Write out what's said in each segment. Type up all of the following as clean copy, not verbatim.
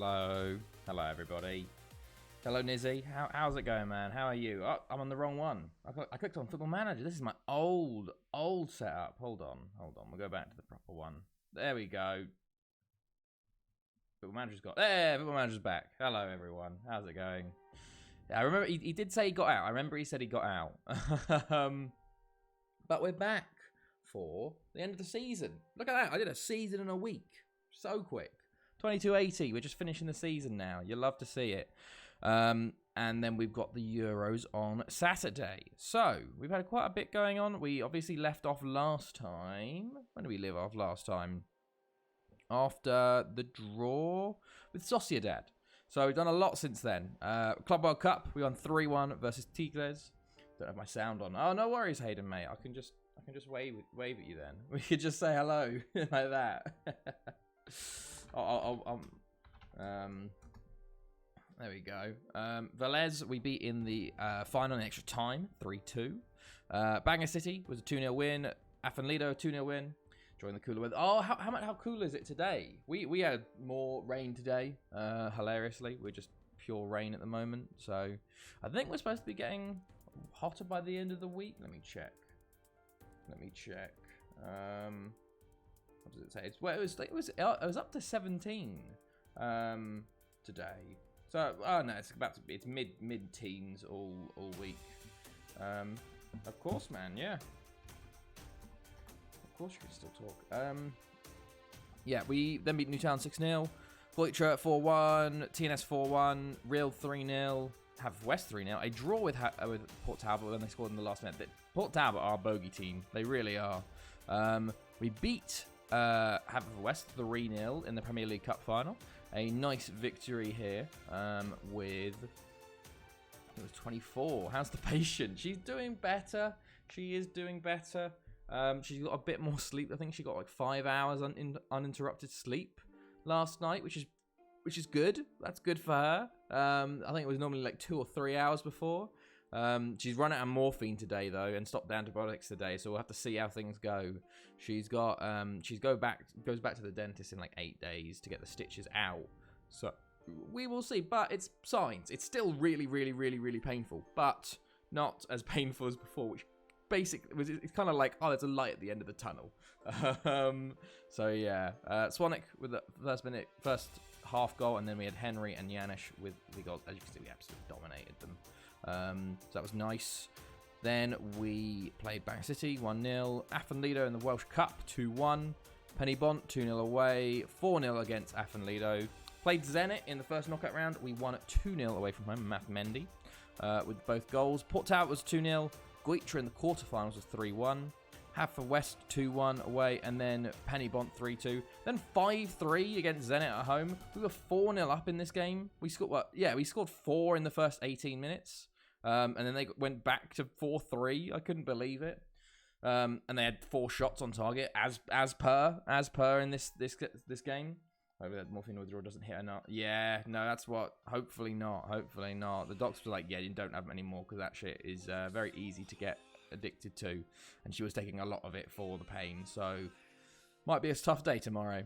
Hello. Hello, everybody. Hello, Nizzy. How's it going, man? How are you? Oh, I'm on the wrong one. I clicked on Football Manager. This is my old setup. Hold on. We'll go back to the proper one. There we go. Football Manager's back. Hello, everyone. How's it going? Yeah, I remember he did say he got out. I remember he said he got out. But we're back for the end of the season. Look at that. I did a season in a week. So quick. 2280. We're just finishing the season now. You'll love to see it. And then we've got the Euros on Saturday. So we've had quite a bit going on. We obviously left off last time. When did we leave off last time? After the draw with Sociedad. So we've done a lot since then. Club World Cup, we won 3-1 versus Tigres. Don't have my sound on. Oh, no worries, Hayden, mate. I can just wave at you then. We could just say hello like that. There we go. Velez, we beat in the final in extra time, 3-2. Bangor City was a 2-0 win. Afenlido, 2-0 win. Join the cooler weather. Oh, how cool is it today? We had more rain today, hilariously. We're just pure rain at the moment. So I think we're supposed to be getting hotter by the end of the week. Let me check. What does it say? It was up to 17 today. So no, it's mid-teens all week. Of course, man. Yeah. Of course you can still talk. Yeah, we then beat Newtown 6-0, Voitra 4-1, TNS 4-1, Real 3-0, Haverford 3-0. A draw with Port Talbot when they scored in the last minute. Port Talbot are a bogey team. They really are. We beat Haverford 3-0 in the Premier League Cup final. A nice victory here with... It was 24. How's the patient? She's doing better. She is doing better. She's got a bit more sleep. I think she got like 5 hours uninterrupted sleep last night, which is good. That's good for her. I think it was normally like 2 or 3 hours before. She's run out of morphine today though, and stopped antibiotics today. So we'll have to see how things go. She's got goes back to the dentist in like 8 days to get the stitches out. So we will see. But it's signs. It's still really, really, really, really painful, but not as painful as before, which basically it's kind of like, oh, there's a light at the end of the tunnel. So yeah, Swanik with the first half goal, and then we had Henry and Janish with the goals. As you can see, we absolutely dominated them. So that was nice. Then we played Bangor City 1-0, Afenlido in the Welsh Cup 2-1, Penny Bont 2-0 away, 4-0 against Afenlido. Played Zenit in the first knockout round. We won at 2-0 away from home. Matt Mendy with both goals. Port Talbot was 2-0. Goitra in the quarterfinals was 3-1. Haverford 2-1 away, and then Penny Bont 3-2. Then 5-3 against Zenit at home. We were 4-0 up in this game. We scored 4 in the first 18 minutes. And then they went back to 4-3. I couldn't believe it. And they had 4 shots on target as per in this game. Hopefully that morphine withdrawal doesn't hit or not. Yeah, no, that's what. Hopefully not. The doctors were like, yeah, you don't have them anymore because that shit is very easy to get addicted to. And she was taking a lot of it for the pain. So, might be a tough day tomorrow.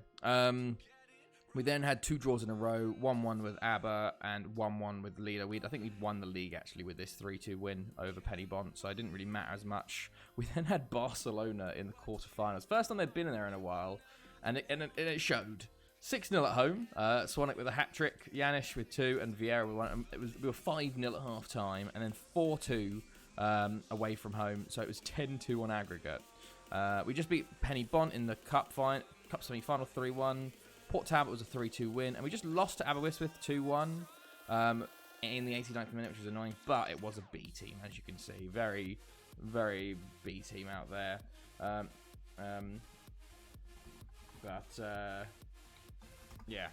We then had 2 draws in a row. 1-1 with ABBA and 1-1 with Leader. I think we'd won the league actually with this 3-2 win over Penny Bont. So, it didn't really matter as much. We then had Barcelona in the quarterfinals. First time they'd been in there in a while. And it showed. 6-0 at home. Swanik with a hat-trick. Janish with 2. And Vieira with 1. We were 5-0 at half-time. And then 4-2 away from home. So it was 10-2 on aggregate. We just beat Penny Bont in the Cup semi-final 3-1. Port Talbot was a 3-2 win. And we just lost to Aberystwyth 2-1 in the 89th minute, which was annoying. But it was a B team, as you can see. Very, very B team out there. Yeah,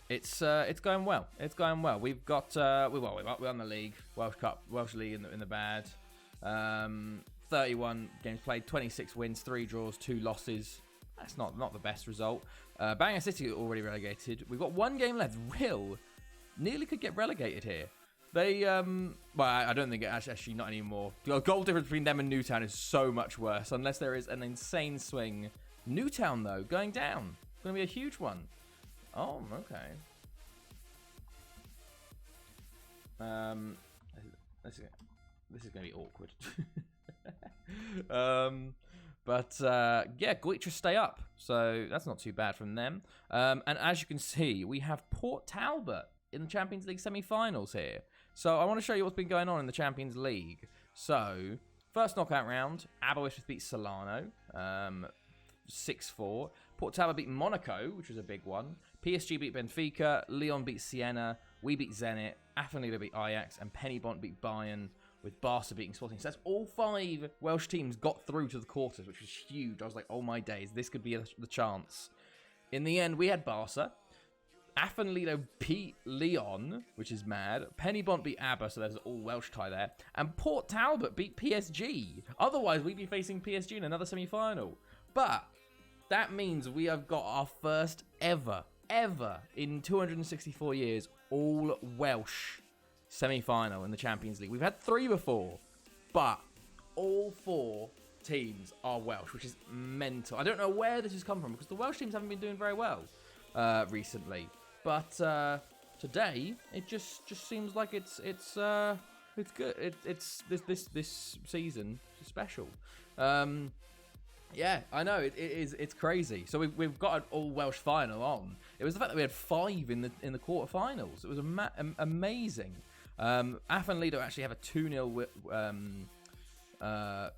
it's going well. It's going well. We've got we won the league, Welsh League in the bad. 31 games played, 26 wins, 3 draws, 2 losses. That's not the best result. Bangor City already relegated. We've got 1 game left. Real nearly could get relegated here. They well, I don't think actually not anymore. The goal difference between them and Newtown is so much worse unless there is an insane swing. Newtown though going down. Going to be a huge one. Oh, okay. This is going to be awkward. Yeah, Goitre stay up, so that's not too bad from them. And as you can see, we have Port Talbot in the Champions League semi-finals here. So I want to show you what's been going on in the Champions League. So first knockout round, Aberystwyth beat Solano, 6-4. Port Talbot beat Monaco, which was a big one. PSG beat Benfica, Lyon beat Siena, we beat Zenit, Athenlido beat Ajax, and Pennybont beat Bayern, with Barca beating Sporting. So that's all 5 Welsh teams got through to the quarters, which was huge. I was like, oh my days, this could be the chance. In the end, we had Barca. Athenlido beat Lyon, which is mad. Pennybont beat ABBA, so there's an all Welsh tie there. And Port Talbot beat PSG. Otherwise, we'd be facing PSG in another semi-final. But that means we have got our first ever in 264 years, all Welsh semi-final in the Champions League. We've had 3 before, but all 4 teams are Welsh, which is mental. I don't know where this has come from, because the Welsh teams haven't been doing very well recently. But today, it just seems like it's good. It's this season is special. Yeah, I know it's crazy. So we've got an all Welsh final on. It was the fact that we had 5 in the quarterfinals. It was amazing. Athenlido actually have a 2-0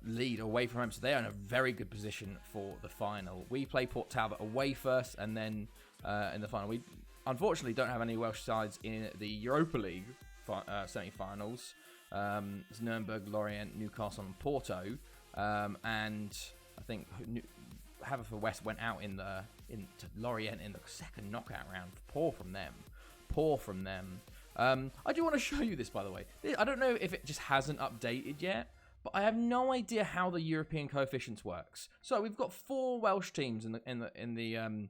lead away from home, so they are in a very good position for the final. We play Port Talbot away first, and then in the final. We unfortunately don't have any Welsh sides in the Europa League semi-finals. It's Nuremberg, Lorient, Newcastle, and Porto, and I think Haverfordwest went out to Lorient in the second knockout round. Poor from them. I do want to show you this, by the way. I don't know if it just hasn't updated yet, but I have no idea how the European coefficients works. So we've got 4 Welsh teams in the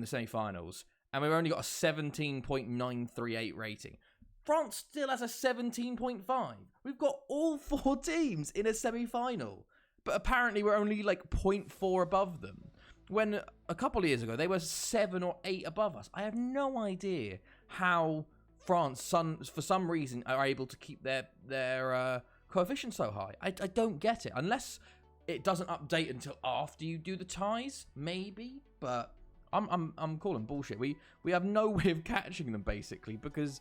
semi-finals, and we've only got a 17.938 rating. France still has a 17.5. We've got all 4 teams in a semi-final, but apparently we're only like 0.4 above them. When a couple of years ago they were 7 or 8 above us. I have no idea how France, for some reason, are able to keep their coefficient so high. I don't get it, unless it doesn't update until after you do the ties, maybe. But I'm calling bullshit. We have no way of catching them, basically, because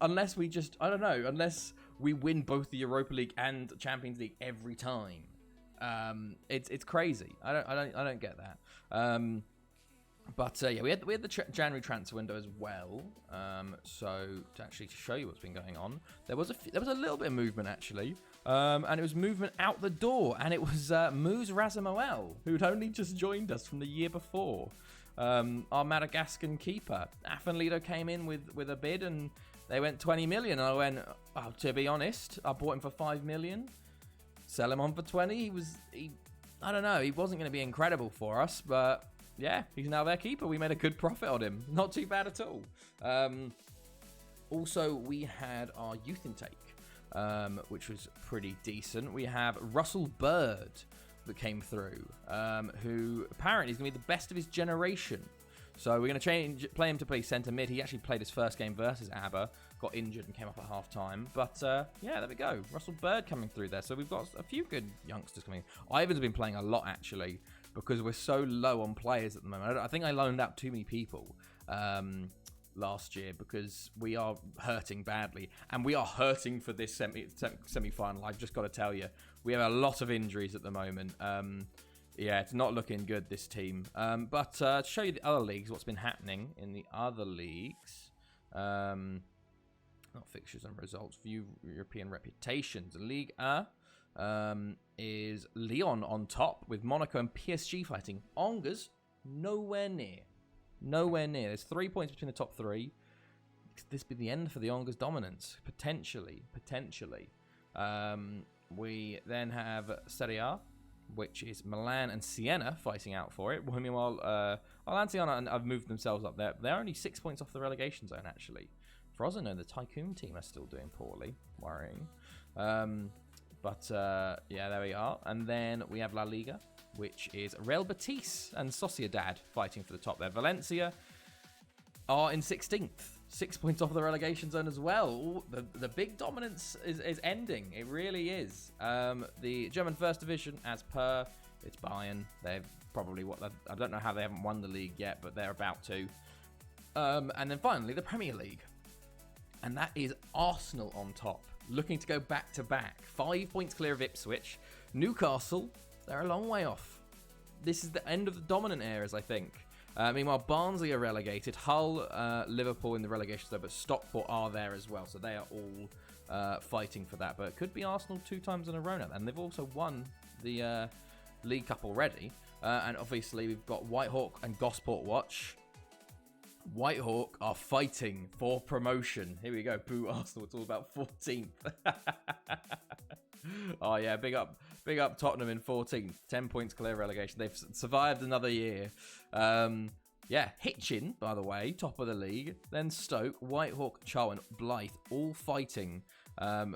unless we win both the Europa League and Champions League every time. It's crazy. I don't get that. But yeah, we had the January transfer window as well. So to show you what's been going on, there was a little bit of movement actually, and it was movement out the door, and it was Mouss Rasamoel, who'd only just joined us from the year before. Our Madagascan keeper. Athenlido came in with a bid, and they went 20 million. And I went, oh, to be honest, I bought him for 5 million. Sell him on for 20. I don't know. He wasn't going to be incredible for us, but yeah, he's now their keeper. We made a good profit on him. Not too bad at all. Also, we had our youth intake, which was pretty decent. We have Russell Bird that came through, who apparently is going to be the best of his generation. So we're going to play him to play centre mid. He actually played his first game versus ABBA, got injured and came up at half-time. But yeah, there we go. Russell Bird coming through there. So we've got a few good youngsters coming. Ivan's been playing a lot, actually, because we're so low on players at the moment. I think I loaned out too many people last year because we are hurting badly. And we are hurting for this semi-final. I've just got to tell you. We have a lot of injuries at the moment. Yeah, it's not looking good, this team. But to show you the other leagues, what's been happening in the other leagues. Not fixtures and results. View European reputations. Ligue 1 is Lyon on top with Monaco and PSG fighting. Angers, nowhere near. Nowhere near. There's 3 points between the top 3. Could this be the end for the Angers dominance? Potentially. We then have Serie A, which is Milan and Siena fighting out for it. Meanwhile, Milan and Siena have moved themselves up there. They're only 6 points off the relegation zone, actually. Frosinone, the Tycoon team, are still doing poorly. Worrying. But yeah, there we are. And then we have La Liga, which is Real Betis and Sociedad fighting for the top there. Valencia, are in 16th. 6 points off the relegation zone as well. Ooh, the big dominance is ending. It really is. The German First Division, as per, it's Bayern. They're probably I don't know how they haven't won the league yet, but they're about to. And then finally, the Premier League. And that is Arsenal on top, looking to go back to back. 5 points clear of Ipswich. Newcastle, they're a long way off. This is the end of the dominant eras, I think. Meanwhile, Barnsley are relegated. Hull, Liverpool in the relegation zone, but Stockport are there as well. So they are all fighting for that. But it could be Arsenal 2 times in a row now. And they've also won the League Cup already. And obviously, we've got Whitehawk and Gosport Watch. Whitehawk are fighting for promotion. Here we go. Boo Arsenal. It's all about 14th. Oh, yeah. Big up Tottenham in 14th. 10 points clear relegation. They've survived another year. Yeah, Hitchin, by the way, top of the league. Then Stoke, Whitehawk, Charlton, Blythe, all fighting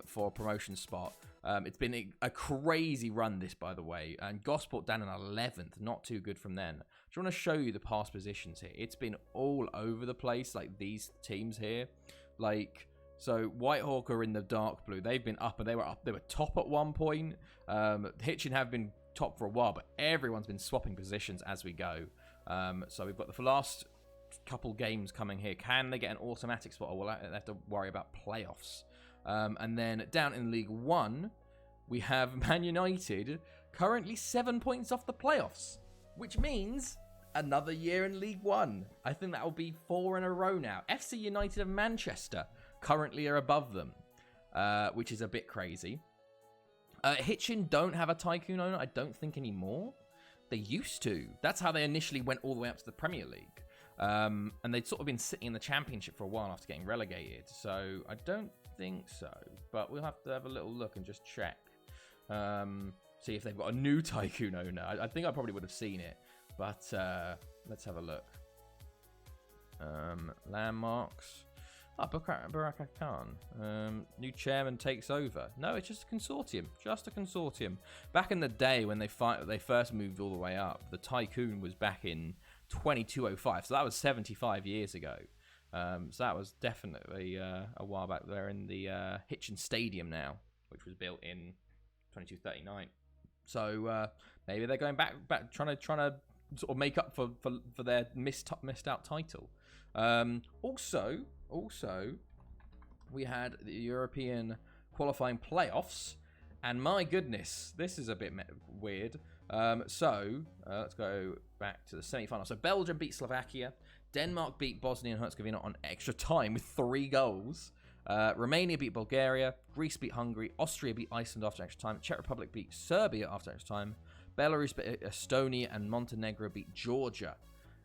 for a promotion spot. It's been a crazy run, this, by the way. And Gosport down in 11th. Not too good from then. Do you want to show you the past positions here? It's been all over the place, like these teams here. Like, so Whitehawk are in the dark blue. They've been up, and they were top at one point. Hitchin have been top for a while, but everyone's been swapping positions as we go. So we've got the last couple games coming here. Can they get an automatic spot, or will they have to worry about playoffs? And then down in League One, we have Man United, currently 7 points off the playoffs, which means another year in League One. I think that will be 4 in a row now. FC United of Manchester currently are above them, which is a bit crazy. Hitchin don't have a tycoon owner, I don't think, anymore. They used to. That's how they initially went all the way up to the Premier League. And they'd sort of been sitting in the Championship for a while after getting relegated. So I don't think so. But we'll have to have a little look and just check. See if they've got a new tycoon owner. I think I probably would have seen it. But let's have a look. Landmarks. Oh, Baraka Khan. New chairman takes over. No, it's just a consortium. Just a consortium. Back in the day when they first moved all the way up, the tycoon was back in 2205. So that was 75 years ago. So that was definitely a while back. They're in the Hitchin Stadium now, which was built in 2239. So maybe they're going back trying to sort of make up for their missed out title. Also, we had the European qualifying playoffs, and my goodness, this is a bit weird. So let's go back to the semi-final. So Belgium beat Slovakia, Denmark beat Bosnia and Herzegovina on extra time with 3 goals. Romania beat Bulgaria, Greece beat Hungary, Austria beat Iceland after extra time, Czech Republic beat Serbia after extra time, Belarus beat Estonia, and Montenegro beat Georgia.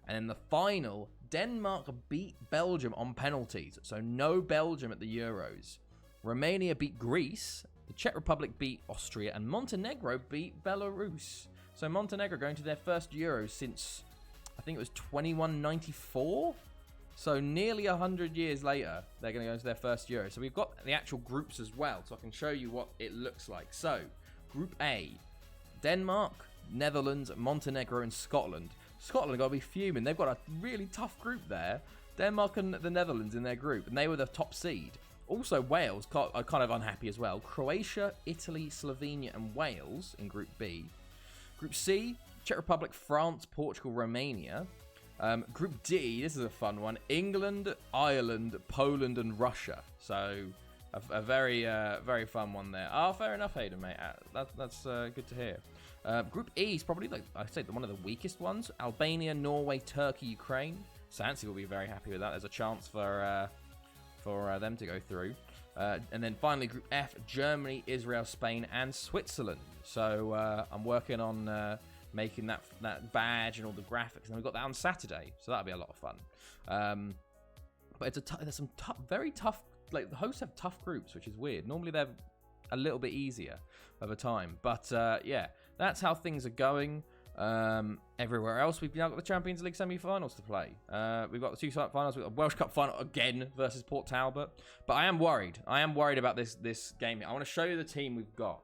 And in the final, Denmark beat Belgium on penalties, so no Belgium at the Euros. Romania beat Greece, the Czech Republic beat Austria, and Montenegro beat Belarus. So Montenegro going to their first Euros since, I think it was 2194? So nearly 100 years later, they're going to go into their first Euro. So we've got the actual groups as well, so I can show you what it looks like. So, Group A, Denmark, Netherlands, Montenegro, and Scotland. Scotland got to be fuming. They've got a really tough group there. Denmark and the Netherlands in their group, and they were the top seed. Also, Wales are kind of unhappy as well. Croatia, Italy, Slovenia, and Wales in Group B. Group C, Czech Republic, France, Portugal, Romania. Group D, this is a fun one. England, Ireland, Poland, and Russia. So, a very very fun one there. Oh, fair enough, Hayden, mate. That's good to hear. Group E is probably, I'd say, one of the weakest ones. Albania, Norway, Turkey, Ukraine. Sansi will be very happy with that. There's a chance for them to go through. And then finally, Group F, Germany, Israel, Spain, and Switzerland. So I'm working on making that badge and all the graphics, and we've got that on Saturday, so that'll be a lot of fun. But there's some very tough. Like, the hosts have tough groups, which is weird. Normally they're a little bit easier over time, but yeah, that's how things are going. Everywhere else, we've now got the Champions League semi-finals to play. We've got the 2 finals. We've got a Welsh Cup final again versus Port Talbot. But I am worried. About this game. I want to show you the team we've got,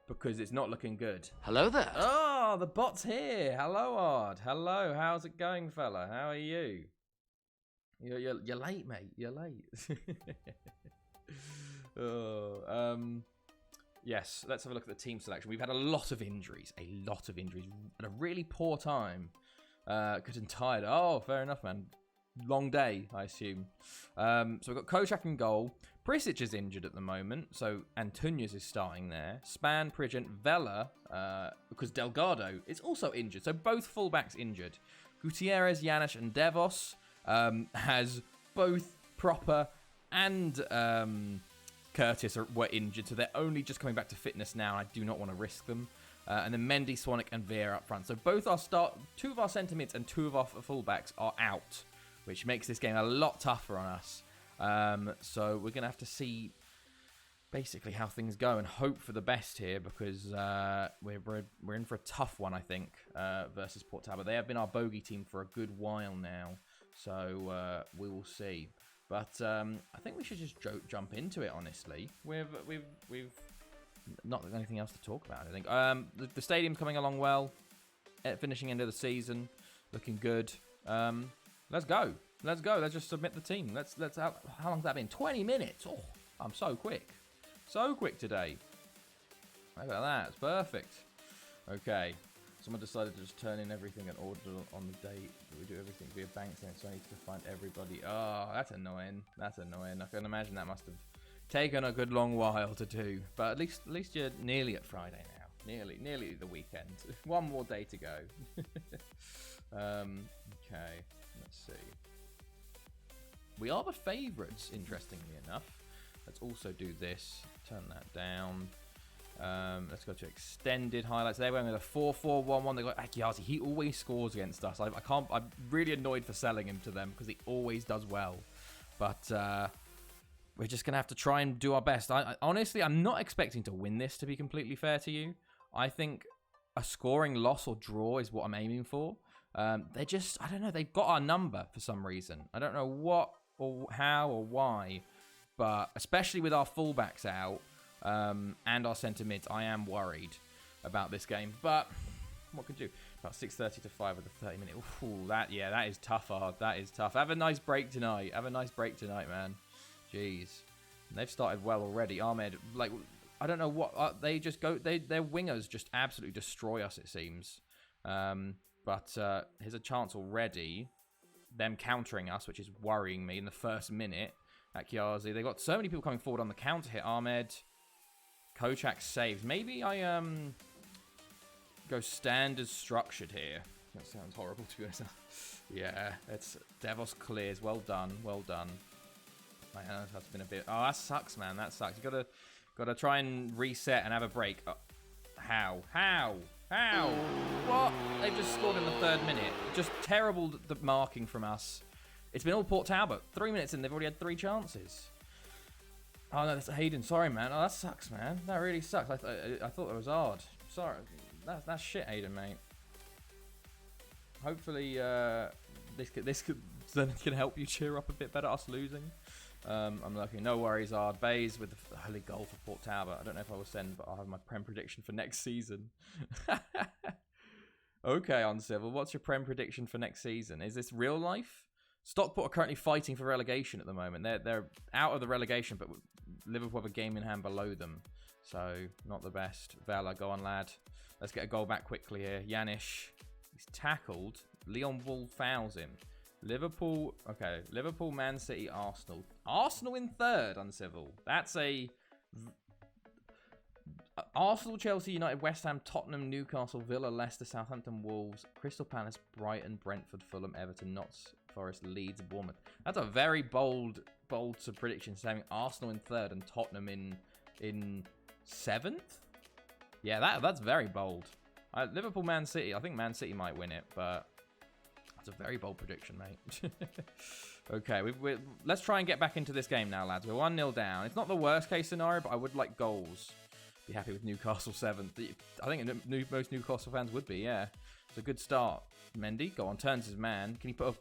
because it's not looking good. Hello there. Oh, the bot's here. Hello, Ard. Hello. How's it going, fella? How are you? You're late, mate. You're late. Yes, let's have a look at the team selection. We've had a lot of injuries. At a really poor time. Good and tired. Oh, fair enough, man. Long day, I assume. So we've got Kocak in goal. Prisic is injured at the moment, so Antunes is starting there. Span, Prigent, Vela, because Delgado is also injured. So both fullbacks injured. Gutierrez, Yanis, and Devos has both Proper and Curtis were injured, so they're only just coming back to fitness now. I do not want to risk them. And then Mendy, Swanwick, and Vieira up front. So both our two of our centre mids and two of our fullbacks are out, which makes this game a lot tougher on us. So we're going to have to see basically how things go and hope for the best here, because we're in for a tough one, I think, versus Port Talbot. They have been our bogey team for a good while now, so we will see. But I think we should just jump into it, honestly. We've not got anything else to talk about, I think. The stadium's coming along well. Finishing end of the season. Looking good. Let's go. Let's just submit the team. How long's that been? 20 minutes. Oh, I'm so quick. So quick today. Look at that. It's perfect. Okay. Someone decided to just turn in everything and order on the date. We do everything via bank statement, so I need to find everybody. Oh, that's annoying. That's annoying. I can imagine that must have taken a good long while to do. But at least you're nearly at Friday now. Nearly the weekend. One more day to go. Okay. Let's see. We are the favourites, interestingly enough. Let's also do this. Turn that down. Let's go to extended highlights. They went with a 4-4-1-1. They got Akiasi. He always scores against us. I'm really annoyed for selling him to them because he always does well. But we're just going to have to try and do our best. Honestly, I'm not expecting to win this, to be completely fair to you. I think a scoring loss or draw is what I'm aiming for. I don't know, they've got our number for some reason. I don't know what or how or why, but especially with our fullbacks out and our centre mids, I am worried about this game. But what could you do? About 6:30 to 5 of the 30-minute. Ooh, that is tough, hard. That is tough. Have a nice break tonight. Man. Jeez. And they've started well already. Ahmed, I don't know what they just go. Their wingers just absolutely destroy us, it seems. But here's a chance already. Them countering us, which is worrying me in the first minute at Kiazi. They got so many people coming forward on the counter hit. Ahmed. Kocak saves. Maybe I go standard structured here. That sounds horrible to be honest. Yeah, it's Devos clears. Well done. Man, that's been a bit. Oh, that sucks, man. That sucks. You gotta try and reset and have a break. Oh, how? What? They've just scored in the 3rd minute. Just terrible the marking from us. It's been all Port Talbot. 3 minutes in, they've already had 3 chances. Oh no, that's Hayden. Sorry, man. Oh, that sucks, man. That really sucks. I thought it was hard. Sorry. That's shit, Hayden, mate. Hopefully, this can help you cheer up a bit better. Us losing. I'm lucky. No worries, Ard. Bays with the early goal for Port Talbot. I don't know if I will send, but I'll have my Prem prediction for next season. Okay, Uncivil. What's your Prem prediction for next season? Is this real life? Stockport are currently fighting for relegation at the moment. They're out of the relegation, but Liverpool have a game in hand below them. So, not the best. Vela, go on, lad. Let's get a goal back quickly here. Yanish. He's tackled. Leon Wall fouls him. Liverpool, okay. Liverpool, Man City, Arsenal. Arsenal in 3rd, Uncivil. That's a... Arsenal, Chelsea, United, West Ham, Tottenham, Newcastle, Villa, Leicester, Southampton, Wolves, Crystal Palace, Brighton, Brentford, Fulham, Everton, Notts Forest, Leeds, Bournemouth. That's a very bold prediction, having Arsenal in 3rd and Tottenham in 7th. Yeah, that's very bold. Liverpool, Man City. I think Man City might win it, but that's a very bold prediction, mate. Okay, let's try and get back into this game now, lads. We're 1-0 down. It's not the worst case scenario, but I would like goals. Be happy with Newcastle 7th. I think most Newcastle fans would be, yeah. It's a good start. Mendy, go on, turns his man. Can you put a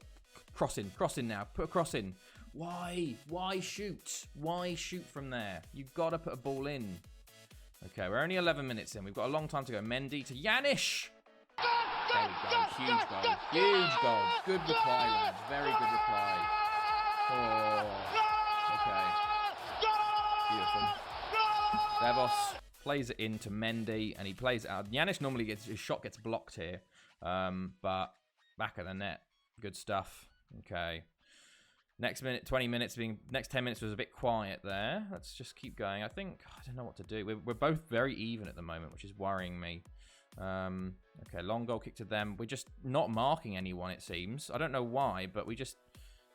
cross in? Cross in now. Put a cross in. Why? Why shoot? Why shoot from there? You've got to put a ball in. Okay, we're only 11 minutes in. We've got a long time to go. Mendy to Yanish. There we go. Huge goal. Huge goal. Good reply, lads. Very good reply. Okay. Beautiful. Devos plays it into Mendy, and he plays it out. Yanis normally his shot gets blocked here, but back at the net, good stuff. Okay. Next 10 minutes was a bit quiet there. Let's just keep going. I don't know what to do. We're both very even at the moment, which is worrying me. Okay, long goal kick to them. We're just not marking anyone, it seems. I don't know why, but we just...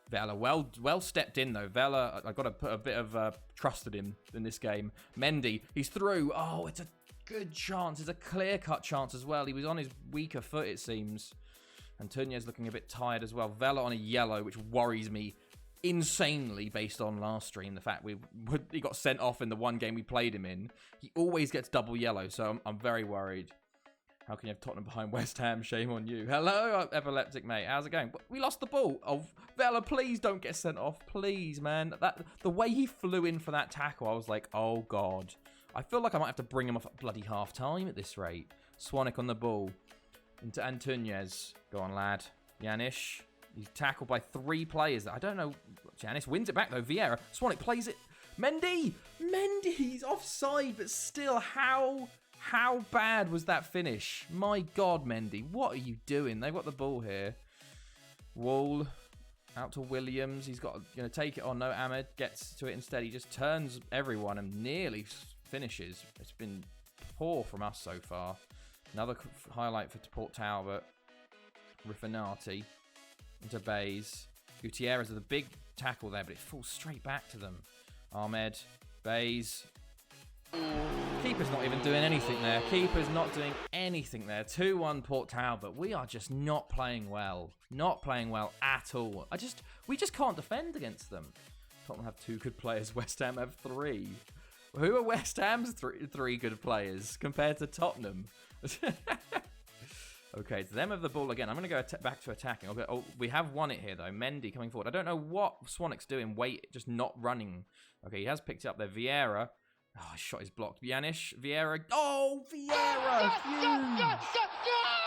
Vela, well stepped in though. Vela, I've got to put a bit of trust in him in this game. Mendy, he's through. Oh, it's a good chance. It's a clear-cut chance as well. He was on his weaker foot, it seems. And Tunya's looking a bit tired as well. Vela on a yellow, which worries me insanely based on last stream. The fact he got sent off in the one game we played him in. He always gets double yellow, so I'm very worried. How can you have Tottenham behind West Ham? Shame on you. Hello, epileptic mate. How's it going? We lost the ball. Oh, Vela, please don't get sent off. Please, man. The way he flew in for that tackle, I was like, oh, God. I feel like I might have to bring him off at bloody half-time at this rate. Swanwick on the ball. Into Antunes. Go on, lad. Yanis. He's tackled by 3 players. I don't know. Yanis wins it back, though. Vieira. Swanwick plays it. Mendy. Mendy's offside, but still, How bad was that finish? My God, Mendy. What are you doing? They've got the ball here. Wall. Out to Williams. He's going to take it on. No, Ahmed gets to it instead. He just turns everyone and nearly finishes. It's been poor from us so far. Another highlight for Port Talbot. Riffinati. Into Bays. Gutierrez with a big tackle there, but it falls straight back to them. Ahmed. Bays. Keeper's not even doing anything there. Keeper's not doing anything there. 2-1 Port Talbot. We are just not playing well. Not playing well at all. We just can't defend against them. Tottenham have 2 good players. West Ham have 3. Who are West Ham's 3 good players compared to Tottenham? Okay, it's them of the ball again. I'm going to go back to attacking. Oh, we have won it here, though. Mendy coming forward. I don't know what Swanwick's doing. Just not running. Okay, he has picked it up there. Vieira. Oh, his shot is blocked. Yanis, Vieira. Oh, Vieira! Huge!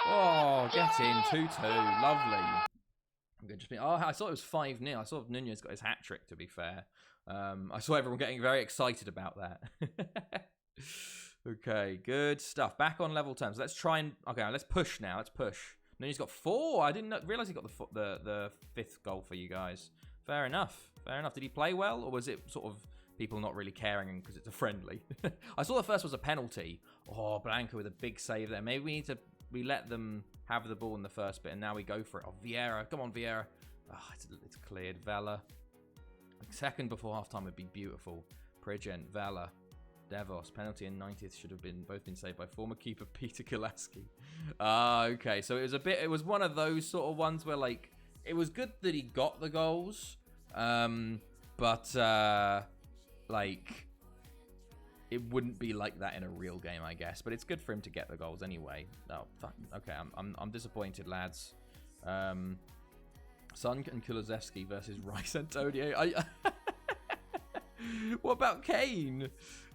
Oh, get in. 2-2. Lovely. I'm going to just be... Oh, I saw it was 5-0. I saw Nunez got his hat-trick, to be fair. I saw everyone getting very excited about that. Okay, good stuff. Back on level terms. Let's try and... Okay, let's push now. Let's push. Nunez got 4. I didn't realise he got the 5th goal for you guys. Fair enough. Fair enough. Did he play well, or was it sort of... people not really caring because it's a friendly? I saw the first was a penalty. Oh, Blanco with a big save there. Maybe we let them have the ball in the first bit and now we go for it. Oh, Vieira. Come on, Vieira. Oh, it's cleared. Vela. Second before halftime would be beautiful. Pridgen, Vela, Devos. Penalty in 90th should have both been saved by former keeper Peter Kulaski. Okay. So it was one of those sort of ones where like, it was good that he got the goals. But like, it wouldn't be like that in a real game, I guess. But it's good for him to get the goals anyway. Oh, fuck. Okay, I'm disappointed, lads. Son and Kulusevski versus Rice Antonio. What about Kane?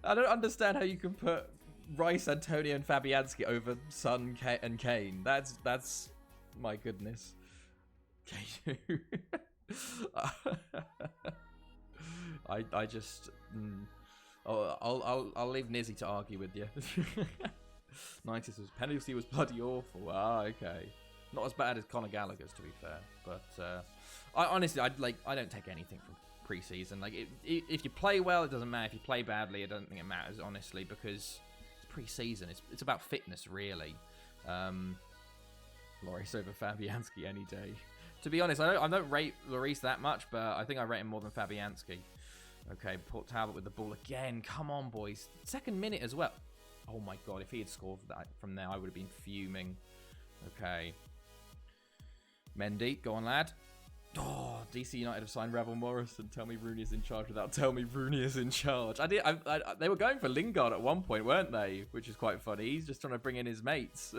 I don't understand how you can put Rice Antonio and Fabianski over Son and Kane. That's my goodness. Kane. I just I'll leave Nizzy to argue with you. 90s penalty was bloody awful. Okay, not as bad as Conor Gallagher's, to be fair, but I honestly I don't take anything from pre-season. Like if you play well, it doesn't matter. If you play badly, I don't think it matters, honestly, because it's pre-season. It's about fitness, really. Lloris over Fabianski any day. To be honest, I don't rate Lloris that much, but I think I rate him more than Fabianski. Okay, Port Talbot with the ball again. Come on, boys. Second minute as well. Oh my God, if he had scored that from there, I would have been fuming. Okay. Mendy, go on, lad. Oh, DC United have signed Revel Morrison. Tell me Rooney is in charge without tell me Rooney is in charge. They were going for Lingard at one point, weren't they? Which is quite funny. He's just trying to bring in his mates.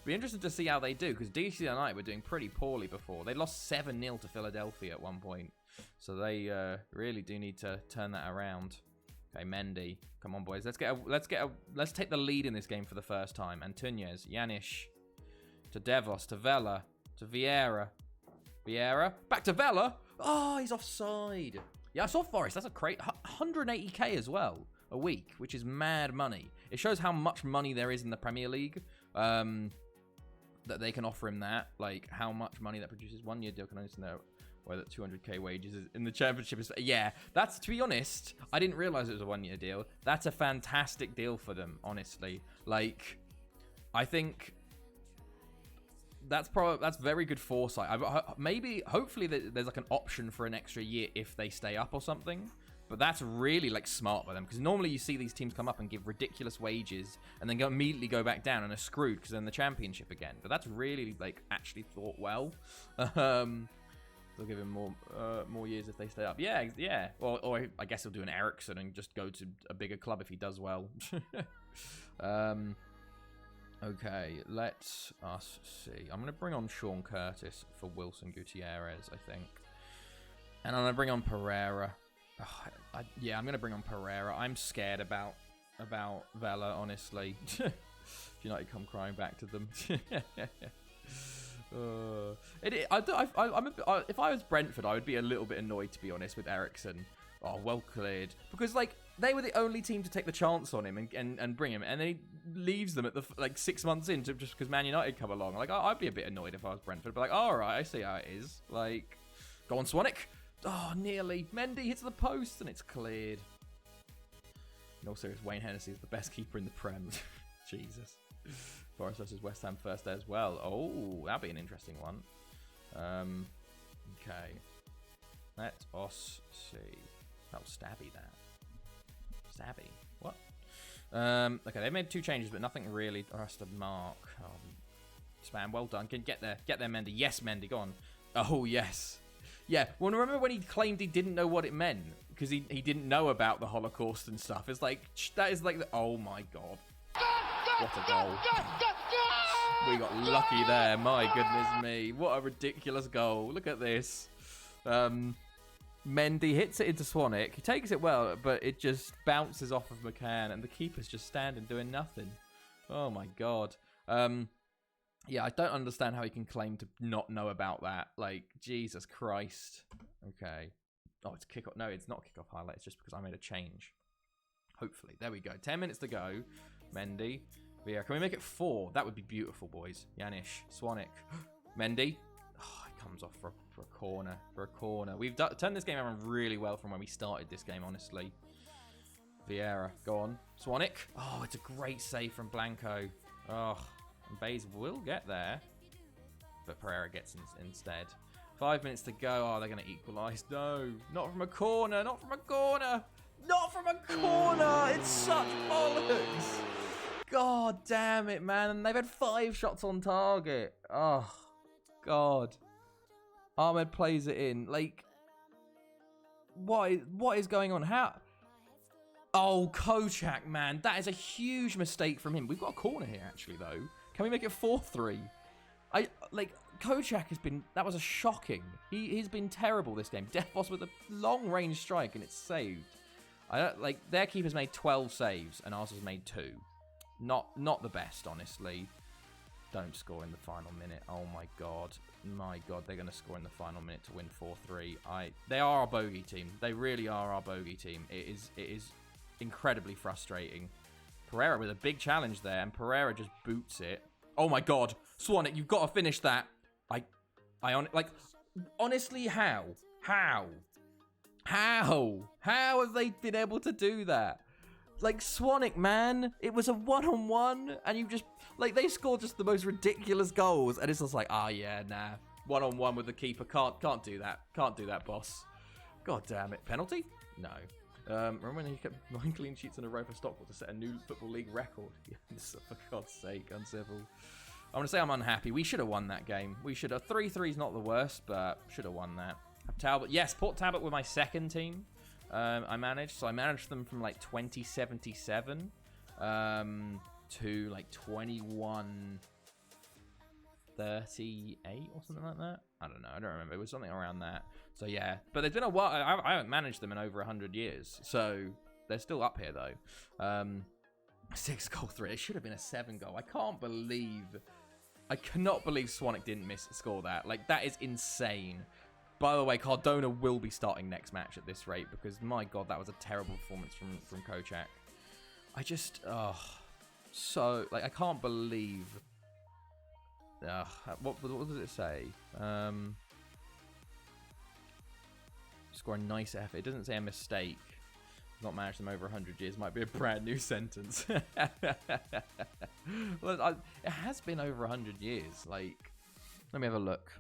Be interested to see how they do, because DC United were doing pretty poorly before. They lost 7-0 to Philadelphia at one point. So they really do need to turn that around. Okay, Mendy. Come on, boys. Let's take the lead in this game for the first time. Antunes, Yanis, to Devos, to Vela, to Vieira. Vieira, back to Vela. Oh, he's offside. Yeah, I saw Forest. That's a crate. 180k as well a week, which is mad money. It shows how much money there is in the Premier League. That they can offer him that. Like, how much money that produces. 1 year deal can only know whether 200k wages is in the Championship is. Yeah, that's, to be honest, I didn't realize it was a 1 year deal. That's a fantastic deal for them, honestly. Like, I think that's very good foresight. Hopefully there's like an option for an extra year if they stay up or something. But that's really like smart by them, because normally you see these teams come up and give ridiculous wages and then immediately go back down and are screwed because they're in the Championship again. But that's really like actually thought well. They'll give him more years if they stay up. Yeah, yeah. Or I guess he'll do an Ericsson and just go to a bigger club if he does well. Okay, let's us see. I'm going to bring on Sean Curtis for Wilson Gutierrez, I think. And I'm going to bring on Pereira. Oh, yeah, I'm going to bring on Pereira. I'm scared about Vela, honestly. United come crying back to them. If I was Brentford, I would be a little bit annoyed, to be honest, with Ericsson. Oh, well cleared. Because, like, they were the only team to take the chance on him and bring him. And then he leaves them at the 6 months in just because Man United come along. Like, I'd be a bit annoyed if I was Brentford. But, like, all right, I see how it is. Like, go on, Swanwick. Oh, nearly. Mendy hits the post and it's cleared. In all seriousness, Wayne Hennessy is the best keeper in the Prem. Jesus. Forest versus West Ham first day as well. Oh, that'll be an interesting one. Okay. Let us see. Oh, Stabby that. Stabby. What? Okay, they made 2 changes, but nothing really. Rusted Mark. Spam, well done. Get there. Get there, Mendy. Yes, Mendy, go on. Oh, yes. Yeah, well, remember when he claimed he didn't know what it meant? Because he didn't know about the Holocaust and stuff. It's like, that is like, oh my God. What a goal. We got lucky there. My goodness me. What a ridiculous goal. Look at this. Mendy hits it into Swanwick. He takes it well, but it just bounces off of McCann, and the keeper's just standing doing nothing. Oh my God. Yeah, I don't understand how he can claim to not know about that. Like, Jesus Christ. Okay. Oh, it's kickoff. No, it's not kickoff highlight. It's just because I made a change. Hopefully. There we go. 10 minutes to go. Mendy. Vieira. Can we make it 4? That would be beautiful, boys. Janish. Swanwick. Mendy. Oh, it comes off for a corner. For a corner. We've turned this game around really well from when we started this game, honestly. Vieira. Go on. Swanwick. Oh, it's a great save from Blanco. Oh. And Bays will get there. But Pereira gets instead. 5 minutes to go. Oh, they're going to equalise. No. Not from a corner. Not from a corner. Not from a corner. It's such bollocks. God damn it, man. They've had 5 shots on target. Oh, God. Ahmed plays it in. Like, what is going on? How? Oh, Kochak, man. That is a huge mistake from him. We've got a corner here, actually, though. Can we make it 4-3? Kochak has been... That was a shocking. He's been terrible this game. Defos with a long-range strike, and it's saved. Their keeper's made 12 saves, and ours has made 2. Not the best, honestly. Don't score in the final minute. Oh, my God. My God, they're going to score in the final minute to win 4-3. They are our bogey team. They really are our bogey team. It is incredibly frustrating. Pereira with a big challenge there, and Pereira just boots it. Oh my God, Swanwick, you've got to finish that. Honestly, how have they been able to do that? Like, Swanwick, man, it was a 1-on-1, and you just, like, they scored just the most ridiculous goals, and it's just like, yeah, nah, 1-on-1 with the keeper, can't do that, boss. God damn it, penalty? No. Remember when he kept 9 clean sheets in a row for Stockport to set a new Football League record? Yes, for God's sake, uncivil. I'm going to say I'm unhappy. We should have won that game. We should have. 3-3 is not the worst, but should have won that. Talbot. Yes, Port Talbot were my second team I managed. So I managed them from like 2077 to like 2138 or something like that. I don't know. I don't remember. It was something around that. So yeah, but it's been a while. I haven't managed them in over 100 years. So they're still up here though. 6-goal 3. It should have been a 7-goal. I cannot believe Swanwick didn't score that. Like, that is insane. By the way, Cardona will be starting next match at this rate because, my God, that was a terrible performance from Kochak. I just, so, like, I can't believe. What does it say? Score a nice effort. It doesn't say a mistake. Not managed them over 100 years. Might be a brand new sentence. Well, it has been over 100 years. Like, let me have a look.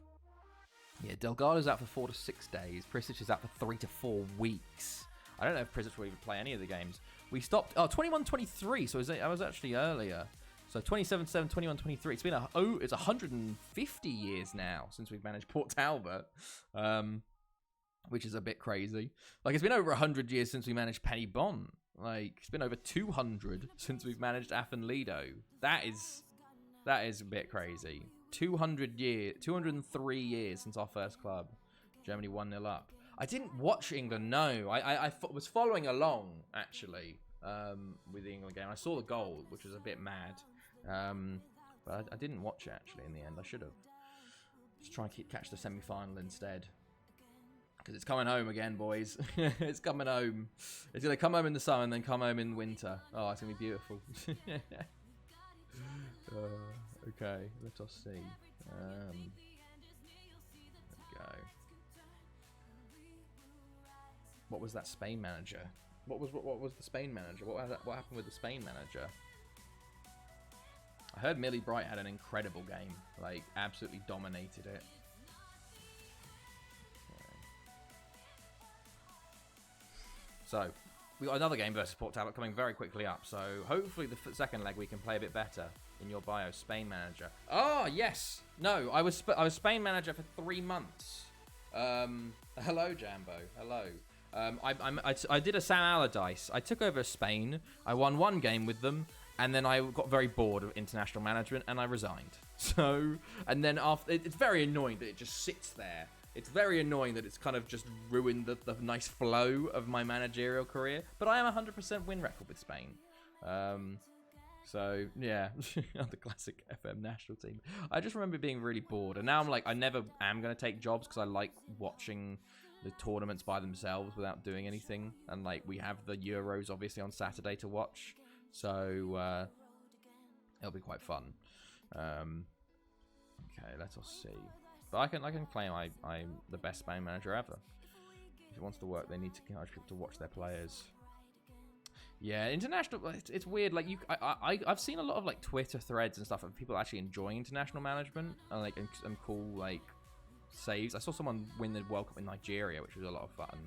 Yeah, Delgado's out for 4 to 6 days. Prisic is out for 3 to 4 weeks. I don't know if Prisic will even play any of the games. We stopped. 21-23. So I was actually earlier. So 27-7, 21-23. It's been it's 150 years now since we've managed Port Talbot. Which is a bit crazy. Like, it's been over 100 years since we managed Penny Bon. Like, it's been over 200 since we've managed Afan Lido. That is a bit crazy. 203 years since our first club. Germany 1-0 up. I didn't watch England, no. I was following along, actually, with the England game. I saw the goal, which was a bit mad. But I didn't watch it, actually, in the end. I should have. Just try and catch the semi-final instead. Because it's coming home again, boys. It's coming home. It's going to come home in the summer and then come home in winter. Oh, it's going to be beautiful. Okay, let us see. There we go. What was that Spain manager? What was the Spain manager? What happened with the Spain manager? I heard Millie Bright had an incredible game. Like, absolutely dominated it. So, we got another game versus Port Talbot coming very quickly up. So, hopefully the second leg we can play a bit better. In your bio, Spain manager. Oh, yes. No, I was Spain manager for 3 months. Hello, Jambo. Hello. I did a Sam Allardyce. I took over Spain. I won 1 game with them. And then I got very bored of international management and I resigned. So, and then after, it's very annoying that it just sits there. It's very annoying that it's kind of just ruined the nice flow of my managerial career. But I am 100% win record with Spain. So, yeah, the classic FM national team. I just remember being really bored. And now I'm like, I never am going to take jobs because I like watching the tournaments by themselves without doing anything. And, like, we have the Euros, obviously, on Saturday to watch. So, it'll be quite fun. Okay, let us see. But I can claim I'm the best Spain manager ever. If it wants to work, they need to encourage people to watch their players. Yeah, international. It's weird. Like I've seen a lot of like Twitter threads and stuff of people actually enjoying international management and like and cool like saves. I saw someone win the World Cup in Nigeria, which was a lot of fun.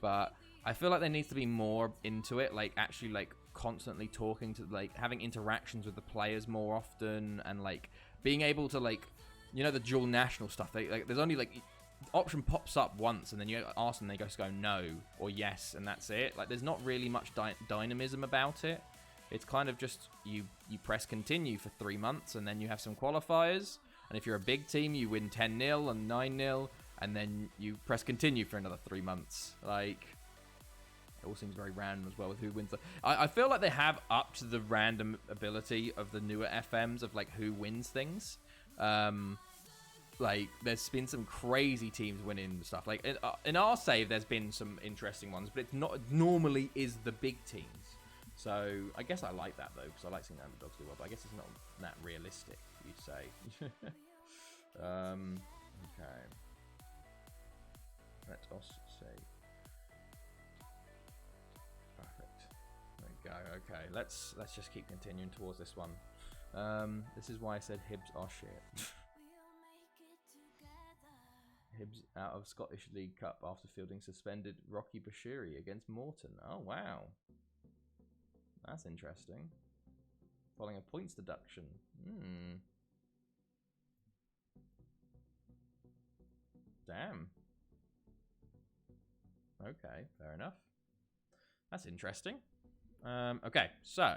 But I feel like there needs to be more into it. Like actually like constantly talking to like having interactions with the players more often and like being able to like the dual national stuff. There's only like. Option pops up once and then you ask them, they just go no or yes and that's it. Like there's not really much dynamism about it. It's kind of just you press continue for 3 months and then you have some qualifiers, and if you're a big team you win 10-0 and 9-0 and then you press continue for another 3 months. Like it all seems very random as well with who wins. I feel like they have upped the random ability of the newer FMs of like who wins things. Like, there's been some crazy teams winning stuff. Like, in our save, there's been some interesting ones, but it's not normally is the big teams. So, I guess I like that, though, because I like seeing the underdogs do well, but I guess it's not that realistic, you'd say. Okay. Let us see. Perfect. There we go. Okay, let's just keep continuing towards this one. This is why I said Hibs are shit. Hibs out of Scottish League Cup after fielding suspended Rocky Bashiri against Morton. Oh, wow. That's interesting. Following a points deduction. Damn. Okay, fair enough. That's interesting. Okay, so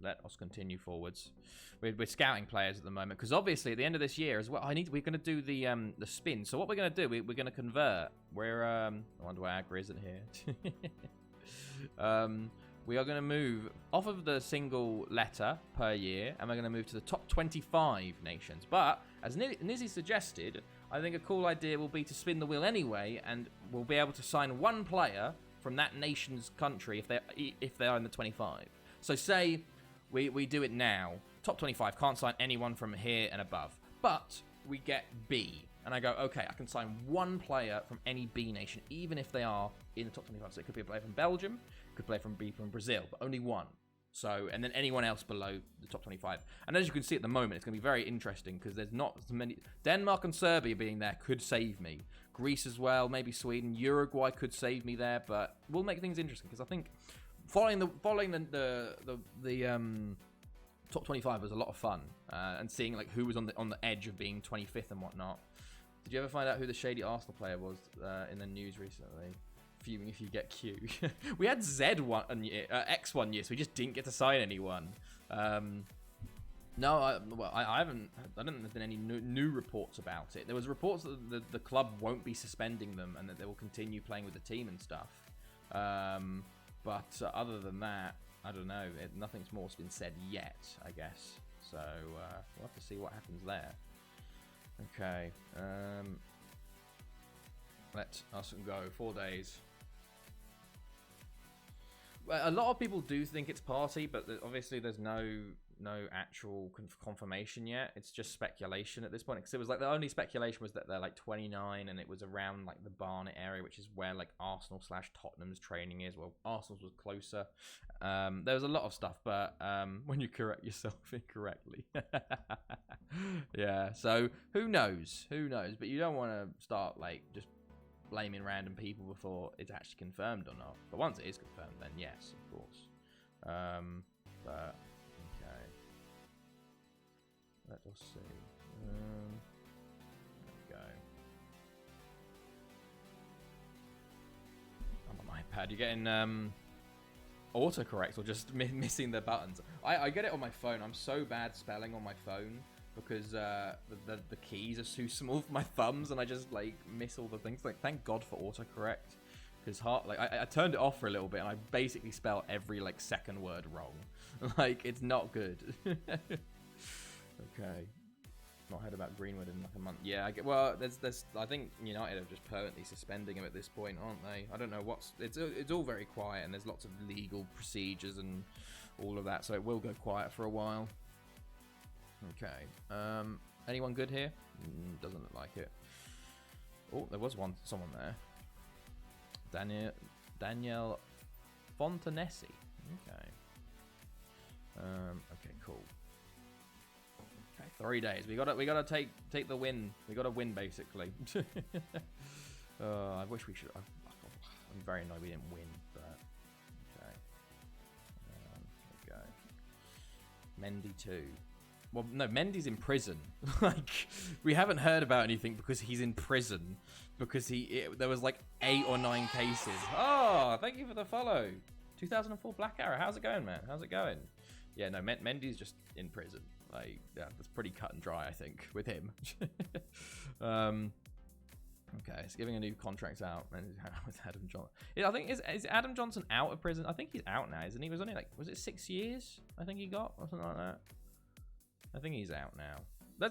let us continue forwards. We're scouting players at the moment because obviously at the end of this year as well, we're going to do the spin. So what we're going to do, we're going to convert. I wonder why Agra isn't here. We are going to move off of the single letter per year, and we're going to move to the top 25 nations. But as Nizzy suggested, I think a cool idea will be to spin the wheel anyway, and we'll be able to sign one player from that nation's country if they are in the 25. So say we do it now. Top 25 can't sign anyone from here and above, but we get B, and I go, okay, I can sign one player from any B nation, even if they are in the top 25. So it could be a player from Belgium, it could play from Brazil, but only one. So, and then anyone else below the top 25. And as you can see at the moment, it's going to be very interesting because there's not as many. Denmark and Serbia being there could save me. Greece as well, maybe Sweden, Uruguay could save me there, but we'll make things interesting because I think following the top 25 was a lot of fun, and seeing like who was on the edge of being 25th and whatnot. Did you ever find out who the shady Arsenal player was in the news recently? Fuming if you get Q. We had X one year, so we just didn't get to sign anyone. No, I haven't. I don't think there's been any new reports about it. There was reports that the club won't be suspending them and that they will continue playing with the team and stuff. But other than that, I don't know. Nothing's more been said yet, I guess. So we'll have to see what happens there. Okay. Let us go. 4 days. Well, a lot of people do think it's party, but obviously there's no actual confirmation yet. It's just speculation at this point. Because it was like the only speculation was that they're like 29 and it was around like the Barnet area, which is where like Arsenal/Tottenham's training is. Well, Arsenal's was closer. There was a lot of stuff, but when you correct yourself incorrectly. Yeah, so who knows? Who knows? But you don't want to start like just blaming random people before it's actually confirmed or not. But once it is confirmed, then yes, of course. But okay, let us see. There we go. I'm on my iPad. You're getting autocorrect or just missing the buttons? I get it on my phone. I'm so bad spelling on my phone because the keys are too small for my thumbs, and I just like miss all the things. Like, thank God for autocorrect, because I turned it off for a little bit, and I basically spell every like second word wrong. Like, it's not good. Okay, not heard about Greenwood in like a month. Yeah, there's I think United are just permanently suspending him at this point, aren't they? I don't know it's all very quiet, and there's lots of legal procedures and all of that, so it will go quiet for a while. Okay. Anyone good here? Doesn't look like it. Oh, there was someone there. Daniel Fontanesi. Okay. Okay, cool. Okay, 3 days. We gotta take the win. We gotta win basically. I wish we should. I'm very annoyed we didn't win, but okay. There we go. Mendy 2. Well, no, Mendy's in prison. Like, we haven't heard about anything because he's in prison. Because there was like 8 or 9 cases. Oh, thank you for the follow. 2004 Black Arrow. How's it going, man? How's it going? Yeah, no, Mendy's just in prison. Like, yeah, that's pretty cut and dry, I think, with him. Okay, it's giving a new contract out with Adam Johnson. I think is Adam Johnson out of prison? I think he's out now, isn't he? Was it 6 years? I think he got or something like that. I think he's out now.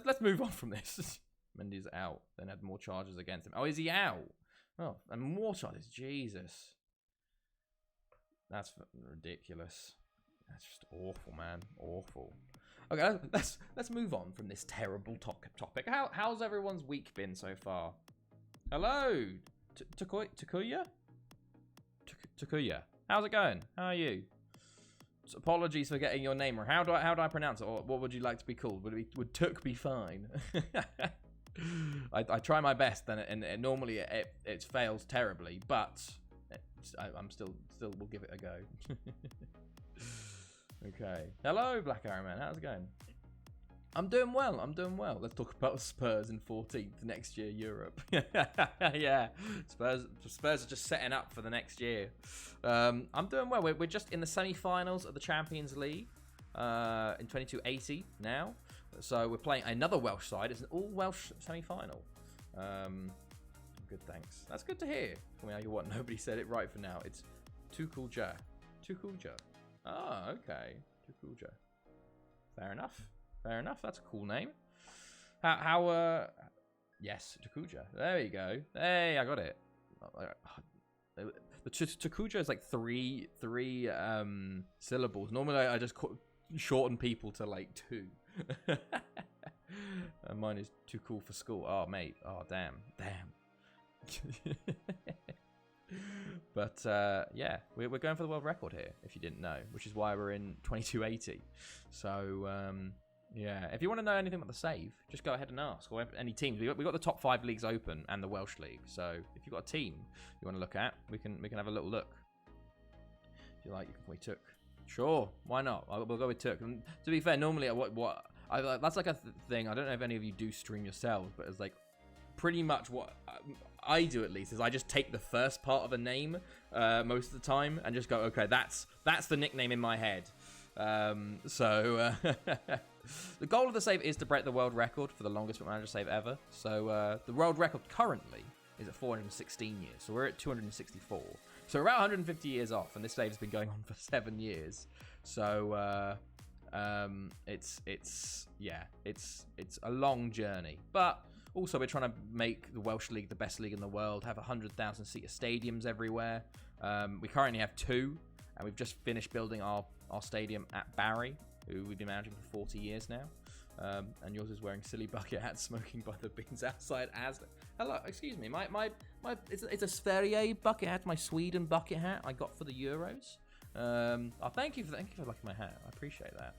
Let's move on from this. Mendy's out. Then had more charges against him. Oh, is he out? Oh, and more charges. Jesus, that's ridiculous. That's just awful, man. Awful. Okay, let's move on from this terrible topic. How's everyone's week been so far? Hello, Takuya. Takuya. How's it going? How are you? So apologies for getting your name wrong. How do I pronounce it? Or what would you like to be called? Would Tuk be fine? I try my best, and normally it fails terribly, but I'm still will give it a go. Okay. Hello, Black Arrow Man. How's it going? I'm doing well. Let's talk about Spurs in 14th next year, Europe. Yeah, Spurs are just setting up for the next year. I'm doing well. We're just in the semi-finals of the Champions League in 22-80 now. So we're playing another Welsh side. It's an all-Welsh semi-final. Good, thanks. That's good to hear. Tell me what? Nobody said it right for now. It's Tukulja. Ah, okay. Tukulja. Fair enough. That's a cool name. How Yes, Takuja. There you go. Hey, I got it. The Takuja is like three syllables. Normally, I just shorten people to like 2. And mine is too cool for school. Oh, mate. Oh, damn. But yeah, we're going for the world record here, if you didn't know, which is why we're in 2280. So yeah, if you want to know anything about the save, just go ahead and ask, or any teams. We got the top 5 leagues open and the Welsh League. So if you've got a team you want to look at, we can have a little look. If you like, you can play Took. Sure, why not? We'll go with Took. And to be fair, normally that's like a thing. I don't know if any of you do stream yourselves, but it's like pretty much what I do, at least, is I just take the first part of a name most of the time and just go, okay, that's the nickname in my head. So the goal of the save is to break the world record for the longest Football Manager save ever. So the world record currently is at 416 years. So we're at 264. So we're about 150 years off, and this save has been going on for 7 years. So it's a long journey, but also we're trying to make the Welsh League the best league in the world, have 100,000 seater stadiums everywhere. We currently have 2, and we've just finished building our stadium at Barry, who we've been managing for 40 years now. And yours is wearing silly bucket hats, smoking by the bins outside Asda. Hello, excuse me, it's a Sverige bucket hat, my Sweden bucket hat I got for the Euros. Thank you for liking my hat. I appreciate that.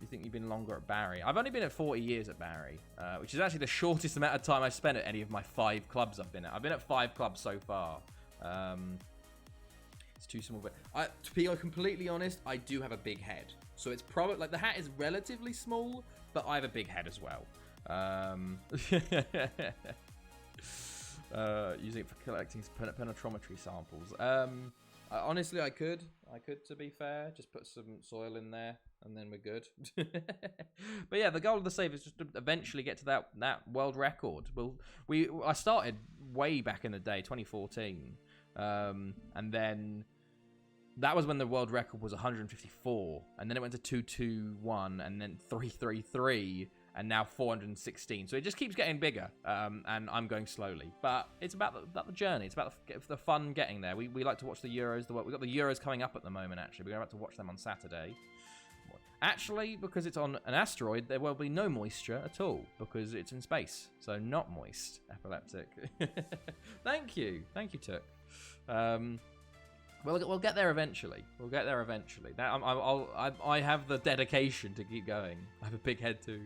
You think you've been longer at Barry? I've only been at 40 years at Barry, which is actually the shortest amount of time I've spent at any of my 5 clubs I've been at. I've been at 5 clubs so far. It's too small, but to be completely honest, I do have a big head. So it's probably like the hat is relatively small, but I have a big head as well. Using it for collecting penetrometry samples. Honestly, I could, to be fair, just put some soil in there and then we're good. But yeah, the goal of the save is just to eventually get to that world record. I started way back in the day, 2014, and then that was when the world record was 154, and then it went to 221, and then 333, and now 416. So it just keeps getting bigger, and I'm going slowly. But it's about the journey. It's about the fun getting there. We like to watch the Euros. We've got the Euros coming up at the moment, actually. We're about to watch them on Saturday. Actually, because it's on an asteroid, there will be no moisture at all, because it's in space. So not moist. Epileptic. Thank you, Took. We'll get there eventually. I have the dedication to keep going. I have a big head too.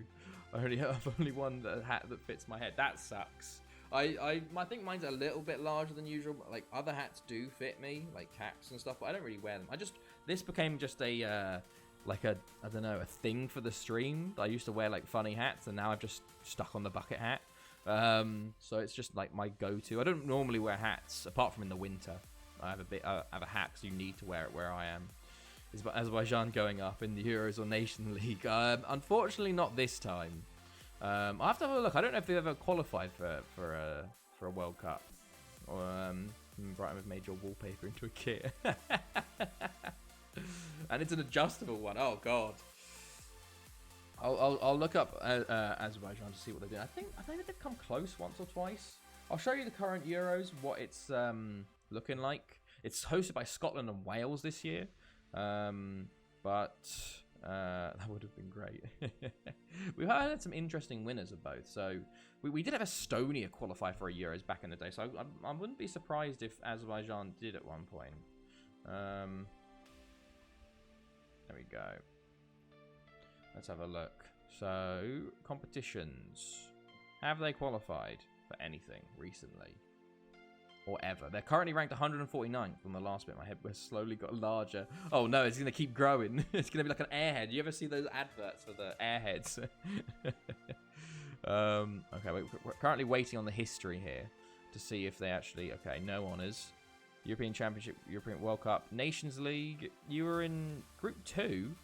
I've only one hat that fits my head. That sucks. I think mine's a little bit larger than usual. Like other hats do fit me, like caps and stuff, but I don't really wear them. This became just a I don't know, a thing for the stream. I used to wear like funny hats, and now I've just stuck on the bucket hat. So it's just like my go-to. I don't normally wear hats apart from in the winter. I have a hat because you need to wear it where I am. Is Azerbaijan going up in the Euros or Nation League? Unfortunately, not this time. I'll have to have a look. I don't know if they've ever qualified for a World Cup. Or Brighton have made your wallpaper into a kit. And it's an adjustable one. Oh god. I'll look up Azerbaijan to see what they're doing. I think they've come close once or twice. I'll show you the current Euros, what it's looking like. It's hosted by Scotland and Wales this year, but that would have been great. We've had some interesting winners of both. So we did have Estonia qualify for a Euros back in the day, so I wouldn't be surprised if Azerbaijan did at one point. There we go. Let's have a look. So, competitions. Have they qualified for anything recently? Or ever? They're currently ranked 149th on the last bit. My head has slowly got larger. Oh no, it's going to keep growing. It's going to be like an airhead. You ever see those adverts for the airheads? Okay, we're currently waiting on the history here to see if they actually... Okay, no honours. European Championship, European World Cup, Nations League. You were in Group 2.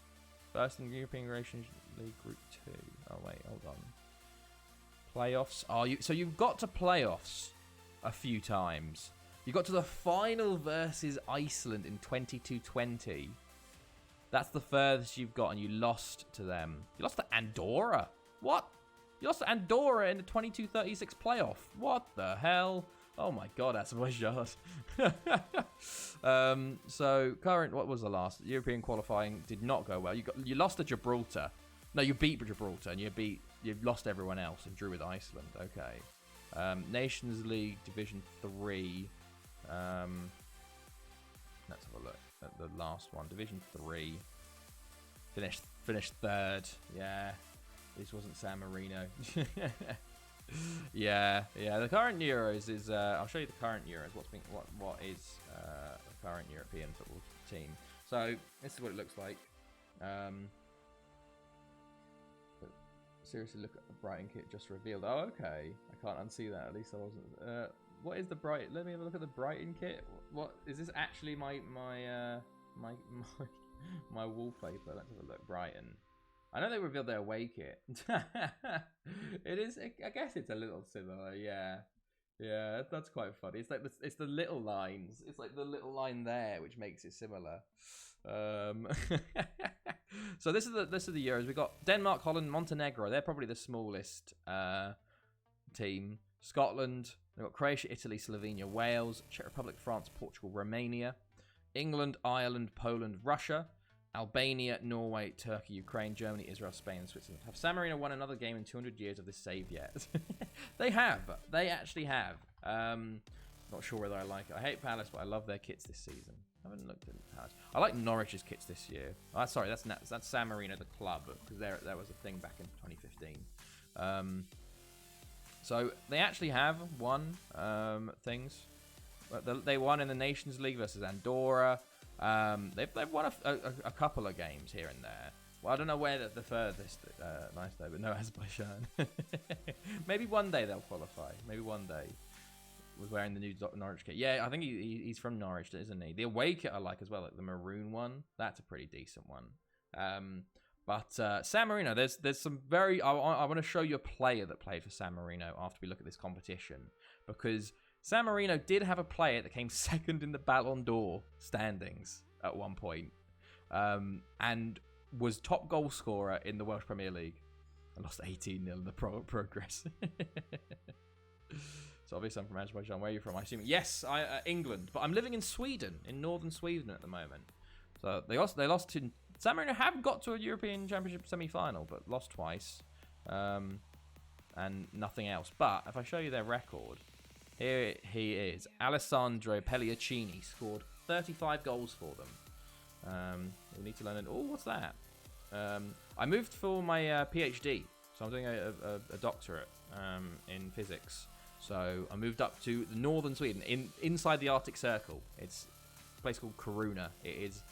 First in European Nations League Group 2. Oh, wait, hold on. Playoffs. So you've got to playoffs a few times. You got to the final versus Iceland in 22-20. That's the furthest you've got, and you lost to them. You lost to Andorra. What? You lost to Andorra in the 22-36 playoff. What the hell? Oh my god, that's my shot. So current, what was the last European qualifying? Did not go well. You lost to Gibraltar. No, you beat Gibraltar and you lost everyone else and drew with Iceland. Okay. Nations League Division 3. Let's have a look at the last one. Division 3. Finished third. Yeah. This wasn't San Marino. Yeah. The current Euros is. I'll show you the current Euros. What is the current European football team? So this is what it looks like. But seriously, look at the Brighton kit just revealed. Oh, okay. I can't unsee that. At least I wasn't. What is the Brighton? Let me have a look at the Brighton kit. What is this actually? My wallpaper. Let's have a look. Brighton. I know they revealed their away kit. It is. I guess it's a little similar. Yeah, that's quite funny. It's like it's the little lines. It's like the little line there which makes it similar. So this is the Euros. We got Denmark, Holland, Montenegro. They're probably the smallest team. Scotland. We've got Croatia, Italy, Slovenia, Wales, Czech Republic, France, Portugal, Romania, England, Ireland, Poland, Russia, Albania, Norway, Turkey, Ukraine, Germany, Israel, Spain, and Switzerland. Have San Marino won another game in 200 years of this save yet? They have. They actually have. Not sure whether I like it. I hate Palace, but I love their kits this season. I haven't looked at Palace. I like Norwich's kits this year. Sorry, that's San Marino, the club, because that was a thing back in 2015. So they actually have won things. They won in the Nations League versus Andorra. They've won a couple of games here and there. Well, I don't know where the furthest. Nice though, but no Azerbaijan. Maybe one day they'll qualify. Maybe one day. Was wearing the new Norwich kit. Yeah, I think he's from Norwich, isn't he? The away kit I like as well, like the maroon one. That's a pretty decent one. But San Marino, there's some very. I want to show you a player that played for San Marino after we look at this competition, because San Marino did have a player that came second in the Ballon d'Or standings at one point, and was top goal scorer in the Welsh Premier League, and lost 18-0 in the progress. So obviously I'm from Azerbaijan. Where are you from? I assume yes, England, but I'm living in Sweden, in northern Sweden at the moment. So they lost to San Marino. Have got to a European Championship semi-final, but lost twice, and nothing else. But if I show you their record. Here he is. Alessandro Pelliacini scored 35 goals for them. We need to learn it. Oh, what's that? I moved for my PhD. So I'm doing a doctorate in physics. So I moved up to the northern Sweden, inside the Arctic Circle. It's a place called Kiruna. It is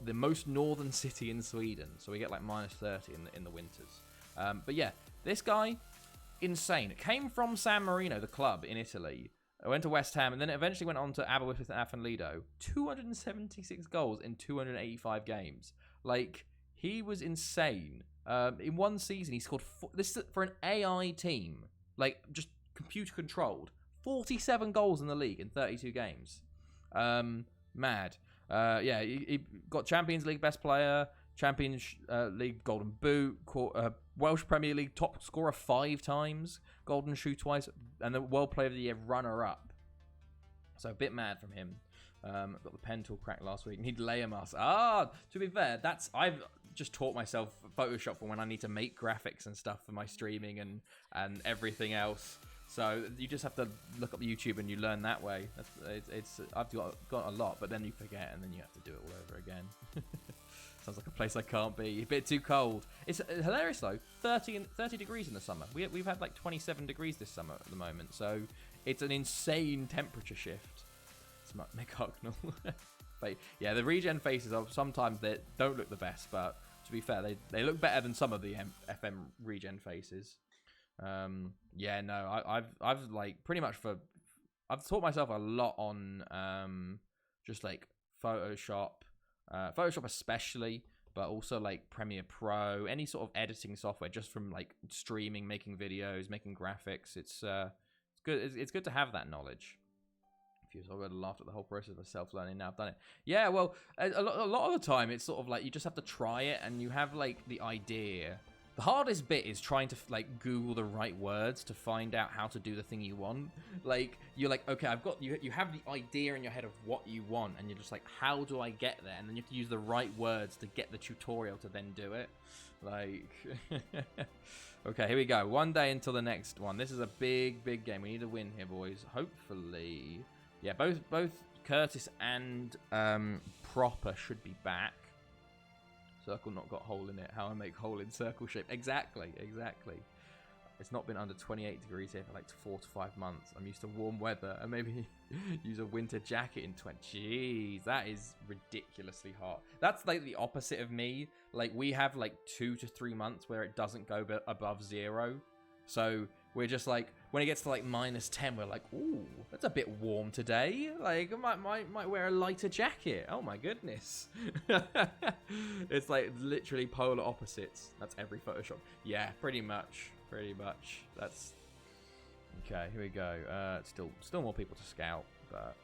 the most northern city in Sweden. So we get like minus 30 in the winters. But yeah, this guy... insane. It came from San Marino, the club in Italy. I went to West Ham and then it eventually went on to Aberystwyth and Afon Lido. 276 goals in 285 games. Like, he was insane. In one season, he scored... this is for an AI team. Like, just computer controlled. 47 goals in the league in 32 games. Mad. Yeah, he got Champions League best player, Champions League Golden Boot, Welsh Premier League top scorer 5 times, Golden Shoe twice, and the World Player of the Year runner-up. So a bit mad from him. Got the pen tool cracked last week. Need layer mask. To be fair, I've just taught myself Photoshop for when I need to make graphics and stuff for my streaming and everything else. So you just have to look up YouTube and you learn that way. I've got a lot, but then you forget and then you have to do it all over again. Sounds like a place I can't be. A bit too cold. It's hilarious though. 30 degrees in the summer. We've had like 27 degrees this summer at the moment. So it's an insane temperature shift. It's McHucknall. But yeah, the regen faces sometimes they don't look the best, but to be fair, they look better than some of the FM regen faces. Yeah, no, I've like pretty much I've taught myself a lot on just like Photoshop especially, but also like Premiere Pro, any sort of editing software, just from like streaming, making videos, making graphics. It's good. It's good to have that knowledge. If you've already laughed at the whole process of self-learning, now I've done it. Yeah, well, a lot of the time it's sort of like you just have to try it, and you have like the idea, The hardest bit is trying to like Google the right words to find out how to do the thing you want. Like you're like, okay, I've got you have the idea in your head of what you want, and you're just like, how do I get there? And then you have to use the right words to get the tutorial to then do it. Like okay, here we go. One day until the next one. This is a big game. We need to win here, boys. Hopefully. Yeah, both Curtis and Proper should be back. Circle not got hole in it. How I make hole in circle shape. Exactly. It's not been under 28 degrees here for like 4 to 5 months. I'm used to warm weather and maybe use a winter jacket in 20. Jeez, that is ridiculously hot. That's like the opposite of me. Like we have like 2 to 3 months where it doesn't go above 0. So we're just like, when it gets to like -10, we're like, ooh, that's a bit warm today. Like, I might wear a lighter jacket. Oh my goodness. It's like literally polar opposites. That's every Photoshop. Yeah, pretty much. That's okay. Here we go. Still more people to scout, but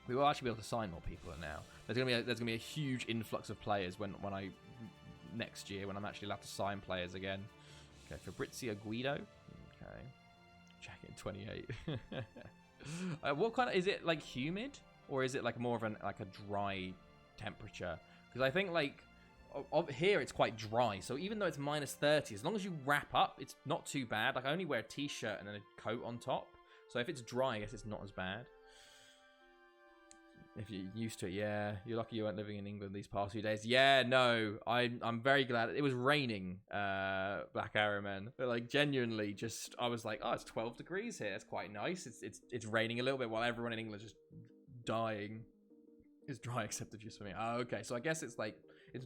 we will actually be able to sign more people now. There's gonna be a huge influx of players when I next year when I'm actually allowed to sign players again. Okay, Fabrizio Guido. Okay, jacket 28. What kind of is it? Like humid, or is it like more of a dry temperature? Because I think like here it's quite dry, so even though it's -30, as long as you wrap up, it's not too bad. Like I only wear a t-shirt and then a coat on top, so if it's dry, I guess it's not as bad. If you're used to it, yeah. You're lucky you weren't living in England these past few days. Yeah, no, I'm very glad. It was raining, Black Arrow Man. But like genuinely, just I was like, oh, it's 12 degrees here. It's quite nice. It's raining a little bit while everyone in England is just dying. It's dry except just for me. Oh, okay. So I guess it's like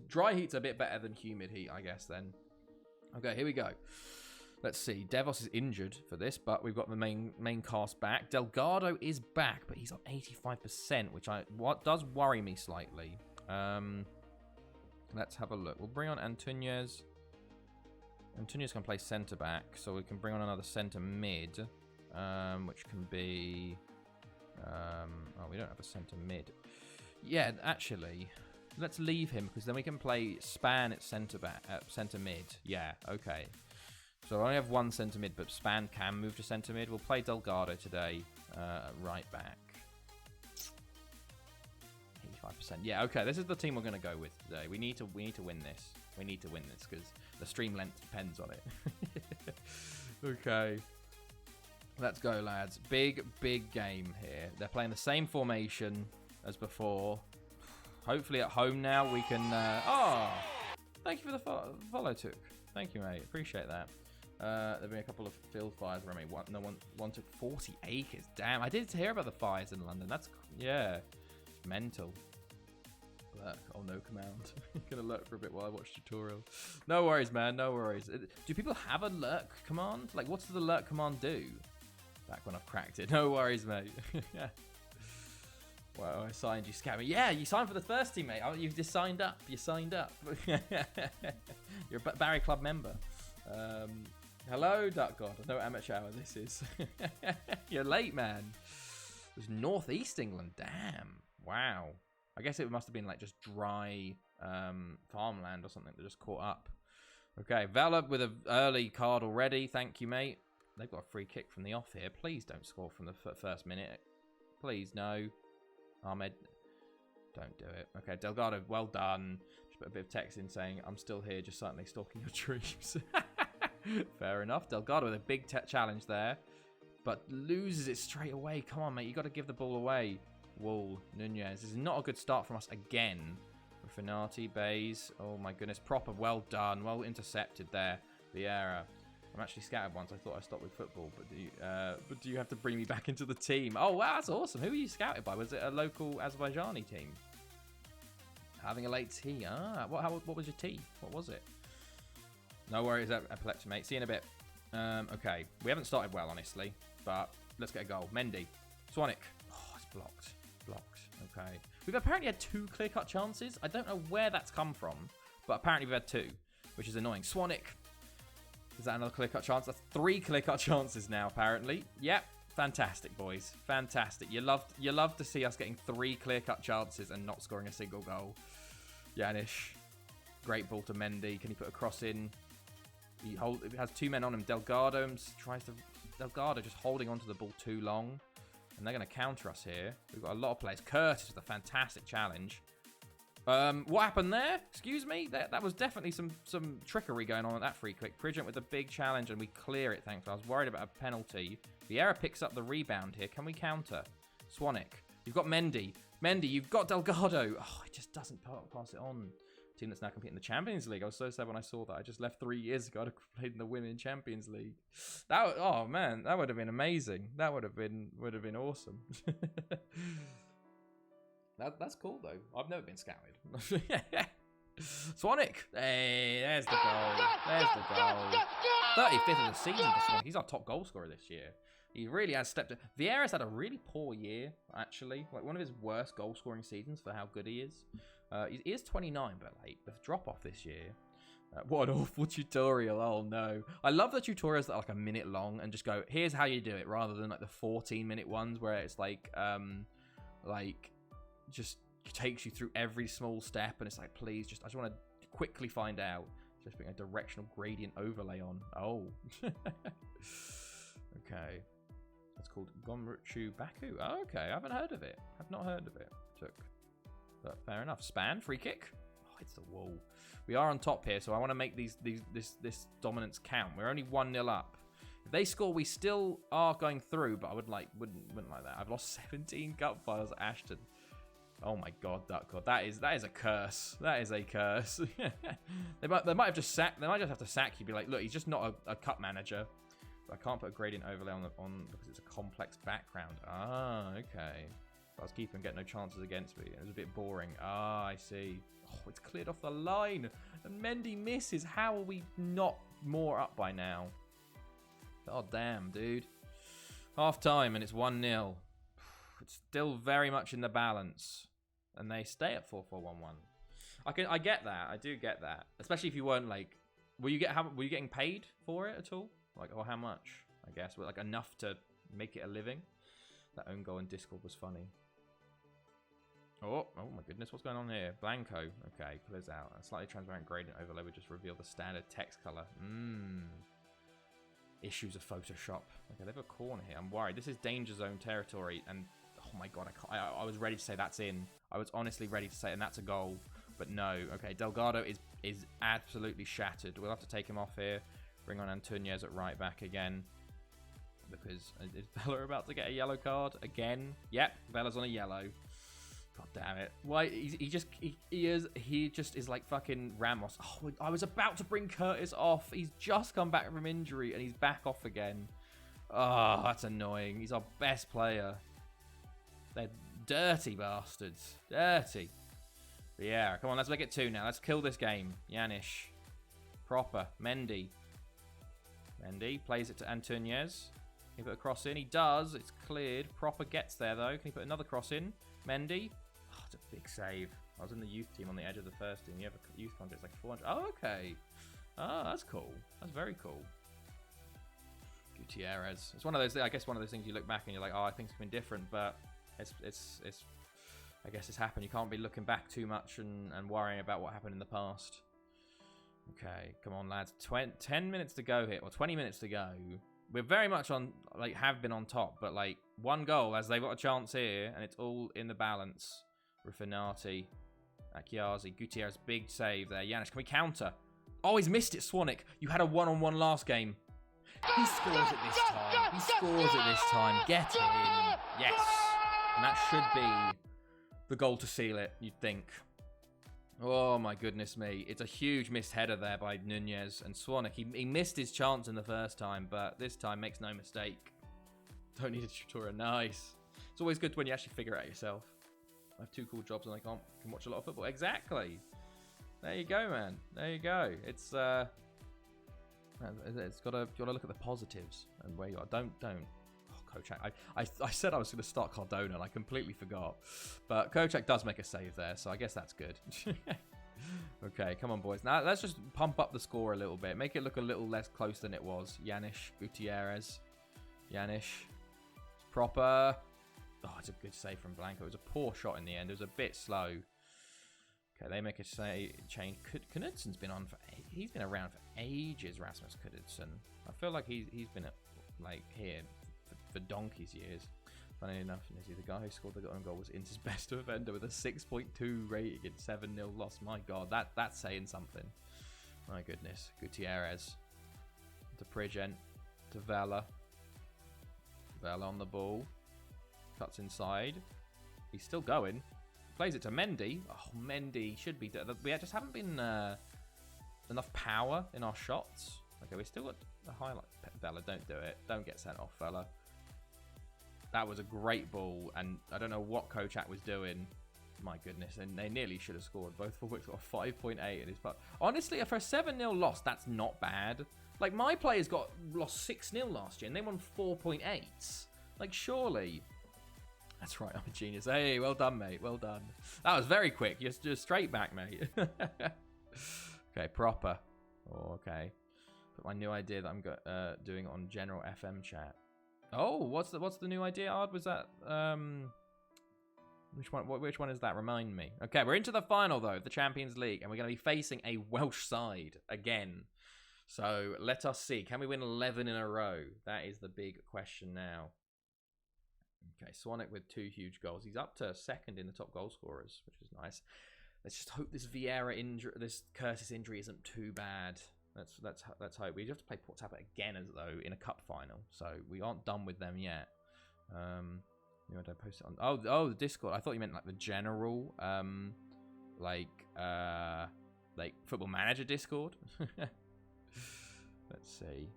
dry heat's a bit better than humid heat, I guess then. Okay, here we go. Let's see. Devos is injured for this, but we've got the main cast back. Delgado is back, but he's on 85%, which does worry me slightly. Let's have a look. We'll bring on Antunes. Antunes can play centre back, so we can bring on another centre mid, which can be. Oh, we don't have a centre mid. Yeah, actually, let's leave him because then we can play Span at centre mid. Yeah, okay. So I only have one centre mid, but Span can move to centre mid. We'll play Delgado today, right back. 85%. Yeah, okay. This is the team we're going to go with today. We need to win this. We need to win this because the stream length depends on it. Okay. Let's go, lads. Big game here. They're playing the same formation as before. Hopefully at home now we can... thank you for the follow, Took. Thank you, mate. Appreciate that. There've been a couple of field fires where one took 40 acres. Damn, I did hear about the fires in London. That's, yeah, it's mental. Lurk. Oh, no command. Gonna lurk for a bit while I watch tutorial. No worries, man. No worries. Do people have a lurk command? Like, what does the lurk command do? Back when I've cracked it. No worries, mate. Yeah. Well, I signed you, Scammer. Yeah, you signed for the first team, mate. Oh, you've just signed up. You signed up. You're a Barry Club member. Hello, Duck God. I know how much hour this is. You're late, man. It was northeast England. Damn. Wow. I guess it must have been like just dry farmland or something that just caught up. Okay, Vela with an early card already. Thank you, mate. They've got a free kick from the off here. Please don't score from the first minute. Please, no. Ahmed, don't do it. Okay, Delgado, well done. Just put a bit of text in saying, I'm still here, just silently stalking your dreams. Fair enough. Delgado with a big challenge there, but loses it straight away. Come on, mate. You got to give the ball away. Wool, Nunez. This is not a good start from us again. Finati, Bays. Oh, my goodness. Proper, well done. Well intercepted there. Vieira. I'm actually scattered once. I thought I stopped with football, but do you have to bring me back into the team? Oh, wow, that's awesome. Who were you scouted by? Was it a local Azerbaijani team? Having a late tea. Ah, what was your tea? What was it? No worries, epilepsy, mate. See you in a bit. Okay, we haven't started well, honestly, but let's get a goal. Mendy. Swanwick. Oh, it's blocked. Blocked. Okay. We've apparently had 2 clear-cut chances. I don't know where that's come from, but apparently we've had 2, which is annoying. Swanwick. Is that another clear-cut chance? That's 3 clear-cut chances now, apparently. Yep. Fantastic, boys. Fantastic. You love to see us getting 3 clear-cut chances and not scoring a single goal. Yanish. Great ball to Mendy. Can he put a cross in? He has 2 men on him. Delgado just holding onto the ball too long. And they're going to counter us here. We've got a lot of players. Curtis with a fantastic challenge. What happened there? Excuse me? That was definitely some trickery going on at that free kick. Pridgent with a big challenge, and we clear it, thankfully. I was worried about a penalty. Vieira picks up the rebound here. Can we counter? Swanwick. You've got Mendy. Mendy, you've got Delgado. Oh, it just doesn't pass it on. Team that's now competing in the Champions League. I was so sad when I saw that. I just left 3 years ago. I'd have played in the Women's Champions League. Oh man, that would have been amazing. That would have been awesome. That's cool though. I've never been scouted. Swanwick. Hey, there's the goal. There's the goal. 35th of the season for Swanwick. He's our top goal scorer this year. He really has stepped up. Vieira's had a really poor year, actually. Like one of his worst goal scoring seasons for how good he is. He is 29, but like the drop off this year. What an awful tutorial. Oh no. I love the tutorials that are like a minute long and just go, here's how you do it, rather than like the 14-minute ones where it's like just takes you through every small step and it's like, please, I just want to quickly find out. Just putting a directional gradient overlay on. Oh. Okay. That's called Gomruchu Baku. Oh, okay. I haven't heard of it. I've not heard of it. But fair enough. Span, free kick. Oh, it's the wall. We are on top here, so I want to make this dominance count. We're only 1-0 up. If they score, we still are going through, but I wouldn't like that. I've lost 17 cup finals at Ashton. Oh my god, that is a curse. That is a curse. They might have just sacked. They might just have to sack you. Be like, look, he's just not a cup manager. But I can't put a gradient overlay on because it's a complex background. Ah, okay. I was keeping getting no chances against me. It was a bit boring. Ah, I see. Oh, it's cleared off the line. And Mendy misses. How are we not more up by now? Oh, damn, dude. Half time and it's 1-0. It's still very much in the balance. And they stay at 4-4-1-1. I get that. I do get that. Especially if you weren't like... Were you getting paid for it at all? Like, or how much? I guess. Like, enough to make it a living? That own goal in Discord was funny. Oh my goodness, what's going on here? Blanco. Okay, clears out. A slightly transparent gradient overlay would just reveal the standard text color. Issues of Photoshop. Okay, they've got a corner here. I'm worried. This is danger zone territory, and oh my god, I was ready to say that's in. I was honestly ready to say, and that's a goal, but no. Okay, Delgado is absolutely shattered. We'll have to take him off here. Bring on Antunes at right back again. Because is Vela about to get a yellow card again? Yep, Vela's on a yellow. God damn it! Why he just is like fucking Ramos. Oh, I was about to bring Curtis off. He's just come back from injury and he's back off again. Oh, that's annoying. He's our best player. They're dirty bastards. Dirty. But yeah, come on, let's make it 2 now. Let's kill this game. Janish. Proper. Mendy plays it to Antunes. Can he put a cross in? He does. It's cleared. Proper gets there, though. Can he put another cross in? Mendy. Oh, it's a big save. I was in the youth team on the edge of the first team. You have a youth contract. It's like 400. Oh, okay. Oh, that's cool. That's very cool. Gutierrez. It's one of those. I guess one of those things you look back and you're like, oh, I think it's been different, but it's. I guess it's happened. You can't be looking back too much and worrying about what happened in the past. Okay, come on, lads. 10 minutes to go here, or 20 minutes to go. We're very much on, like, have been on top, but, like, 1 goal as they've got a chance here, and it's all in the balance. Ruffinati, Akiazi, Gutierrez, big save there. Janish, can we counter? Oh, he's missed it, Swanwick. You had a one-on-one last game. He scores it this time. He scores it this time. Get it in. Yes. And that should be the goal to seal it, you'd think. Oh my goodness me. It's a huge missed header there by Nunez and Swanwick. He missed his chance in the first time, but this time makes no mistake. Don't need a tutorial. Nice. It's always good when you actually figure it out yourself. I have 2 cool jobs and I can watch a lot of football. Exactly. There you go, man. There you go. It's gotta look at the positives and where you are. Don't. Oh, Kocak. I said I was going to start Cardona and I completely forgot. But Kocak does make a save there, so I guess that's good. Okay, come on, boys. Now let's just pump up the score a little bit. Make it look a little less close than it was. Janish, Gutierrez. Janish. Proper. Oh, it's a good save from Blanco. It was a poor shot in the end. It was a bit slow. Okay, they make a change. Knudsen's been on for... He's been around for ages, Rasmus Knudsen. I feel like he's been like here for donkey's years. Funny enough, the guy who scored the golden goal was Inter's best defender with a 6.2 rating in 7-0 loss. My God, that's saying something. My goodness. Gutierrez to Prigent to Vela. Vela on the ball. Cuts inside. He's still going. Plays it to Mendy. Oh, Mendy should be... We just haven't been enough power in our shots. Okay, we still got the highlight. Vela, don't do it. Don't get sent off, fella. That was a great ball, and I don't know what Kochak was doing. My goodness, and they nearly should have scored. Both forwards got a 5.8 in his part. Honestly, for a 7-0 loss, that's not bad. Like, my players lost 6-0 last year, and they won 4.8. Like, surely... That's right, I'm a genius. Hey, well done, mate. Well done. That was very quick. You're just straight back, mate. Okay, proper. Oh, okay. Put my new idea that I'm doing on general FM chat. Oh, what's the new idea, Ard? Was that which one is that? Remind me. Okay, we're into the final though, the Champions League, and we're going to be facing a Welsh side again. So let us see. Can we win 11 in a row? That is the big question now. Okay, Swanek with 2 huge goals. He's up to second in the top goal scorers, which is nice. Let's just hope this Vieira injury, this Curtis injury, isn't too bad. Let's hope. We have to play Port Talbot again, as though in a cup final, so we aren't done with them yet. You know, don't post it on. Oh, the Discord. I thought you meant like the general, like Football Manager Discord. Let's see.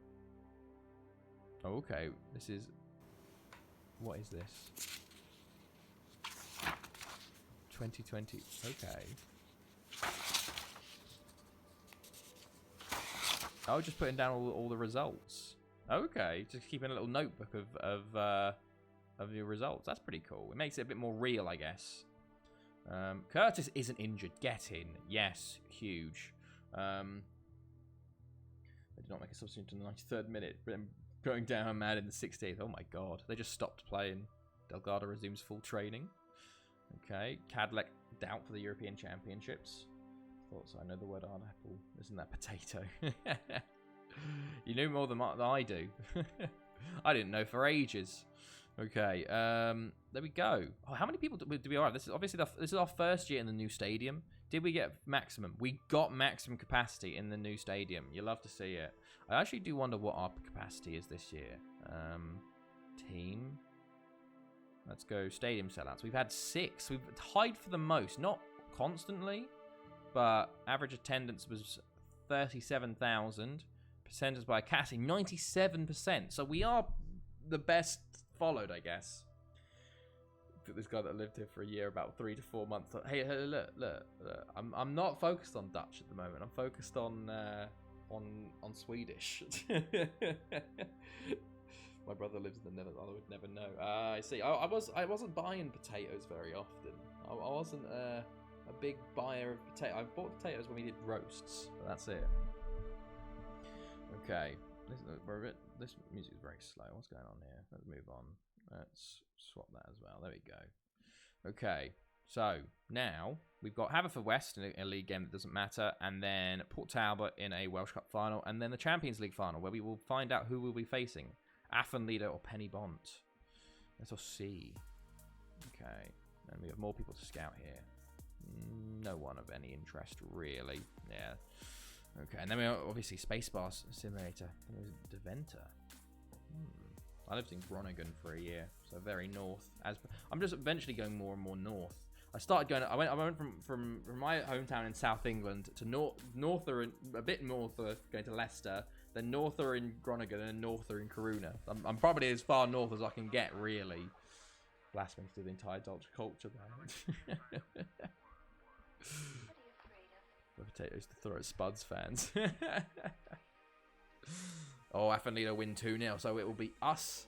Oh, okay, this is. What is this? 2020. Okay. Oh, just putting down all the results. Okay, just keeping a little notebook of your results. That's pretty cool. It makes it a bit more real, I guess. Curtis isn't injured. Get in. Yes, huge. They did not make a substitution in the 93rd minute. Going down mad in the 60th. Oh my God. They just stopped playing. Delgado resumes full training. Okay. Cadlec doubt for the European Championships. Thought so. I know the word hard apple. Isn't that potato? You knew more than I do. I didn't know for ages. Okay. There we go. Oh, how many people did we arrive? This is obviously this is our first year in the new stadium. Did we get maximum? We got maximum capacity in the new stadium. You love to see it. I actually do wonder what our capacity is this year. Team. Let's go stadium sellouts. We've had 6. We've tied for the most. Not constantly, but average attendance was 37,000. Percentage by capacity, 97%. So we are the best followed, I guess. This guy that lived here for a year, about 3 to 4 months. Hey, look. I'm not focused on Dutch at the moment. I'm focused on Swedish. My brother lives in the Netherlands. I would never know. I see. I wasn't buying potatoes very often. I wasn't a big buyer of potatoes. I bought potatoes when we did roasts, but that's it. Okay. This music is very slow. What's going on here? Let's move on. Let's swap that as well. There we go. Okay. So, now, we've got Haverford West in a league game that doesn't matter, and then Port Talbot in a Welsh Cup final, and then the Champions League final, where we will find out who we'll be facing. Athenlida or Penny Bont. Let us see. Okay. And we have more people to scout here. No one of any interest, really. Yeah. Okay, and then we are obviously Spacebar Simulator. It was Deventer. I lived in Groningen for a year, so very north. I'm just eventually going more and more north. I started going. I went from my hometown in South England to norther and a bit norther, going to Leicester, then norther in Groningen, and norther in Corunna. I'm probably as far north as I can get, really. Blasphemous to the entire Dutch culture there. The potatoes to throw at Spuds fans. Oh, Athenlido win 2-0, so it will be us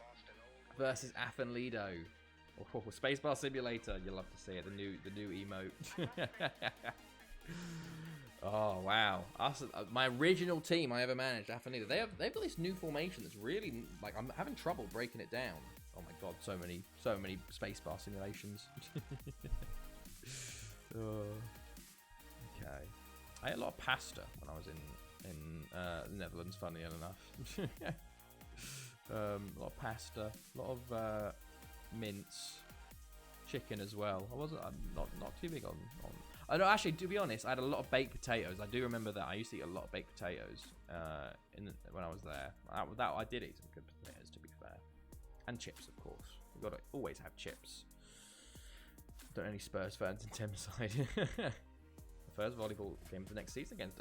versus Athenlido. Oh, Spacebar Simulator, you'll love to see it. The new emote. Oh wow, us, my original team I ever managed, Athenlido. They've got this new formation that's really like I'm having trouble breaking it down. Oh my God, so many Spacebar simulations. I ate a lot of pasta when I was in the Netherlands, funny enough. A lot of pasta, a lot of mince, chicken as well. I'm not too big on. I don't actually. To be honest, I had a lot of baked potatoes. I do remember that I used to eat a lot of baked potatoes when I was there. That I did eat some good potatoes, to be fair, and chips, of course. You've got to always have chips. Don't any Spurs fans in Thameside. The first volleyball game of the next season against.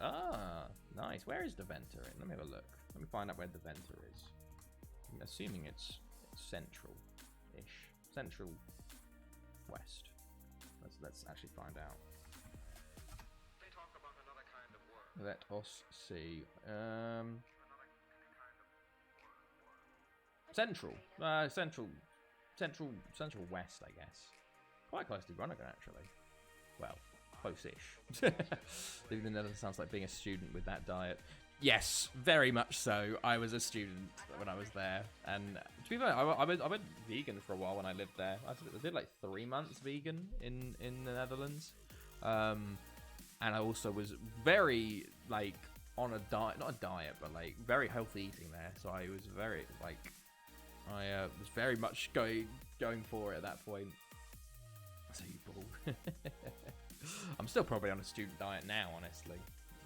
Nice. Where is Deventer in? Let me have a look. Let me find out where Deventer is. I'm assuming it's central-ish, central west. Let's actually find out. They talk about another kind of work. Let us see. Central west, I guess. Quite close to Groningen, actually. Well, close-ish. Even though that sounds like being a student with that diet. Yes, very much so. I was a student when I was there, and to be fair, I went vegan for a while when I lived there. I did like 3 months vegan in the Netherlands, and I also was very like on a diet, not a diet, but like very healthy eating there. So I was very like, I was very much going for it at that point. So you ball. I'm still probably on a student diet now, honestly.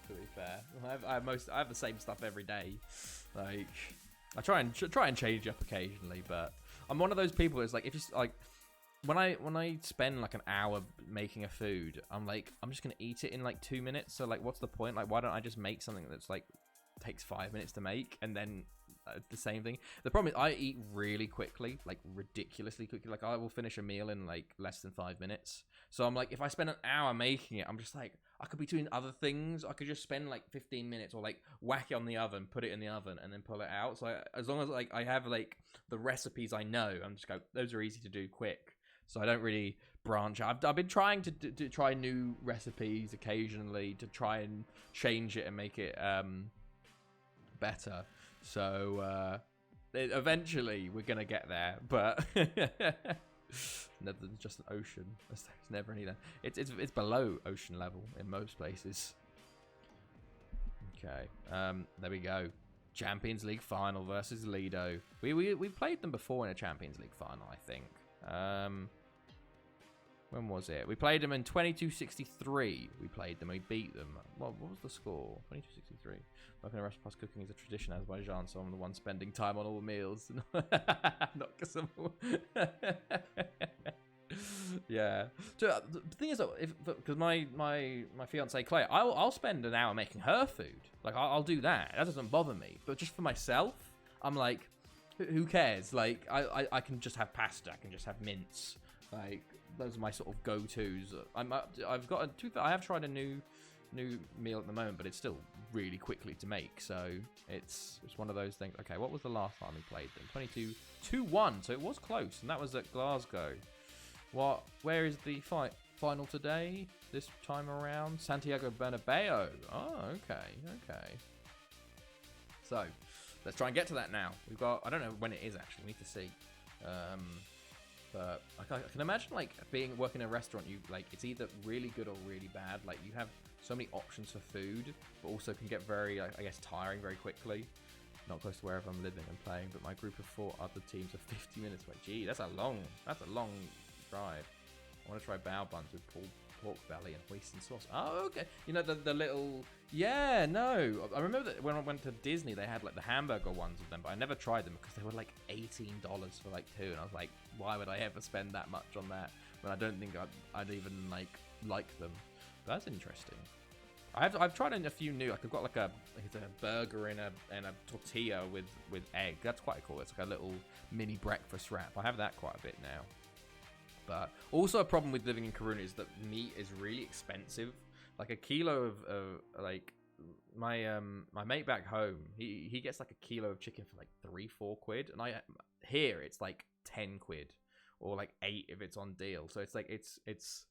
To be fair, I have the same stuff every day. Like, I try and change up occasionally, but I'm one of those people that's like, if you like, when I spend like an hour making a food, I'm like, I'm just gonna eat it in like 2 minutes. So like, what's the point? Like, why don't I just make something that's like takes 5 minutes to make, and then the same thing. The problem is I eat really quickly, like ridiculously quickly. Like, I will finish a meal in like less than 5 minutes. So I'm like, if I spend an hour making it, I'm just like, I could be doing other things. I could just spend like 15 minutes or like whack it on the oven, put it in the oven, and then pull it out. So as long as like I have like the recipes I know, I'm just go, those are easy to do quick. So I don't really branch. I've been trying to try new recipes occasionally to try and change it and make it better. So eventually we're gonna get there, but Netherlands just an ocean. It's never any there. It's below ocean level in most places. Okay, there we go. Champions League final versus Lido. We played them before in a Champions League final, I think. When was it? We played them in 2263. We played them. We beat them. What was the score? 2263. Working a restaurant plus cooking is a tradition in Azerbaijan, so I'm the one spending time on all the meals. Not because I'm... Yeah. So the thing is, because my fiance Claire, I'll spend an hour making her food. Like, I'll do that. That doesn't bother me. But just for myself, I'm like, who cares? Like, I can just have pasta. I can just have mince. Like, those are my sort of go-tos. I have tried a new meal at the moment, but it's still really quickly to make. So it's one of those things. Okay, what was the last time we played them? 22-2-1. So it was close, and that was at Glasgow. Where is the final today? This time around, Santiago Bernabeu. Oh, okay. So let's try and get to that now. We've got, I don't know when it is actually. We need to see. But I can imagine like working in a restaurant. You like, it's either really good or really bad. Like, you have so many options for food, but also can get very, I guess, tiring very quickly. Not close to wherever I'm living and playing, but my group of 4 other teams are 50 minutes away. Gee, that's a long drive. I want to try bao buns with pork belly and hoisin sauce. Oh, okay. You know, the little... Yeah, no. I remember that when I went to Disney, they had like the hamburger ones of them, but I never tried them because they were like $18 for like 2. And I was like, why would I ever spend that much on that when I don't think I'd even like them? But that's interesting. I've tried a few new. Like, I've got like a burger and a tortilla with egg. That's quite cool. It's like a little mini breakfast wrap. I have that quite a bit now. But also a problem with living in Kiruna is that meat is really expensive. Like, a kilo of like my mate back home, he gets like a kilo of chicken for like 3-4 quid, and here it's like 10 quid or like 8 if it's on deal. So it's like it's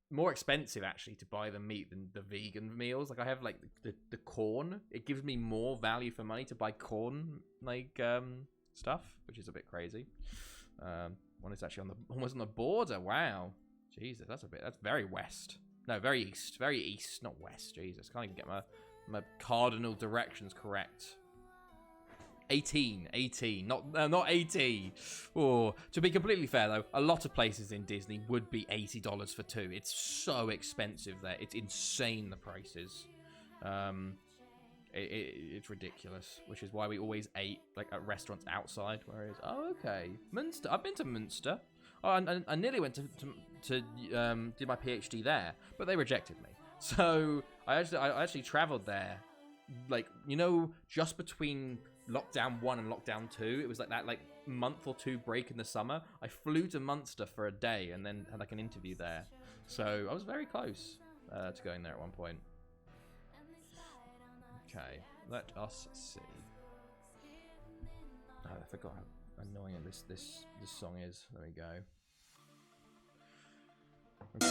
more expensive actually to buy the meat than the vegan meals. Like, I have like the corn. It gives me more value for money to buy corn like stuff, which is a bit crazy. One is actually almost on the border. Wow, Jesus, that's very west. No, very east, not west. Jesus, can't even get my cardinal directions correct. 18, not 80. Oh, to be completely fair though, a lot of places in Disney would be $80 for 2. It's so expensive there. It's insane, the prices. It's ridiculous, which is why we always ate like at restaurants outside. Whereas, oh, okay, Munster. I've been to Munster. Oh, I nearly went to do my PhD there, but they rejected me. So I actually traveled there, like, you know, just between lockdown 1 and lockdown 2. It was like that month or 2 break in the summer. I flew to Munster for a day and then had like an interview there. So I was very close to going there at one point. Okay, let us see. Oh, I forgot how annoying this song is. There we go. Okay.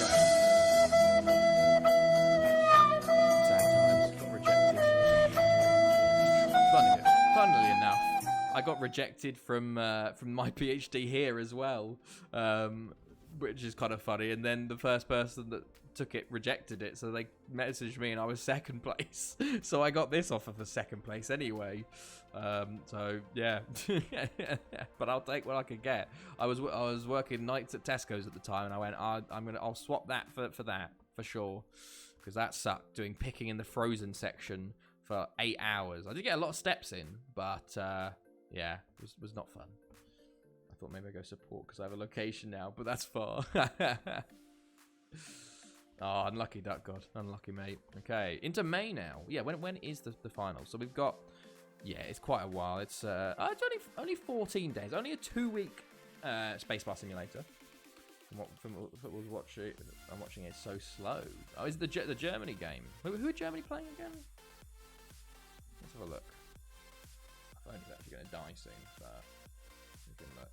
Sad times. Got rejected. Funnily enough, I got rejected from my PhD here as well, which is kind of funny. And then the first person that took it rejected it, so they messaged me and I was second place. So I got this offer for second place anyway. So yeah, but I'll take what I can get. I was working nights at Tesco's at the time, and I went, I'll swap that for that for sure, because that sucked, doing picking in the frozen section for 8 hours. I did get a lot of steps in, but yeah, it was not fun. I thought maybe I'd go support because I have a location now, but that's far. Oh, unlucky Duck God. Unlucky, mate. Okay, into May now. Yeah, when is the final? So we've got, yeah, it's quite a while. It's only 14 days. Only a 2-week Spacebar Simulator. From what I'm watching it so slow. Oh, is it the Germany game? Who are Germany playing again? Let's have a look. I think it's actually going to die soon, but we can look.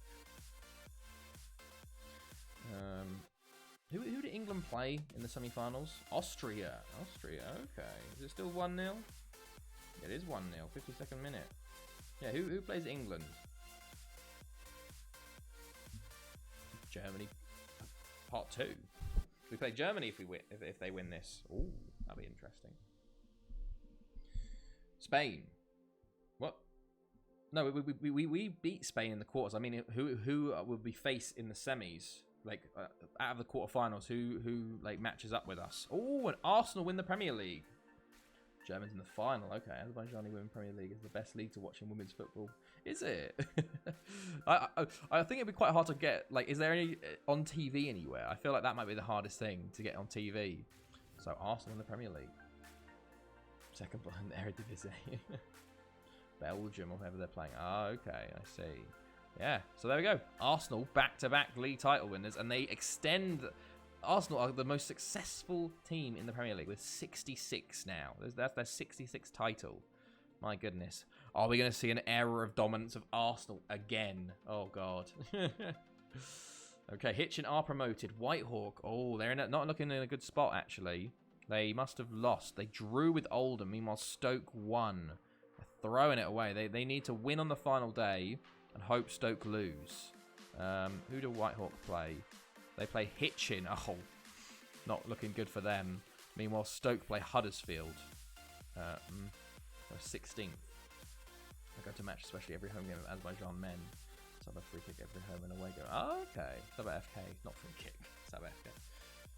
Who did England play in the semi-finals? Austria, okay. Is it still 1-0? It is 1-0, 52nd minute. Yeah, who plays England? Germany, part 2. We play Germany if they win this. Ooh, that'll be interesting. Spain. What? No, we beat Spain in the quarters. I mean, who will we face in the semis? Like out of the quarterfinals, who like matches up with us? Oh, and Arsenal win the Premier League. Germans in the final. Okay, Azerbaijani Women's Premier League is the best league to watch in women's football. Is it? I think it'd be quite hard to get. Like, is there any on TV anywhere? I feel like that might be the hardest thing to get on TV. So Arsenal in the Premier League. Second in the Eredivisie. Belgium or whoever they're playing. Ah, okay, I see. Yeah, so there we go. Arsenal back-to-back league title winners, and they extend. Arsenal are the most successful team in the Premier League with 66 now. That's their 66th title. My goodness. Are we going to see an era of dominance of Arsenal again? Oh, God. Okay, Hitchin are promoted. Whitehawk. Oh, they're not looking in a good spot, actually. They must have lost. They drew with Oldham. Meanwhile, Stoke won. They're throwing it away. They need to win on the final day and hope Stoke lose. Who do Whitehawk play? They play Hitchin. Oh, not looking good for them. Meanwhile, Stoke play Huddersfield. 16th. I go to match, especially every home game of Azerbaijan men. Sub a free kick every home and away game. Oh, okay. Sub FK, not free kick. Sub FK.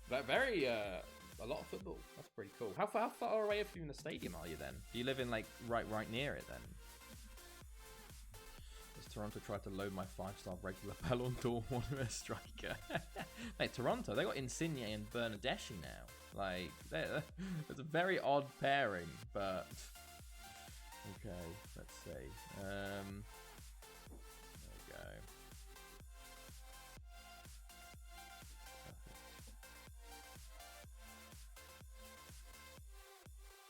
But very, a lot of football. That's pretty cool. How far away from the stadium are you then? Do you live in like right near it then? Toronto tried to load my 5-star regular Ballon d'Or striker. Mate, Toronto, they got Insigne and Bernardeschi now. Like, it's a very odd pairing, but okay, let's see. There we go. Perfect.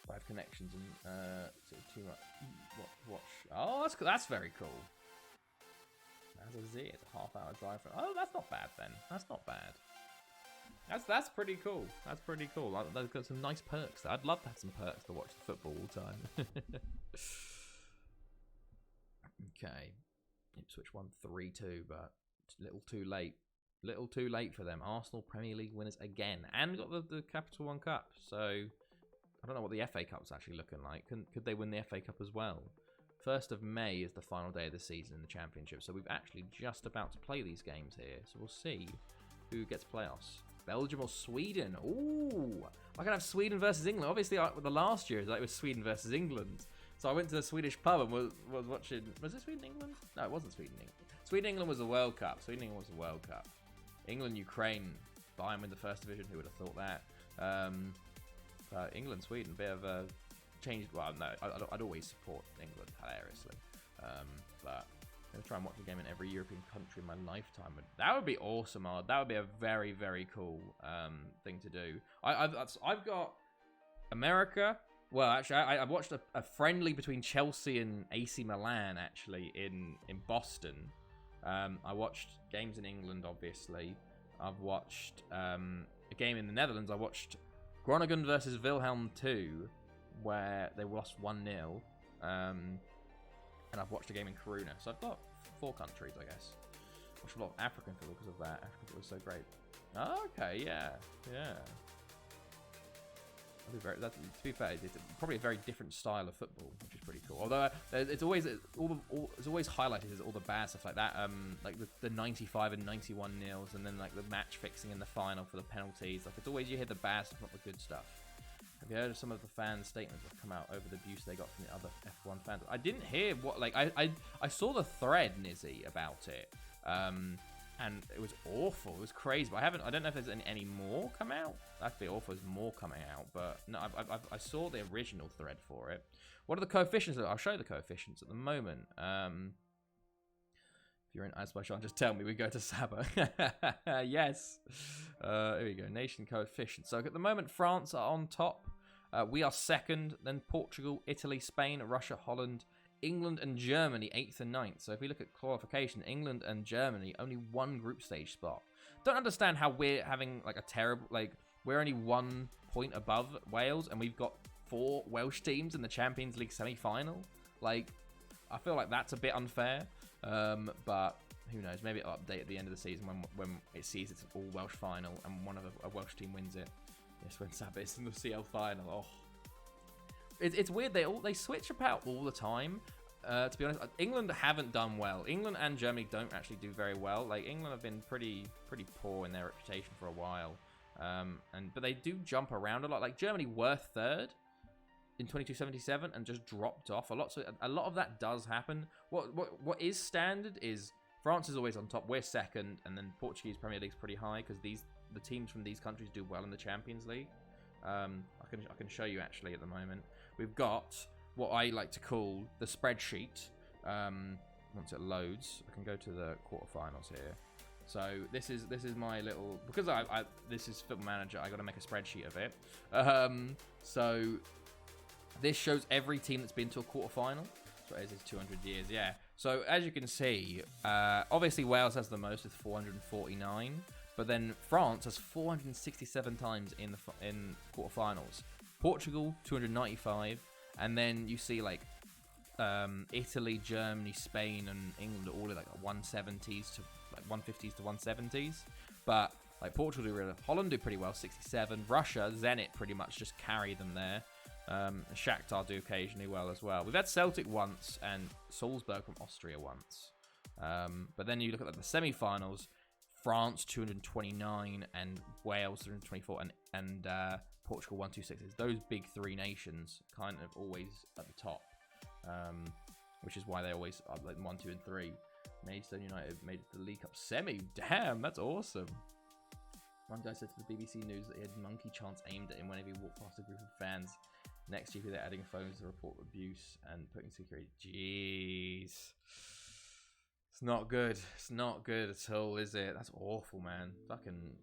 5 connections and too much. Watch. Oh, that's very cool. As a Z, it's a half-hour drive. Oh, that's not bad then. That's not bad. That's pretty cool. That's pretty cool. They've got some nice perks. I'd love to have some perks to watch the football all the time. Okay, Ipswich won 3-2, but it's a little too late. Little too late for them. Arsenal Premier League winners again, and got the Capital One Cup. So I don't know what the FA Cup's actually looking like. Could they win the FA Cup as well? 1st of May is the final day of the season in the Championship, so we've actually just about to play these games here. So we'll see who gets playoffs. Belgium or Sweden? Ooh, I can have Sweden versus England. Obviously, the last year it was Sweden versus England. So I went to the Swedish pub and was watching. Was it Sweden England? No, it wasn't Sweden England. Sweden England was the World Cup. Sweden England was the World Cup. England Ukraine. Bayern win the first division. Who would have thought that? England Sweden, bit of a change. Well, no, I'd always support England hilariously, but I'm gonna try and watch a game in every European country in my lifetime. That would be awesome, Ard. That would be a very, very cool thing to do. I've got America. Well, actually, I watched a friendly between Chelsea and AC Milan actually in Boston. I watched games in England, obviously. I've watched a game in the Netherlands. I watched Groningen versus Wilhelm 2, where they lost 1-0. And I've watched a game in Kiruna. So I've got 4 countries, I guess. Watched a lot of African football because of that. African football is so great. Oh, okay, yeah. To be fair, it's probably a very different style of football, which is pretty cool. Although it's always highlighted as all the bad stuff like that, like the 95 and 91 nils, and then like the match fixing in the final for the penalties. Like it's always you hear the bad stuff, not the good stuff. Have you heard of some of the fans' statements that have come out over the abuse they got from the other F1 fans? I didn't hear what I saw the thread, Nizzy, about it. And it was awful. It was crazy. But I don't know if there's any more come out. That'd be awful. There's more coming out. But no, I saw the original thread for it. What are the coefficients? I'll show you the coefficients at the moment. If you're in Azerbaijan, just tell me. We go to Saba. Yes. Here we go. Nation coefficients. So at the moment, France are on top. We are second. Then Portugal, Italy, Spain, Russia, Holland, England and Germany 8th and 9th. So if we look at qualification, England and Germany only 1 group stage spot. Don't understand how we're having like a terrible, like we're only 1 point above Wales and we've got 4 Welsh teams in the Champions League semi-final. Like I feel like that's a bit unfair, but who knows, maybe it'll update at the end of the season when it sees it's an all Welsh final and one of a Welsh team wins it. Yes, when Saba is in the CL final. Oh, it's weird. They switch about all the time. To be honest, England haven't done well. England and Germany don't actually do very well. Like England have been pretty poor in their reputation for a while. But they do jump around a lot. Like Germany were 3rd in 2277 and just dropped off a lot. So a lot of that does happen. What is standard is France is always on top. We're 2nd, and then Portuguese Premier League's pretty high because the teams from these countries do well in the Champions League. I can show you actually at the moment. We've got what I like to call the spreadsheet. Once it loads, I can go to the quarterfinals here. So this is my little, because this is Football Manager, I got to make a spreadsheet of it. So this shows every team that's been to a quarterfinal. So it is 200 years, yeah. So as you can see, obviously Wales has the most with 449, but then France has 467 times in quarterfinals. Portugal 295, and then you see like Italy, Germany, Spain, and England are all like 170s to like 150s to 170s. But like Portugal do really, Holland do pretty well, 67. Russia, Zenit pretty much just carry them there. Shakhtar do occasionally well as well. We've had Celtic once and Salzburg from Austria once. But then you look at the semi-finals, France 229 and Wales 224 and Portugal 126. Those big 3 nations kind of always at the top, which is why they always are like 1, 2, and 3. Maidstone United made the League Cup semi. Damn, that's awesome. One guy said to the BBC News that he had monkey chants aimed at him whenever he walked past a group of fans. Next year, they're adding phones to report abuse and putting security. Jeez. It's not good. It's not good at all, is it? That's awful, man. Fucking.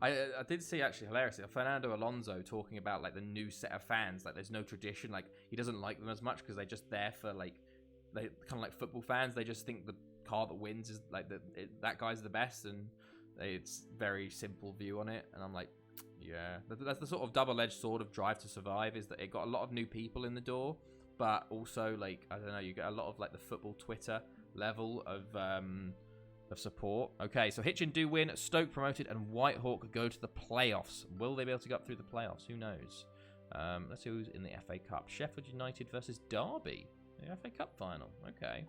I did see actually hilariously Fernando Alonso talking about like the new set of fans. Like there's no tradition. Like he doesn't like them as much because they're just there for like they kind of like football fans. They just think the car that wins is like that guy's the best, and it's very simple view on it. And I'm like, yeah, that's the sort of double-edged sword of Drive to Survive, is that it got a lot of new people in the door, but also like I don't know, you get a lot of like the football Twitter level of of support. Okay, so Hitchin do win, Stoke promoted, and Whitehawk go to the playoffs. Will they be able to get up through the playoffs? Who knows? Let's see who's in the FA Cup. Sheffield United versus Derby. The FA Cup final. Okay.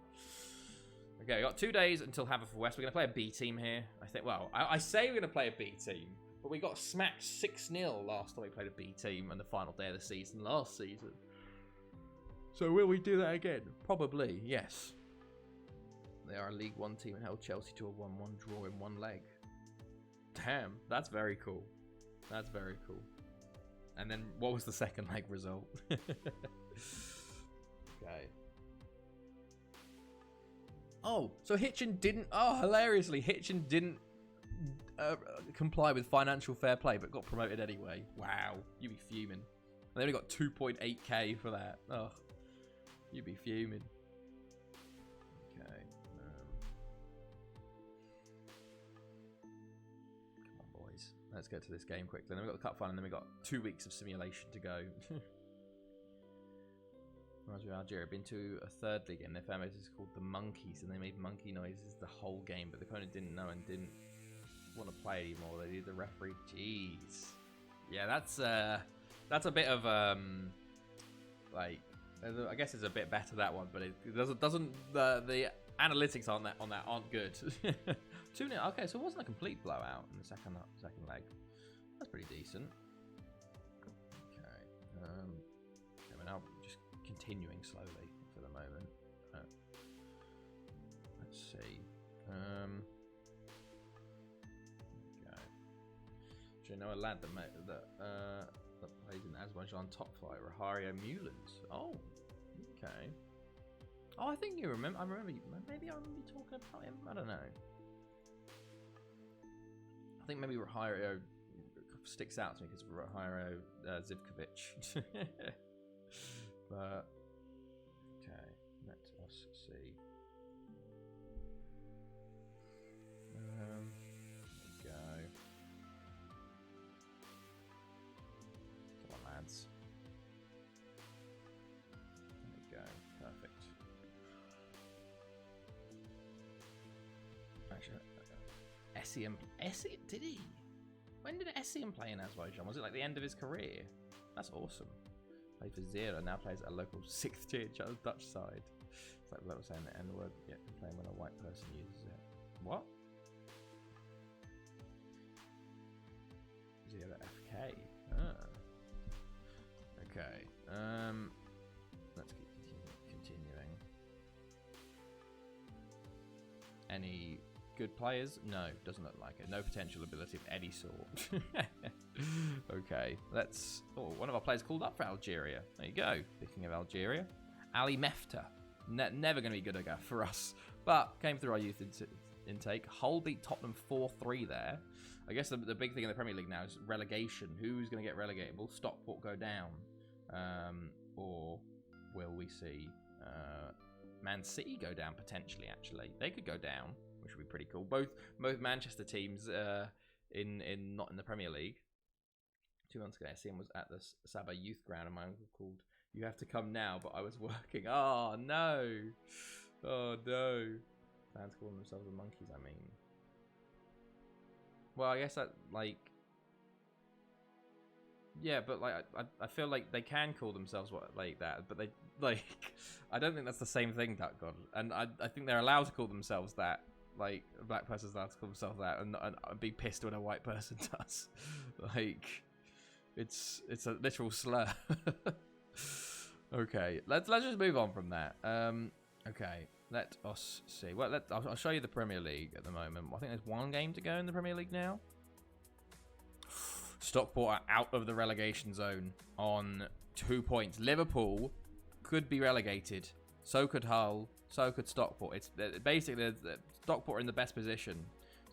Okay, we got 2 days until Haverfordwest. We're going to play a B team here. I think. Well, I say we're going to play a B team, but we got smacked 6-0 last time we played a B team on the final day of the season last season. So will we do that again? Probably, yes. They are a League One team and held Chelsea to a 1-1 draw in one leg. Damn, that's very cool. That's very cool. And then what was the second leg result? Okay. Oh, so Hitchin didn't... Oh, hilariously, Hitchin didn't comply with financial fair play, but got promoted anyway. Wow, you'd be fuming. And they only got 2.8k for that. Oh, you'd be fuming. Okay. Come on, boys. Let's get to this game quickly. Then we've got the cup final, and then we've got 2 weeks of simulation to go. Reminds me of Algeria. Been to a third league game. Their fan base is called the Monkeys, and they made monkey noises the whole game, but the opponent didn't know and didn't want to play anymore. They did the referee. Jeez. Yeah, that's a bit of like, I guess it's a bit better, that one, but it doesn't the analytics on that aren't good. 2-0. Okay, so it wasn't a complete blowout in the second leg. That's pretty decent. Okay. We're now just continuing slowly for the moment. Let's see. Okay. Do you know a lad that plays in Azerbaijan top flight, Rahario Mullins? Oh, okay. Oh, I think you remember. I remember. Maybe I remember you talking about him. I don't know. I think maybe Rahario sticks out to me because of Rahario Zivkovic. But okay, let us see. There we go. Come on, lads. There we go. Perfect. Actually, Essien, did he? When did Essien play in Azerbaijan? Was it like the end of his career? That's awesome. Played for Zero, now plays at a local 6th tier Dutch side. It's like what I was saying, the N word, yeah, playing when a white person uses it. What? Zero FK. Ah. Okay. Let's keep continuing. Any good players? No, doesn't look like it. No potential ability of any sort. Okay, let's... Oh, one of our players called up for Algeria. There you go. Speaking of Algeria, Ali Mefta. Never going to be good again for us, but came through our youth intake. Hull beat Tottenham 4-3 there. I guess the big thing in the Premier League now is relegation. Who's going to get relegated? Will Stockport go down? Or will we see Man City go down potentially, actually? They could go down, which would be pretty cool. Both Manchester teams not in the Premier League. 2 months ago, Essien was at the Saba Youth Ground, and my uncle called, "You have to come now," but I was working. Oh, no. Oh, no. Fans calling themselves the Monkeys, I mean. Well, I guess that, like... Yeah, but, like, I feel like they can call themselves like that, but they, like... I don't think that's the same thing, Duck God. And I think they're allowed to call themselves that. Like, a black person's allowed to call themselves that, and be pissed when a white person does. Like... It's a literal slur. Okay, let's just move on from that. Okay, let us see. Well, I'll show you the Premier League at the moment. I think there's 1 game to go in the Premier League now. Stockport are out of the relegation zone on 2 points. Liverpool could be relegated. So could Hull. So could Stockport. It's basically Stockport are in the best position.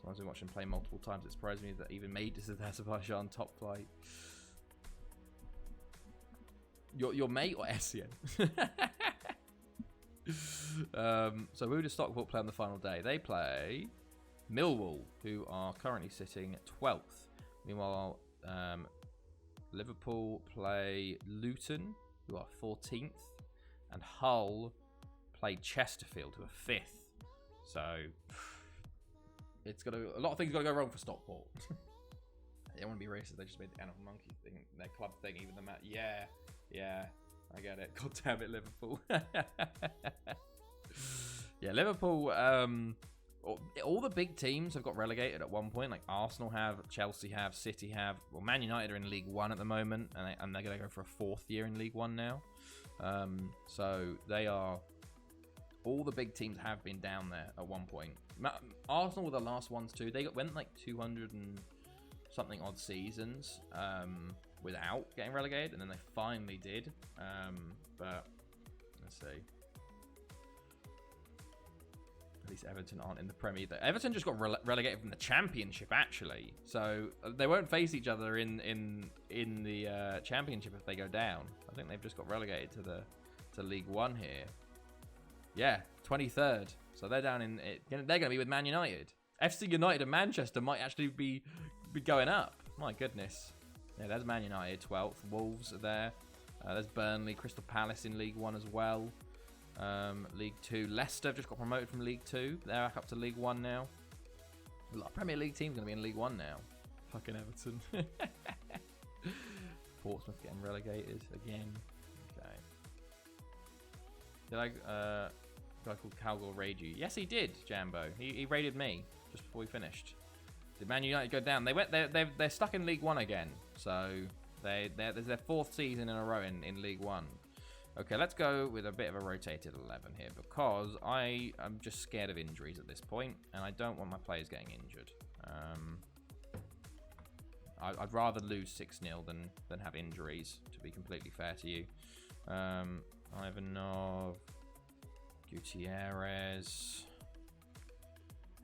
So I've been watching play multiple times. It surprised me that even made this as Azerbaijan top flight. Your mate or Essien? So who does Stockport play on the final day? They play Millwall, who are currently sitting 12th. Meanwhile, Liverpool play Luton, who are 14th. And Hull play Chesterfield, who are 5th. So, it's got a lot of things got to go wrong for Stockport. They don't want to be racist. They just made the Animal Monkey thing, their club thing, even the match. Yeah, I get it. God damn it, Liverpool. Yeah, Liverpool. All the big teams have got relegated at one point. Like Arsenal have, Chelsea have, City have. Well, Man United are in League One at the moment, and they're going to go for a 4th year in League One now. So they are. All the big teams have been down there at one point. Arsenal were the last ones too. They went like 200 and something odd seasons without getting relegated, and then they finally did. But let's see. At least Everton aren't in the Premier. Everton just got relegated from the Championship, actually. So they won't face each other in the Championship if they go down. I think they've just got relegated to League One here. Yeah, 23rd. So they're down in it. They're going to be with Man United. FC United and Manchester might actually be going up. My goodness. Yeah, there's Man United, 12th. Wolves are there. There's Burnley, Crystal Palace in League One as well. League 2. Leicester have just got promoted from League 2. They're back up to League 1 now. A lot of Premier League teams going to be in League 1 now. Fucking Everton. Portsmouth getting relegated again. Okay. Did I... a guy called Calgor raid you? Yes, he did, Jambo. He raided me just before we finished. Did Man United go down? They're stuck in League 1 again. So there's their 4th season in a row in League 1. Okay, let's go with a bit of a rotated 11 here because I am just scared of injuries at this point, and I don't want my players getting injured. I'd rather lose 6-0 than have injuries, to be completely fair to you. Ivanov, Gutierrez.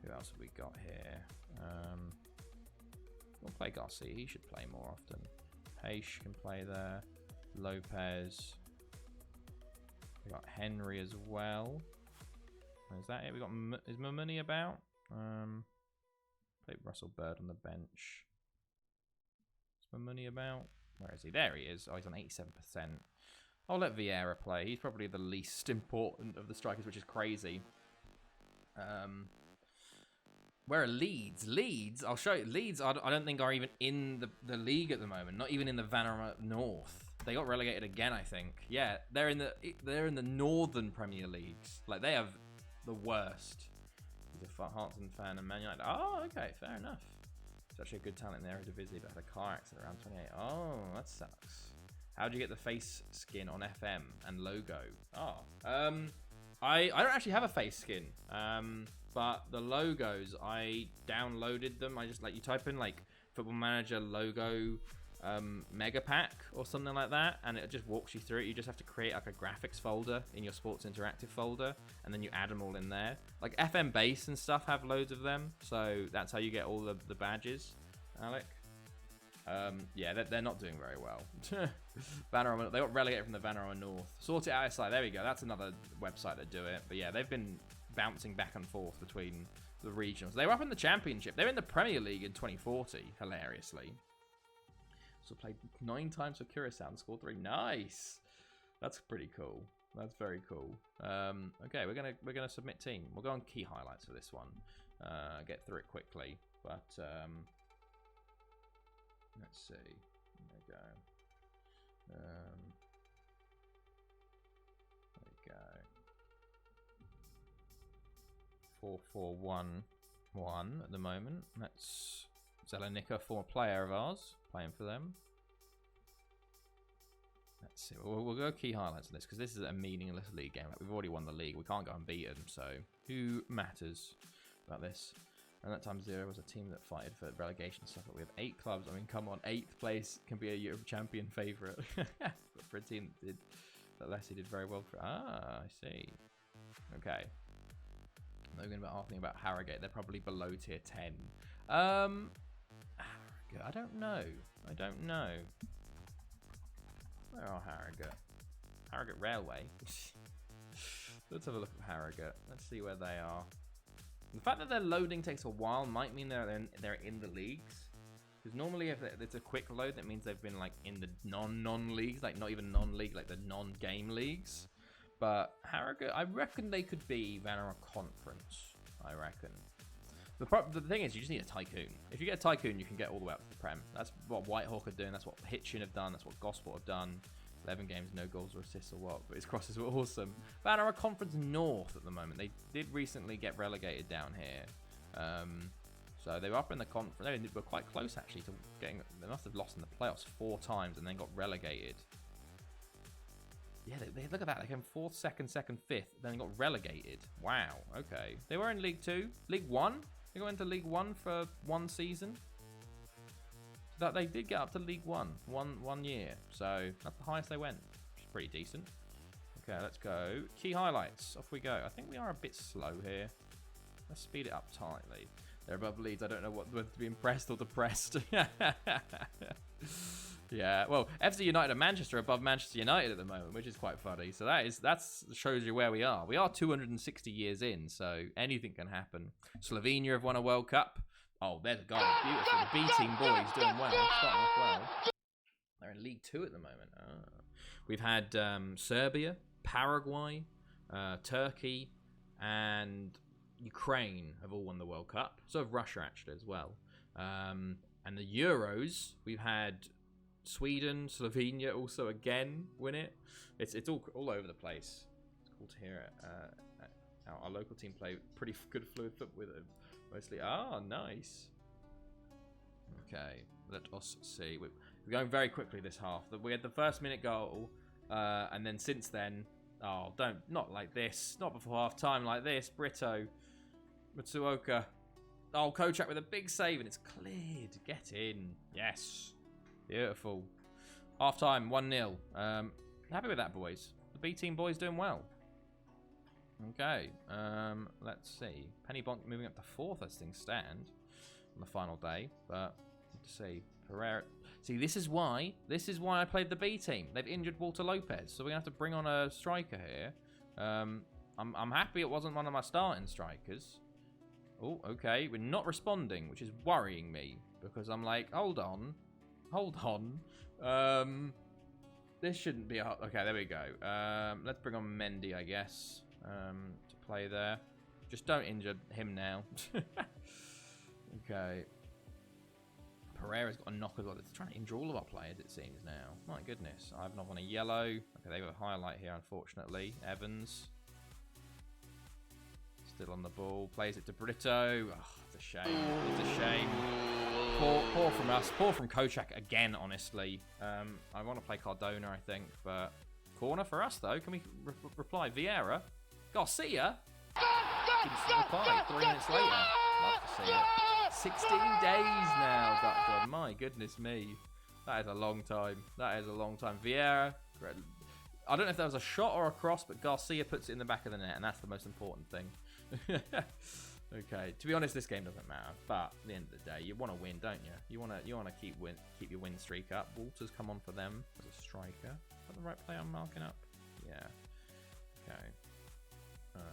Who else have we got here? We'll play Garcia. He should play more often. Paish can play there. Lopez. We got Henry as well. Is that it? We got is Mamuni about? Play Russell Bird on the bench. Is Mamuni about? Where is he? There he is. Oh, he's on 87%. I'll let Vieira play. He's probably the least important of the strikers, which is crazy. Where are Leeds? Leeds, I'll show you. Leeds, I don't think are even in the league at the moment. Not even in the Vanarama North. They got relegated again, I think. Yeah, they're in the Northern Premier Leagues. Like they have the worst. He's a Hearts fan and Man United. Oh, okay, fair enough. It's actually a good talent in the Eredivisie, but had a car accident around 28. Oh, that sucks. How'd you get the face skin on FM and logo? Oh, I don't actually have a face skin. But the logos, I downloaded them. I just you type in like Football Manager logo mega pack or something like that, and it just walks you through it. You just have to create like a graphics folder in your Sports Interactive folder, and then you add them all in there. Like FM Base and stuff have loads of them, so that's how you get all the badges, Alec. Yeah, they're not doing very well. Vanarama, they got relegated from the Vanarama North. Sort It Out SI, there we go. That's another website that do it. But yeah, they've been bouncing back and forth between the regionals. They were up in the Championship. They were in the Premier League in 2040, hilariously. So played 9 times for Curacao and scored 3. Nice. That's pretty cool. That's very cool. Okay, we're gonna submit team. We'll go on key highlights for this one. Get through it quickly, but let's see. There we go. There we go. 4-4-1-1 at the moment. That's Zelenica, former player of ours, playing for them. Let's see. We'll go key highlights on this because this is a meaningless league game. We've already won the league. We can't go unbeaten, so who matters about this? And that time 0 was a team that fighted for relegation stuff. But we have 8 clubs. I mean, come on, 8th place can be a Europe champion favourite. But for a team that Leslie did very well for. Ah, I see. Okay. They're going to be asking about Harrogate. They're probably below tier 10. Harrogate, I don't know. I don't know. Where are Harrogate? Harrogate Railway. Let's have a look at Harrogate. Let's see where they are. The fact that their loading takes a while might mean they're in the leagues. Because normally if it's a quick load, that means they've been like in the non-leagues, like not even non-league, like the non-game leagues. But Harrogate, I reckon they could be Vanarama Conference. I reckon. The thing is, you just need a Tycoon. If you get a Tycoon, you can get all the way up to the Prem. That's what Whitehawk are doing. That's what Hitchin have done. That's what Gosport have done. 11 games, no goals or assists or what. But his crosses were awesome. Banner Conference North at the moment. They did recently get relegated down here. So they were up in the conference. They were quite close, actually, to getting... They must have lost in the playoffs 4 times and then got relegated. Yeah, they look at that. They came 4th, 2nd, 2nd, 5th. Then they got relegated. Wow, okay. They were in League 2. League 1? They went to League 1 for 1 season. That they did get up to League 1 one year. So that's the highest they went, which is pretty decent. Okay, let's go. Key highlights. Off we go. I think we are a bit slow here. Let's speed it up tightly. They're above Leeds. I don't know whether to be impressed or depressed. Yeah, well, FC United and Manchester are above Manchester United at the moment, which is quite funny. So that shows you where we are. We are 260 years in, so anything can happen. Slovenia have won a World Cup. Oh, there's a goal. Beautiful. The B team boys doing well. Starting off well. They're in League 2 at the moment. We've had Serbia, Paraguay, Turkey, and Ukraine have all won the World Cup. So have Russia, actually, as well. And the Euros, we've had Sweden, Slovenia also again win it. It's all over the place. It's cool to hear it. Our local team play pretty good fluid foot with it. Mostly. Ah, nice. Okay, let us see. We're going very quickly this half. We had the first minute goal, and then since then, not like this. Not before half time like this. Brito, Matsuoka. Oh, Kocak with a big save, and it's cleared. Get in. Yes. Beautiful. Half time, 1-0. Happy with that, boys. The B team boys doing well. Okay, let's see. Penny Bonk moving up to 4th as things stand on the final day. But let's see. Pereira. See, this is why I played the B team. They've injured Walter Lopez, so we're gonna have to bring on a striker here. I'm happy it wasn't one of my starting strikers. Oh, okay. We're not responding, which is worrying me because I'm like, hold on. This shouldn't be a... Okay, there we go. Let's bring on Mendy, I guess, to play there. Just don't injure him now. Okay. Pereira's got a knock as well. It's trying to injure all of our players, it seems, now. My goodness. I've not won a yellow. Okay, they have a highlight here, unfortunately. Evans. Still on the ball. Plays it to Brito. Oh, it's a shame. It's a shame. Poor from us. Poor from Kocak again, honestly. I want to play Cardona, I think, but... Corner for us, though. Can we reply? Vieira? Garcia? Didn't reply 3 minutes later. Love to see it. 16 days now, Duckwood. My goodness me. That is a long time. That is a long time. Vieira. I don't know if that was a shot or a cross, but Garcia puts it in the back of the net, and that's the most important thing. Okay. To be honest, this game doesn't matter. But at the end of the day, you want to win, don't you? You want to keep your win streak up. Walters come on for them as a striker. Is that the right play I'm marking up? Yeah. Okay. There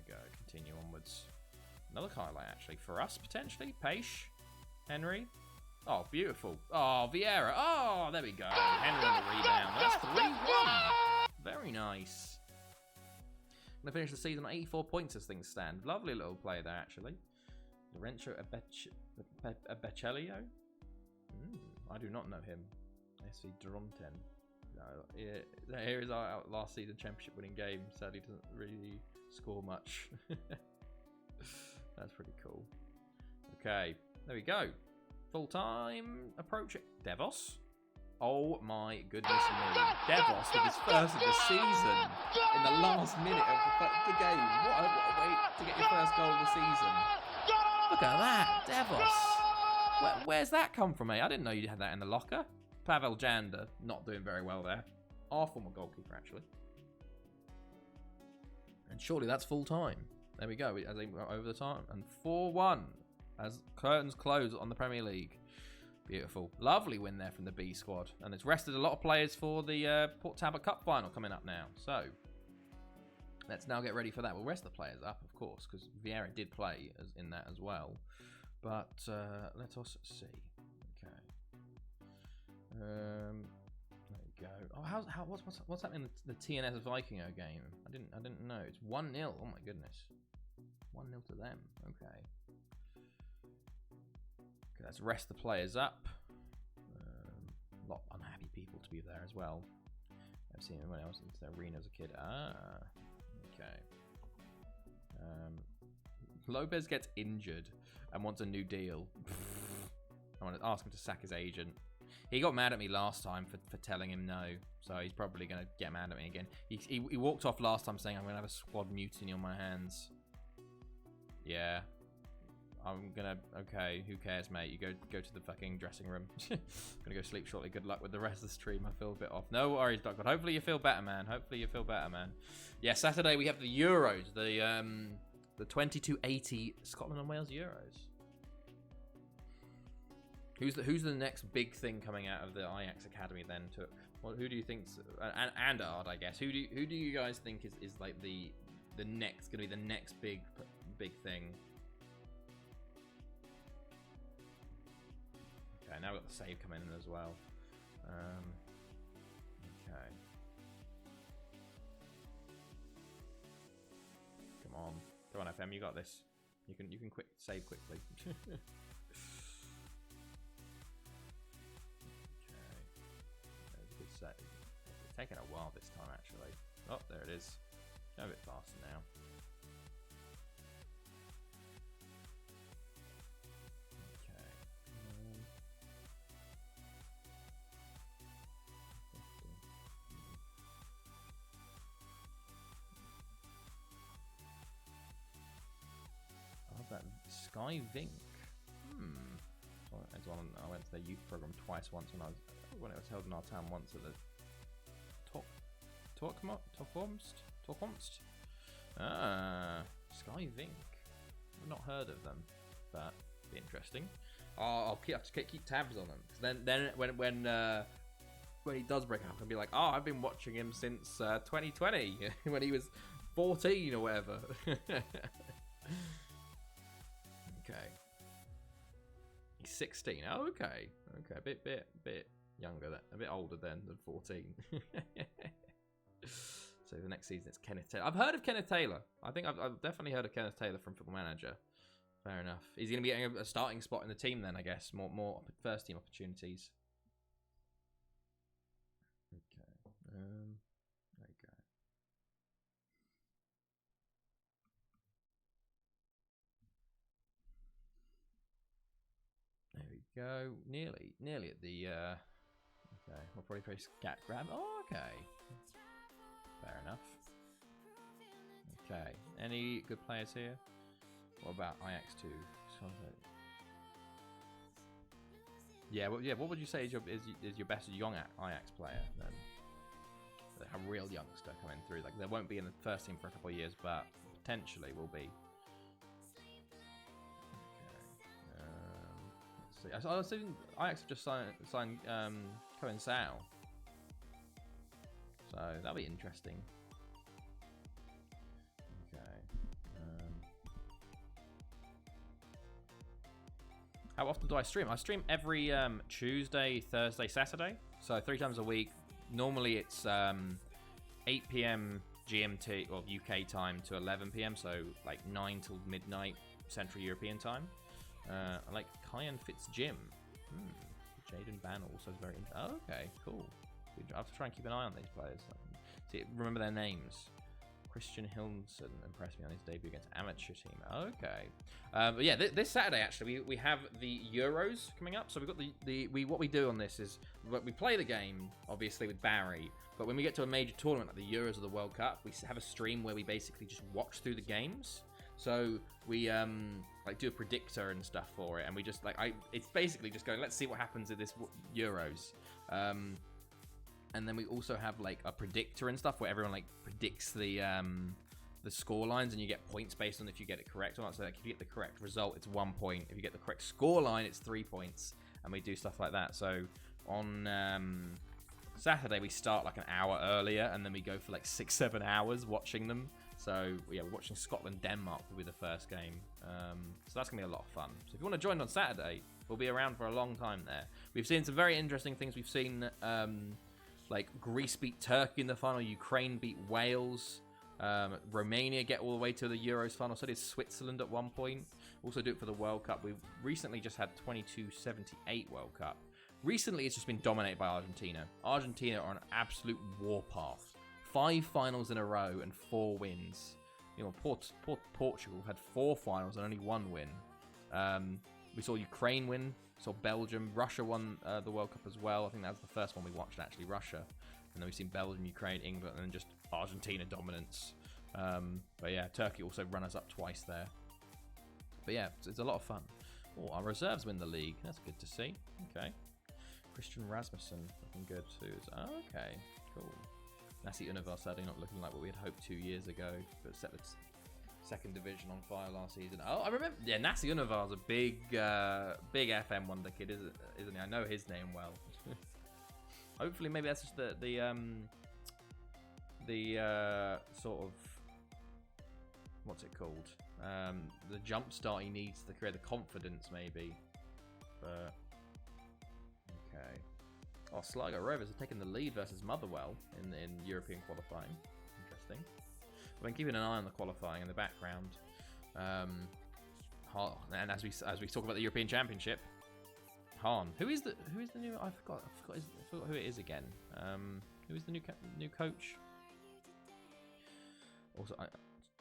we go. Continue onwards. Another highlight, actually, for us, potentially. Peish. Henry. Oh, beautiful. Oh, Vieira. Oh, there we go. Henry on the rebound. That's 3-1. Very nice. Going to finish the season on 84 points as things stand. Lovely little play there, actually. Lorenzo Abecellio? I do not know him. SC Dronten. No, here is our last season championship winning game. Sadly, doesn't really score much. That's pretty cool. Okay, there we go. Full time approaching. Devos? Oh my goodness me. Devos with his first of the season in the last minute of the game. What a way to get your first goal of the season. Look at that. Devos. Where's that come from, mate? I didn't know you had that in the locker. Pavel Janda not doing very well there. Our former goalkeeper, actually. And surely that's full time. There we go. As they go over the time. And 4-1 as curtains close on the Premier League. Beautiful. Lovely win there from the B squad. And it's rested a lot of players for the Port Talbot Cup final coming up now. So, let's now get ready for that. We'll rest the players up, of course, because Vieira did play in that as well. But let us see. Okay. There we go. Oh, what's happening in the TNS Vikingo game? I didn't know. It's 1-0. Oh my goodness. 1-0 to them. Okay. let's rest the players up. A lot of unhappy people to be there as well. I've seen when I was into the arena as a kid. Okay. Lopez gets injured and wants a new deal. I want to ask him to sack his agent. He got mad at me last time for telling him no, so he's probably going to get mad at me again. He walked off last time saying, I'm going to have a squad mutiny on my hands. Yeah. I'm going to... Okay, who cares, mate? You go to the fucking dressing room. I'm going to go sleep shortly. Good luck with the rest of the stream. I feel a bit off. No worries, Doc. But hopefully you feel better, man. Hopefully you feel better, man. Yeah, Saturday we have the Euros. The 2280 Scotland and Wales Euros. Who's the next big thing coming out of the Ajax Academy then? Who do you think's and Ard, I guess. Who do you guys think is like the next gonna be the next big thing? Okay, now we've got the save coming in as well. Okay. Come on, FM, you got this. You can save quickly. It's taking a while this time, actually. Oh, there it is. Go a bit faster now. Okay. Oh, that Sky Vink. I went to their youth program twice. Once when it was held in our town. Once at the Torquomst. Sky Vink. I've not heard of them, but be interesting. I'll keep tabs on them, because then when he does break up, I'll be like, oh, I've been watching him since 2020 when he was 14 or whatever. Okay. He's 16. Oh, okay. A bit younger, a bit older than 14. So the next season it's Kenneth Taylor. I've heard of Kenneth Taylor. I think I've definitely heard of Kenneth Taylor from Football Manager. Fair enough. He's going to be getting a starting spot in the team then, I guess. More first team opportunities. Okay. There you go. There we go. Nearly at the. Okay, we'll probably play scat grab. Oh, okay. Fair enough. Okay. Any good players here? What about Ajax 2? Yeah. What would you say is your best young Ajax player then? Like a real youngster coming through. Like they won't be in the first team for a couple of years, but potentially will be. Okay. I was thinking Ajax have just signed Cohen Sao. So that'll be interesting. Okay. How often do I stream? I stream every Tuesday, Thursday, Saturday. So 3 times a week. Normally it's 8 p.m. GMT or UK time to 11 p.m. So like 9 till midnight Central European time. I like Kyan Fitzjim. Jaden Ban also is very. Oh, okay, cool. I have to try and keep an eye on these players. See, remember their names. Christian Hilmson impressed me on his debut against amateur team. Okay, but yeah, this Saturday actually we have the Euros coming up. So we've got what we do on this is we play the game obviously with Barry, but when we get to a major tournament like the Euros or the World Cup, we have a stream where we basically just watch through the games. So we like do a predictor and stuff for it, and we just it's basically just going, let's see what happens in this Euros. And then we also have like a predictor and stuff where everyone like predicts the score lines, and you get points based on if you get it correct or not. So like if you get the correct result, it's 1 point. If you get the correct score line, it's 3 points. And we do stuff like that. So on Saturday we start like an hour earlier, and then we go for like 6-7 hours watching them. So yeah, we're watching Scotland-Denmark will be the first game. So that's gonna be a lot of fun. So if you want to join on Saturday, we'll be around for a long time there. We've seen some very interesting things. We've seen like Greece beat Turkey in the final, Ukraine beat Wales, Romania get all the way to the Euros final. So did Switzerland at one point. Also do it for the World Cup. We've recently just had 2278 World Cup. Recently, it's just been dominated by Argentina. Argentina are on an absolute warpath. 5 finals in a row and 4 wins. You know, poor Portugal had 4 finals and only 1 win. We saw Ukraine win. Saw Belgium. Russia won the World Cup as well. I think that was the first one we watched, actually, Russia. And then we've seen Belgium, Ukraine, England, and then just Argentina dominance. But yeah, Turkey also runners up twice there. But yeah, it's a lot of fun. Oh, our reserves win the league. That's good to see. Okay. Christian Rasmussen looking good too. Oh, okay, cool. Nasi Univar sadly not looking like what we had hoped 2 years ago, but set the second division on fire last season. Oh, I remember. Yeah, Nasi Univar's a big FM wonder kid, isn't he? I know his name well. Hopefully, maybe that's just the sort of, what's it called? The jump start he needs to create the confidence, maybe. But okay. Oh, Sligo Rovers are taking the lead versus Motherwell in European qualifying. Interesting. I've been keeping an eye on the qualifying in the background. And as we talk about the European Championship, Hahn. Who is the new? I forgot who it is again. Who is the new coach? Also, I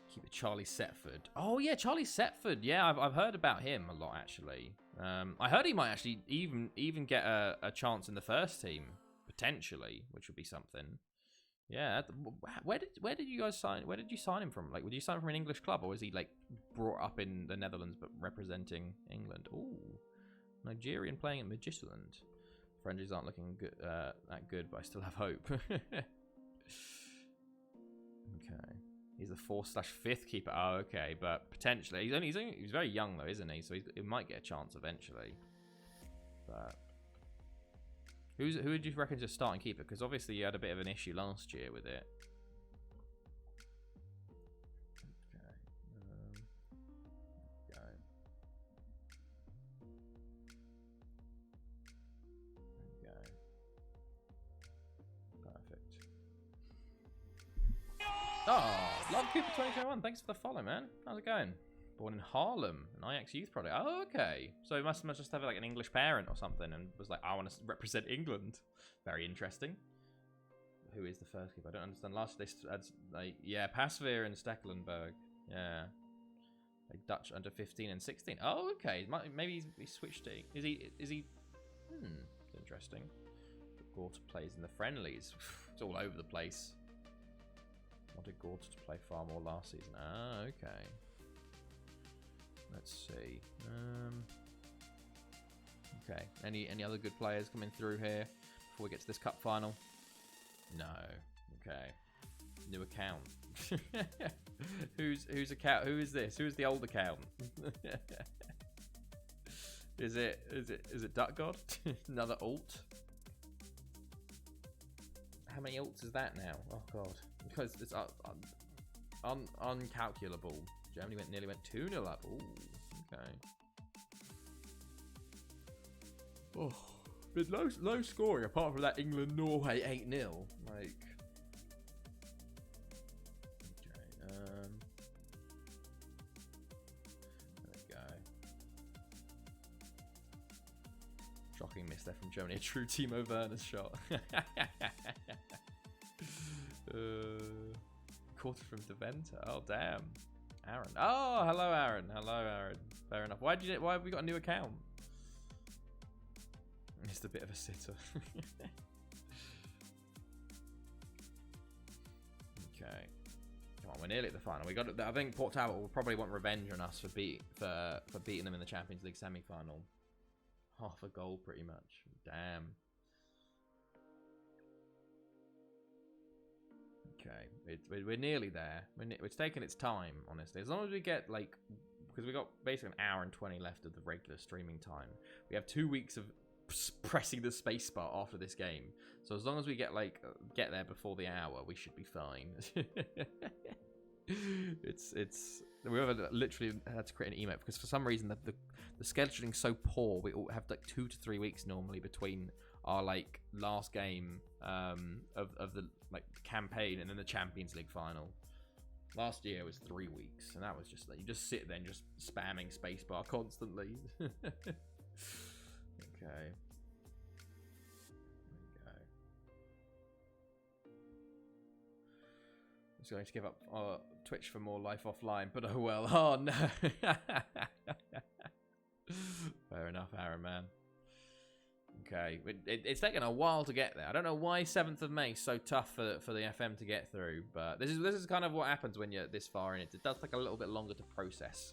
keep it Charlie Setford. Oh yeah, Charlie Setford. Yeah, I've heard about him a lot actually. I heard he might actually even get a chance in the first team potentially, which would be something. Yeah. Where did you guys sign? Where did you sign him from? Like, would you sign him from an English club, or was he like brought up in the Netherlands but representing England? Ooh, Nigerian playing at Midtjylland. Friendlies aren't looking good, that good, but I still have hope. Okay. He's the 4/5th keeper. Oh, okay, but potentially he's very young though, isn't he? So he might get a chance eventually. But who would you reckon is a starting keeper? Because obviously you had a bit of an issue last year with it. Okay. Perfect. Oh, Love Cooper 2021. Thanks for the follow, man. How's it going? Born in Harlem, an Ajax youth product. Oh, okay. So he must just have like an English parent or something, and was like, I want to represent England. Very interesting. Who is the first keeper? I don't understand. Last they had like, yeah, Pasveer and Stekelenburg. Yeah, like Dutch under 15 and 16. Oh, okay. Maybe he switched to. Is he? It's interesting. Gorta plays in the friendlies. It's all over the place. Wanted Gorta to play far more last season. Ah, okay. Let's see. Okay. Any other good players coming through here before we get to this cup final? No. Okay. New account. Whose account? Who is this? Who's the old account? Is it Duck God? Another alt? How many alts is that now? Oh god. Because it's uncalculable. Germany nearly went 2-0 up. Ooh, okay. Oh, bit low scoring apart from that England-Norway 8-0. Like, okay. There we go. Shocking miss there from Germany. A true Timo Werner's shot. Quarter from Deventer. Oh damn. Aaron. Oh, hello Aaron. Hello Aaron. Fair enough. Why have we got a new account? Just a bit of a sitter. Okay. Come on, we're nearly at the final. We got it. I think Port Talbot will probably want revenge on us for beating them in the Champions League semi-final. Half a goal, pretty much. Damn. Okay, we're nearly there. It's taking its time, honestly. As long as we get, like, because we got basically an hour and 20 left of the regular streaming time. We have 2 weeks of pressing the spacebar after this game. So as long as we get there before the hour, we should be fine. We literally had to create an email because for some reason the scheduling's so poor. We all have like 2 to 3 weeks normally between our like last game of the like campaign and then the Champions League final. Last year was 3 weeks, and that was just like you just sit there and just spamming spacebar constantly. Okay. There we go. I was going to give up Twitch for more life offline, but oh well. Oh no. Fair enough, Aaron, man. Okay, it's taken a while to get there. I don't know why 7th of May is so tough for the FM to get through, but this is kind of what happens when you're this far in it. It does take a little bit longer to process.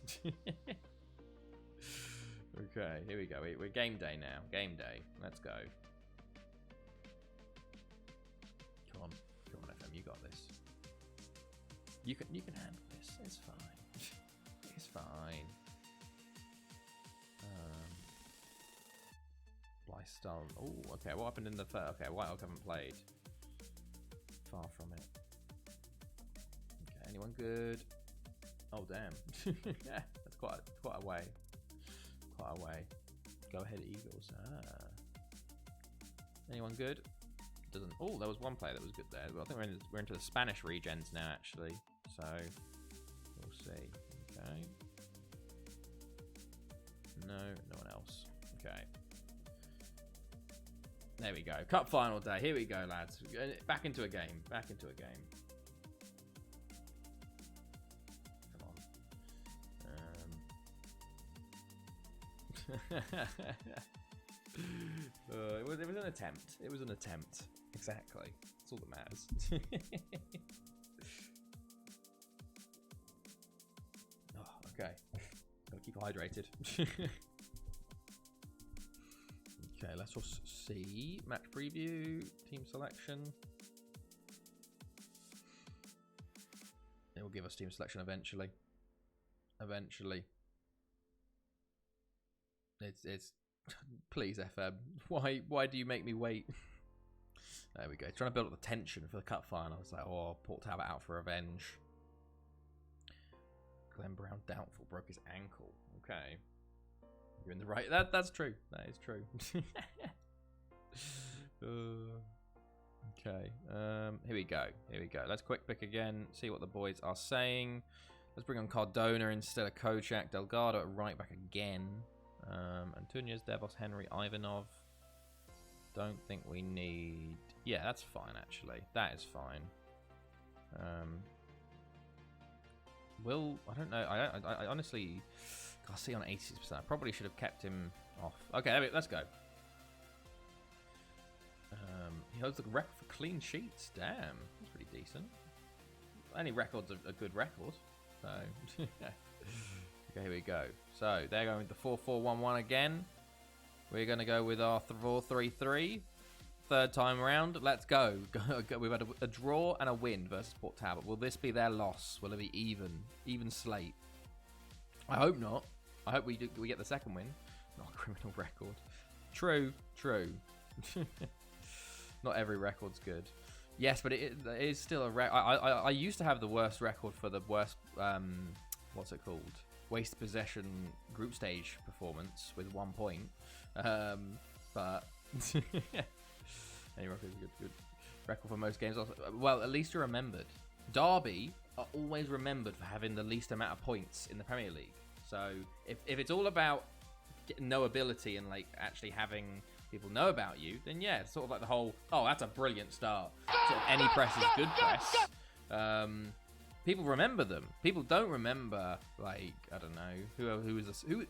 Okay, here we go. We're game day now. Game day. Let's go. Come on, FM. You got this. You can handle this. It's fine. It's fine. Blythestone. Oh, okay. What happened in the first? Okay, White Oak haven't played. Far from it. Okay, anyone good? Oh, damn. Yeah, that's quite a way. Quite a way. Go ahead, Eagles. Ah. Anyone good? Doesn't. Oh, there was one player that was good there. Well, I think we're into the Spanish regens now, actually. So we'll see. Okay. No one else. Okay. There we go. Cup final day. Here we go, lads. Back into a game. Back into a game. Come on. It was an attempt. It was an attempt. Exactly. That's all that matters. Oh, okay. Gotta keep hydrated. Okay, let's just see. Match preview, team selection. It will give us team selection eventually. Eventually. It's please, FM. Why do you make me wait? There we go. Trying to build up the tension for the cup final. It's like, oh, Port Talbot out for revenge. Glenn Brown doubtful, broke his ankle. Okay. You're in the right. That's true. That is true. Okay. Here we go. Here we go. Let's quick pick again. See what the boys are saying. Let's bring on Cardona instead of Kojak. Delgado at right back again. Antunes, Devos, Henry, Ivanov. Don't think we need. Yeah, that's fine actually. That is fine. I don't know. I honestly. I see on 86%. I probably should have kept him off. Okay, let's go. He holds the record for clean sheets. Damn, that's pretty decent. Any record's a good record. So, okay, here we go. So they're going with the 4-4-1-1 again. We're going to go with our 4-3-3. Third time around. Let's go. We've had a draw and a win versus Port Talbot. Will this be their loss? Will it be even slate? I hope not. I hope we get the second win. Not a criminal record. True. Not every record's good. Yes, but it is still a record. I used to have the worst record for the worst, what's it called? Waste possession group stage performance with 1 point. But any record is a good record for most games. Well, at least you're remembered. Derby are always remembered for having the least amount of points in the Premier League. So if it's all about knowability and like actually having people know about you, then yeah, it's sort of like the whole, oh, that's a brilliant start. Sort of any press is good press. People remember them. People don't remember, like, I don't know, who was this, who.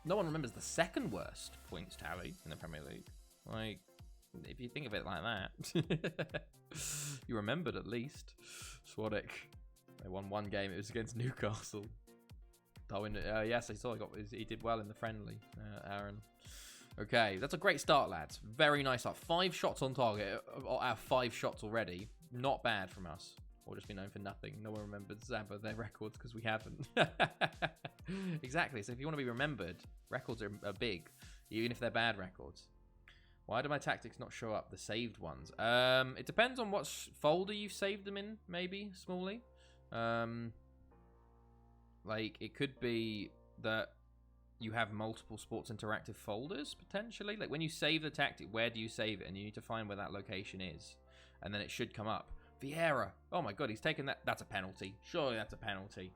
No one remembers the second worst points tally in the Premier League. Like, if you think of it like that, you remembered at least. Swadek, they won one game. It was against Newcastle. Darwin, yes, I saw he did well in the friendly, Aaron. Okay, that's a great start, lads. Very nice start. 5 shots on target out of 5 shots already. Not bad from us. Or just be known for nothing. No one remembers Zampa their records because we haven't. Exactly. So if you want to be remembered, records are big, even if they're bad records. Why do my tactics not show up? The saved ones. It depends on what folder you've saved them in. Maybe Smalley. Like, it could be that you have multiple Sports Interactive folders, potentially. Like, when you save the tactic, where do you save it? And you need to find where that location is. And then it should come up. Vieira. Oh my god, he's taken that. That's a penalty. Surely that's a penalty.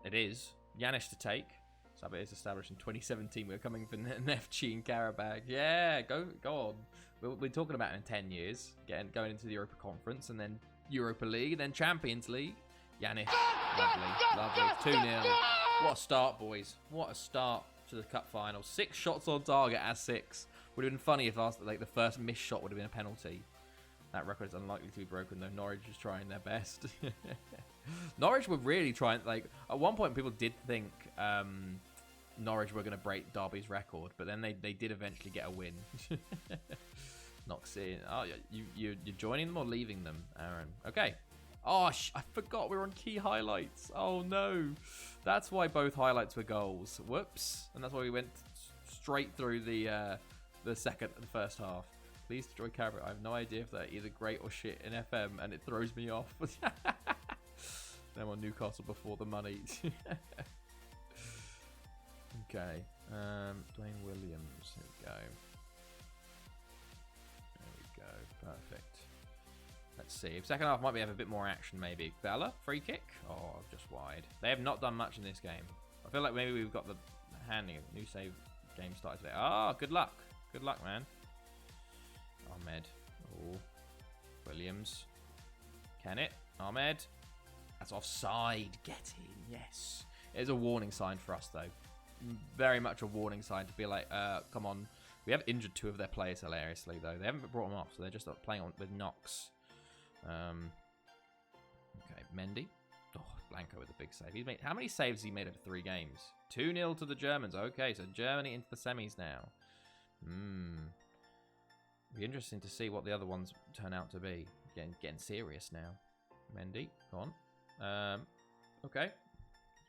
It is. Yanis to take. Sabah is established in 2017. We're coming for Neftchi and Karabag. Yeah, go on. We're talking about it in 10 years. Going into the Europa Conference and then Europa League, then Champions League. Yanis. Lovely. 2-0. What a start, boys. What a start to the cup final. 6 shots on target as 6. Would have been funny if the first missed shot would have been a penalty. That record is unlikely to be broken, though. Norwich is trying their best. Norwich were really trying, like, at one point people did think Norwich were going to break Derby's record, but then they did eventually get a win. Knocks in. Oh, you're joining them or leaving them, Aaron? Okay. Oh, I forgot we're on key highlights. Oh, no. That's why both highlights were goals. Whoops. And that's why we went straight through the first half. Please enjoy Carrot. I have no idea if they're either great or shit in FM, and it throws me off. Them on Newcastle before the money. Okay. Dwayne Williams. Here we go. There we go. Perfect. Let's see. Second half might have a bit more action, maybe. Bella, free kick. Oh, just wide. They have not done much in this game. I feel like maybe we've got the handing of new save game started today. Ah, good luck. Good luck, man. Ahmed. Oh. Williams. Can it? Ahmed. That's offside. Get in. Yes. It's a warning sign for us, though. Very much a warning sign to be like, come on. We have injured 2 of their players, hilariously, though. They haven't brought them off, so they're just playing on with Knox. Okay, Mendy. Oh, Blanco with a big save. He's made, how many saves has he made over 3 games? 2-0 to the Germans. Okay, so Germany into the semis now. Be interesting to see what the other ones turn out to be. Getting serious now. Mendy, go on. Okay.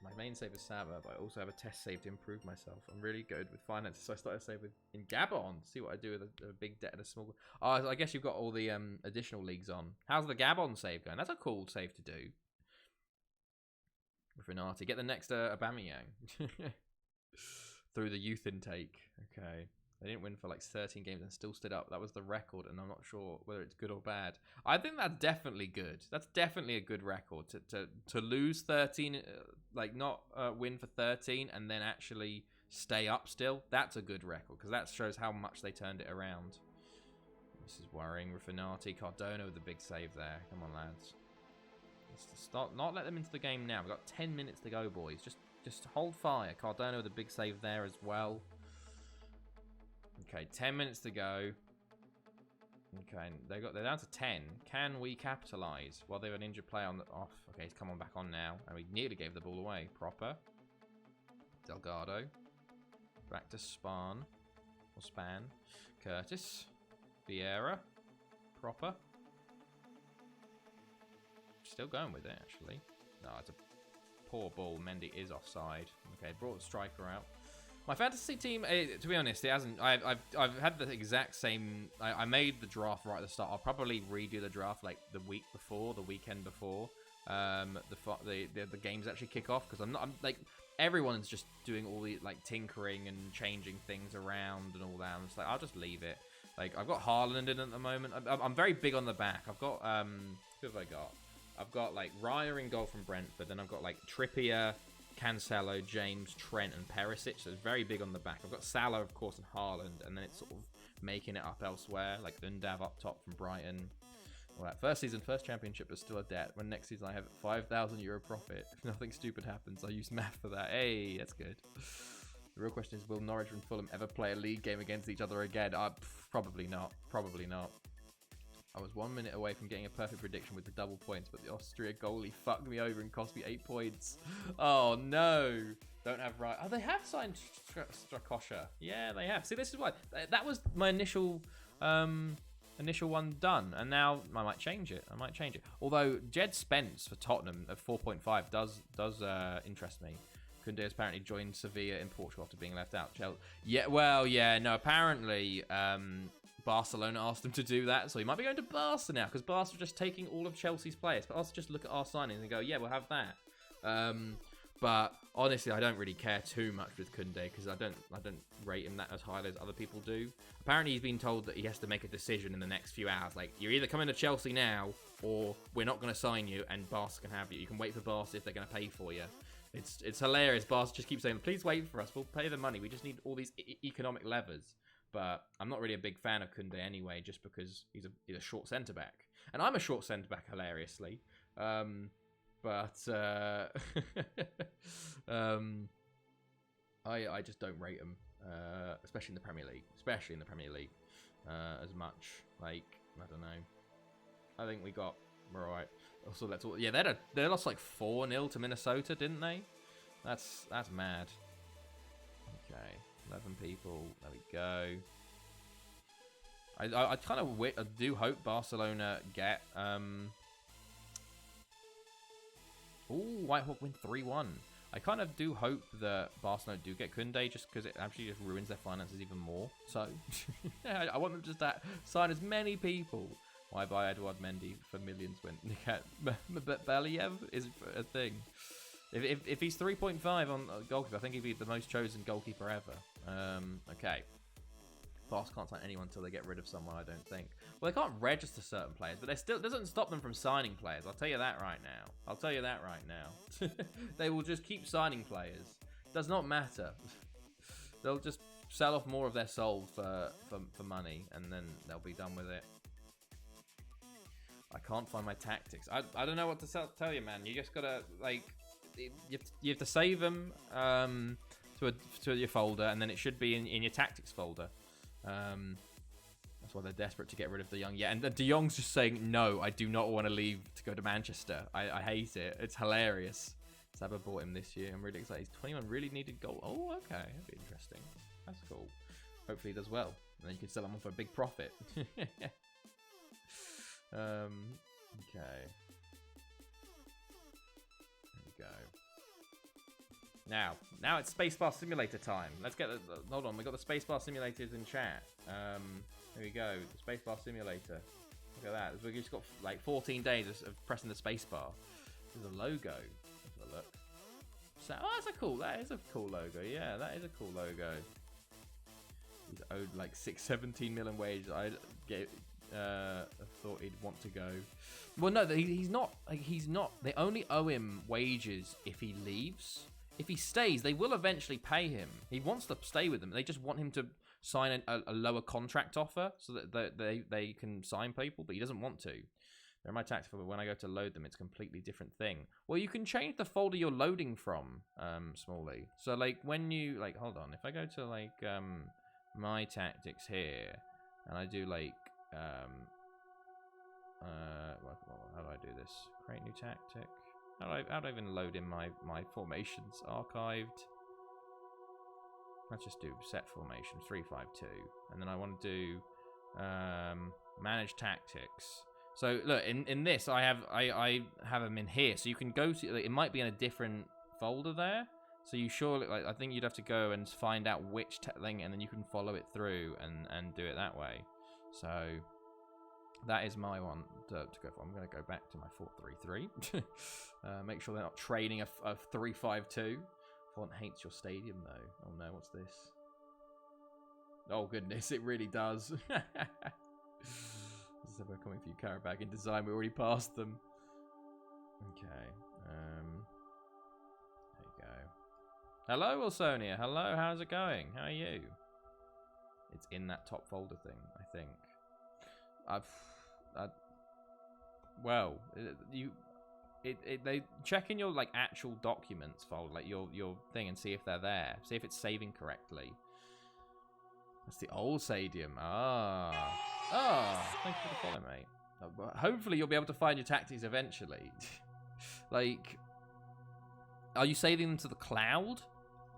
My main save is Sabah, but I also have a test save to improve myself. I'm really good with finances, so I started a save in Gabon. See what I do with a big debt and a small... Oh, I guess you've got all the additional leagues on. How's the Gabon save going? That's a cool save to do. Renati. Get the next Aubameyang. Through the youth intake. Okay. They didn't win for like 13 games and still stood up. That was the record, and I'm not sure whether it's good or bad. I think that's definitely good. That's definitely a good record to lose 13, like not win for 13 and then actually stay up still. That's a good record because that shows how much they turned it around. This is worrying. Raffinati, Cardona with the big save there. Come on, lads. Let's start, not let them into the game now. We've got 10 minutes to go, boys. Just hold fire. Cardona with a big save there as well. Okay, 10 minutes to go. Okay, they're down to 10. Can we capitalise? Well, they have an injured player on the off. Okay, he's come on back on now, and we nearly gave the ball away. Proper. Delgado. Back to Span. Or Span. Curtis. Vieira. Proper. Still going with it, actually. No, it's a poor ball. Mendy is offside. Okay, brought the striker out. My fantasy team, to be honest, it hasn't. I've had the exact same. I made the draft right at the start. I'll probably redo the draft like the week before, the weekend before, the games actually kick off, because I'm like, everyone's just doing all the like tinkering and changing things around and all that. I'm just like, I'll just leave it. Like, I've got Haaland in at the moment. I'm very big on the back. I've got who have I got? I've got like Raya in goal from Brentford, then I've got like Trippier, Cancelo, James, Trent, and Perisic. So it's very big on the back. I've got Salah, of course, and Haaland, and then it's sort of making it up elsewhere, like Undav up top from Brighton. All that. First season, first championship, but still a debt. When next season I have €5,000 profit. If nothing stupid happens, I use math for that. Hey, that's good. The real question is, will Norwich and Fulham ever play a league game against each other again? Probably not. Probably not. I was 1 minute away from getting a perfect prediction with the double points, but the Austria goalie fucked me over and cost me 8 points. Oh, no. Don't have right. Oh, they have signed Strakosha. Yeah, they have. See, this is why. That was my initial one done, and now I might change it. Although Jed Spence for Tottenham at 4.5 does interest me. Koundé has apparently joined Sevilla in Portugal after being left out. Yeah, well, yeah, no, apparently Barcelona asked him to do that, so he might be going to Barca now, because Barca are just taking all of Chelsea's players. But also just look at our signings and go, yeah, we'll have that. But honestly, I don't really care too much with Koundé because I don't rate him that as highly as other people do. Apparently, he's been told that he has to make a decision in the next few hours. Like, you're either coming to Chelsea now, or we're not going to sign you, and Barca can have you. You can wait for Barca if they're going to pay for you. It's hilarious. Barca just keeps saying, please wait for us. We'll pay the money. We just need all these economic levers. But I'm not really a big fan of Koundé anyway, just because he's a short centre-back. And I'm a short centre-back, hilariously. I just don't rate him, especially in the Premier League. As much. Like, I don't know. I think we got... We're alright. Also, yeah, they lost like 4-0 to Minnesota, didn't they? That's mad. Okay, 11 people. There we go. I kind of do hope Barcelona get... Ooh, Whitehawk win 3-1. I kind of do hope that Barcelona do get Koundé just because it actually just ruins their finances even more. So, I want them just to sign as many people. Why buy Eduard Mendy for millions when Believ is a thing? If he's 3.5 on goalkeeper, I think he'd be the most chosen goalkeeper ever. Okay. Barca can't sign anyone until they get rid of someone, I don't think. Well, they can't register certain players, but it doesn't stop them from signing players. I'll tell you that right now. They will just keep signing players. Does not matter. They'll just sell off more of their soul for money, and then they'll be done with it. I can't find my tactics. I don't know what to tell you, man. You just gotta, like, you have to save them to your folder, and then it should be in your tactics folder. That's why they're desperate to get rid of De Jong. Yeah, and De Jong's just saying, no, I do not want to leave to go to Manchester. I hate it. It's hilarious. Saba bought him this year. I'm really excited. He's 21, really needed goal. Oh, okay. That'd be interesting. That's cool. Hopefully he does well. And then you can sell him on for a big profit. Okay. There we go. Now it's Spacebar Simulator time. Let's get the hold on, we got the Spacebar Simulators in chat. There we go, the Spacebar Simulator. Look at that. We've just got like 14 days of pressing the spacebar. There's a logo. Let's have a look. So, that is a cool logo. Yeah, that is a cool logo. He's owed like 17 million wages. I thought he'd want to go. Well, no, he's not. Like, he's not. They only owe him wages if he leaves. If he stays, they will eventually pay him. He wants to stay with them. They just want him to sign a lower contract offer so that they can sign people, but he doesn't want to. They're my tactics, but when I go to load them, it's a completely different thing. Well, you can change the folder you're loading from, Smalley. So, like, when you, like, hold on. If I go to, like, my tactics here, and I do, like, how do I do this? Create new tactic. How do I even load in my formations? Archived. Let's just do set formation 3-5-2, and then I want to do manage tactics. So look, in this I have them in here, so you can go to. Like, it might be in a different folder there. So you surely, like, I think you'd have to go and find out which thing, and then you can follow it through and do it that way. So that is my one to go for. I'm going to go back to my 4-3-3. Make sure they're not training a 3-5-2. Font hates your stadium, though. Oh, no, what's this? Oh, goodness, it really does. We're coming for you, Karabag. In design, we already passed them. Okay. There you go. Hello, Wilsonia. Hello, how's it going? How are you? It's in that top folder thing, I think. Well, they check in your, like, actual documents folder, like your thing, and see if they're there. See if it's saving correctly. That's the old stadium. Thank you for the follow, mate. Hopefully you'll be able to find your tactics eventually. Like, are you saving them to the cloud,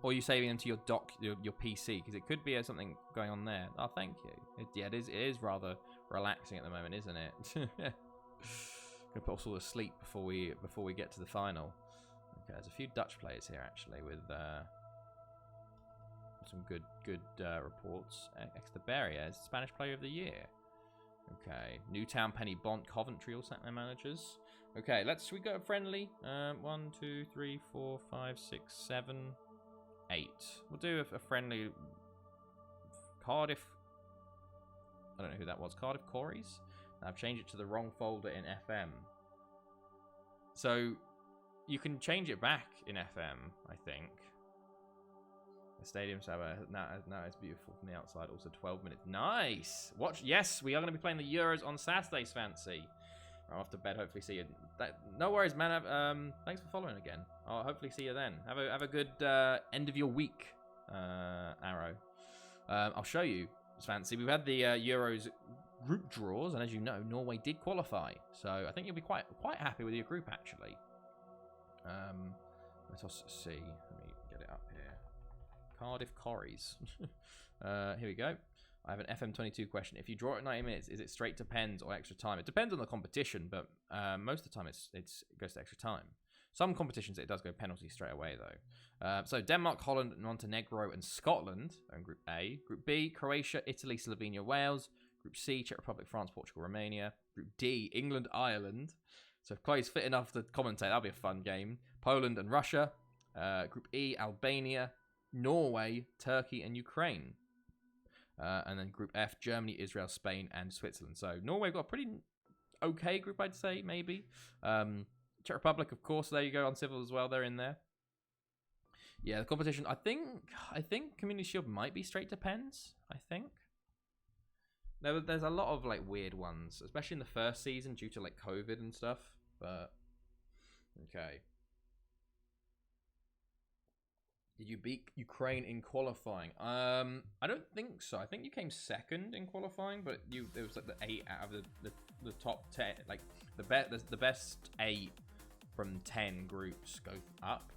or are you saving them to your your PC? Because it could be something going on there. Oh, thank you. It is rather relaxing at the moment, isn't it? Gonna put us all to sleep before we get to the final. Okay, there's a few Dutch players here actually with some good reports. Exterberia is Spanish Player of the Year. Okay, Newtown, Penny Bont, Coventry all sacked their managers. Okay, should we go friendly? 1, 2, 3, 4, 5, 6, 7, 8. We'll do a friendly Cardiff. I don't know who that was. Cardiff Corys? I've changed it to the wrong folder in FM. So you can change it back in FM, I think. The stadium's now it's beautiful from the outside. Also 12 minutes. Nice! Watch. Yes, we are going to be playing the Euros on Saturdays, Fancy. I'm off to bed. Hopefully see you. No worries, man. Thanks for following again. I'll hopefully see you then. Have a good end of your week, Arrow. I'll show you, Fancy. We've had the Euros group draws, and as you know, Norway did qualify. So I think you'll be quite happy with your group, actually. Let us see. Let me get it up here. Cardiff Corys. Here we go. I have an FM22 question. If you draw at 90 minutes, is it straight to pens or extra time? It depends on the competition, but most of the time it goes to extra time. Some competitions it does go penalty straight away though. So Denmark, Holland, Montenegro, and Scotland in Group A. Group B: Croatia, Italy, Slovenia, Wales. Group C: Czech Republic, France, Portugal, Romania. Group D: England, Ireland. So if Chloe's fit enough to commentate, that'll be a fun game. Poland and Russia. Group E: Albania, Norway, Turkey, and Ukraine. And then Group F: Germany, Israel, Spain, and Switzerland. So Norway got a pretty okay group, I'd say, maybe. Czech Republic, of course, there you go, on Civil as well, they're in there. Yeah, the competition, I think Community Shield might be straight to pens, I think. There's a lot of, like, weird ones, especially in the first season due to, like, COVID and stuff, but, okay. Did you beat Ukraine in qualifying? I don't think so. I think you came second in qualifying, but it was like the 8 out of the top 10, like the best 8 from 10 groups go up.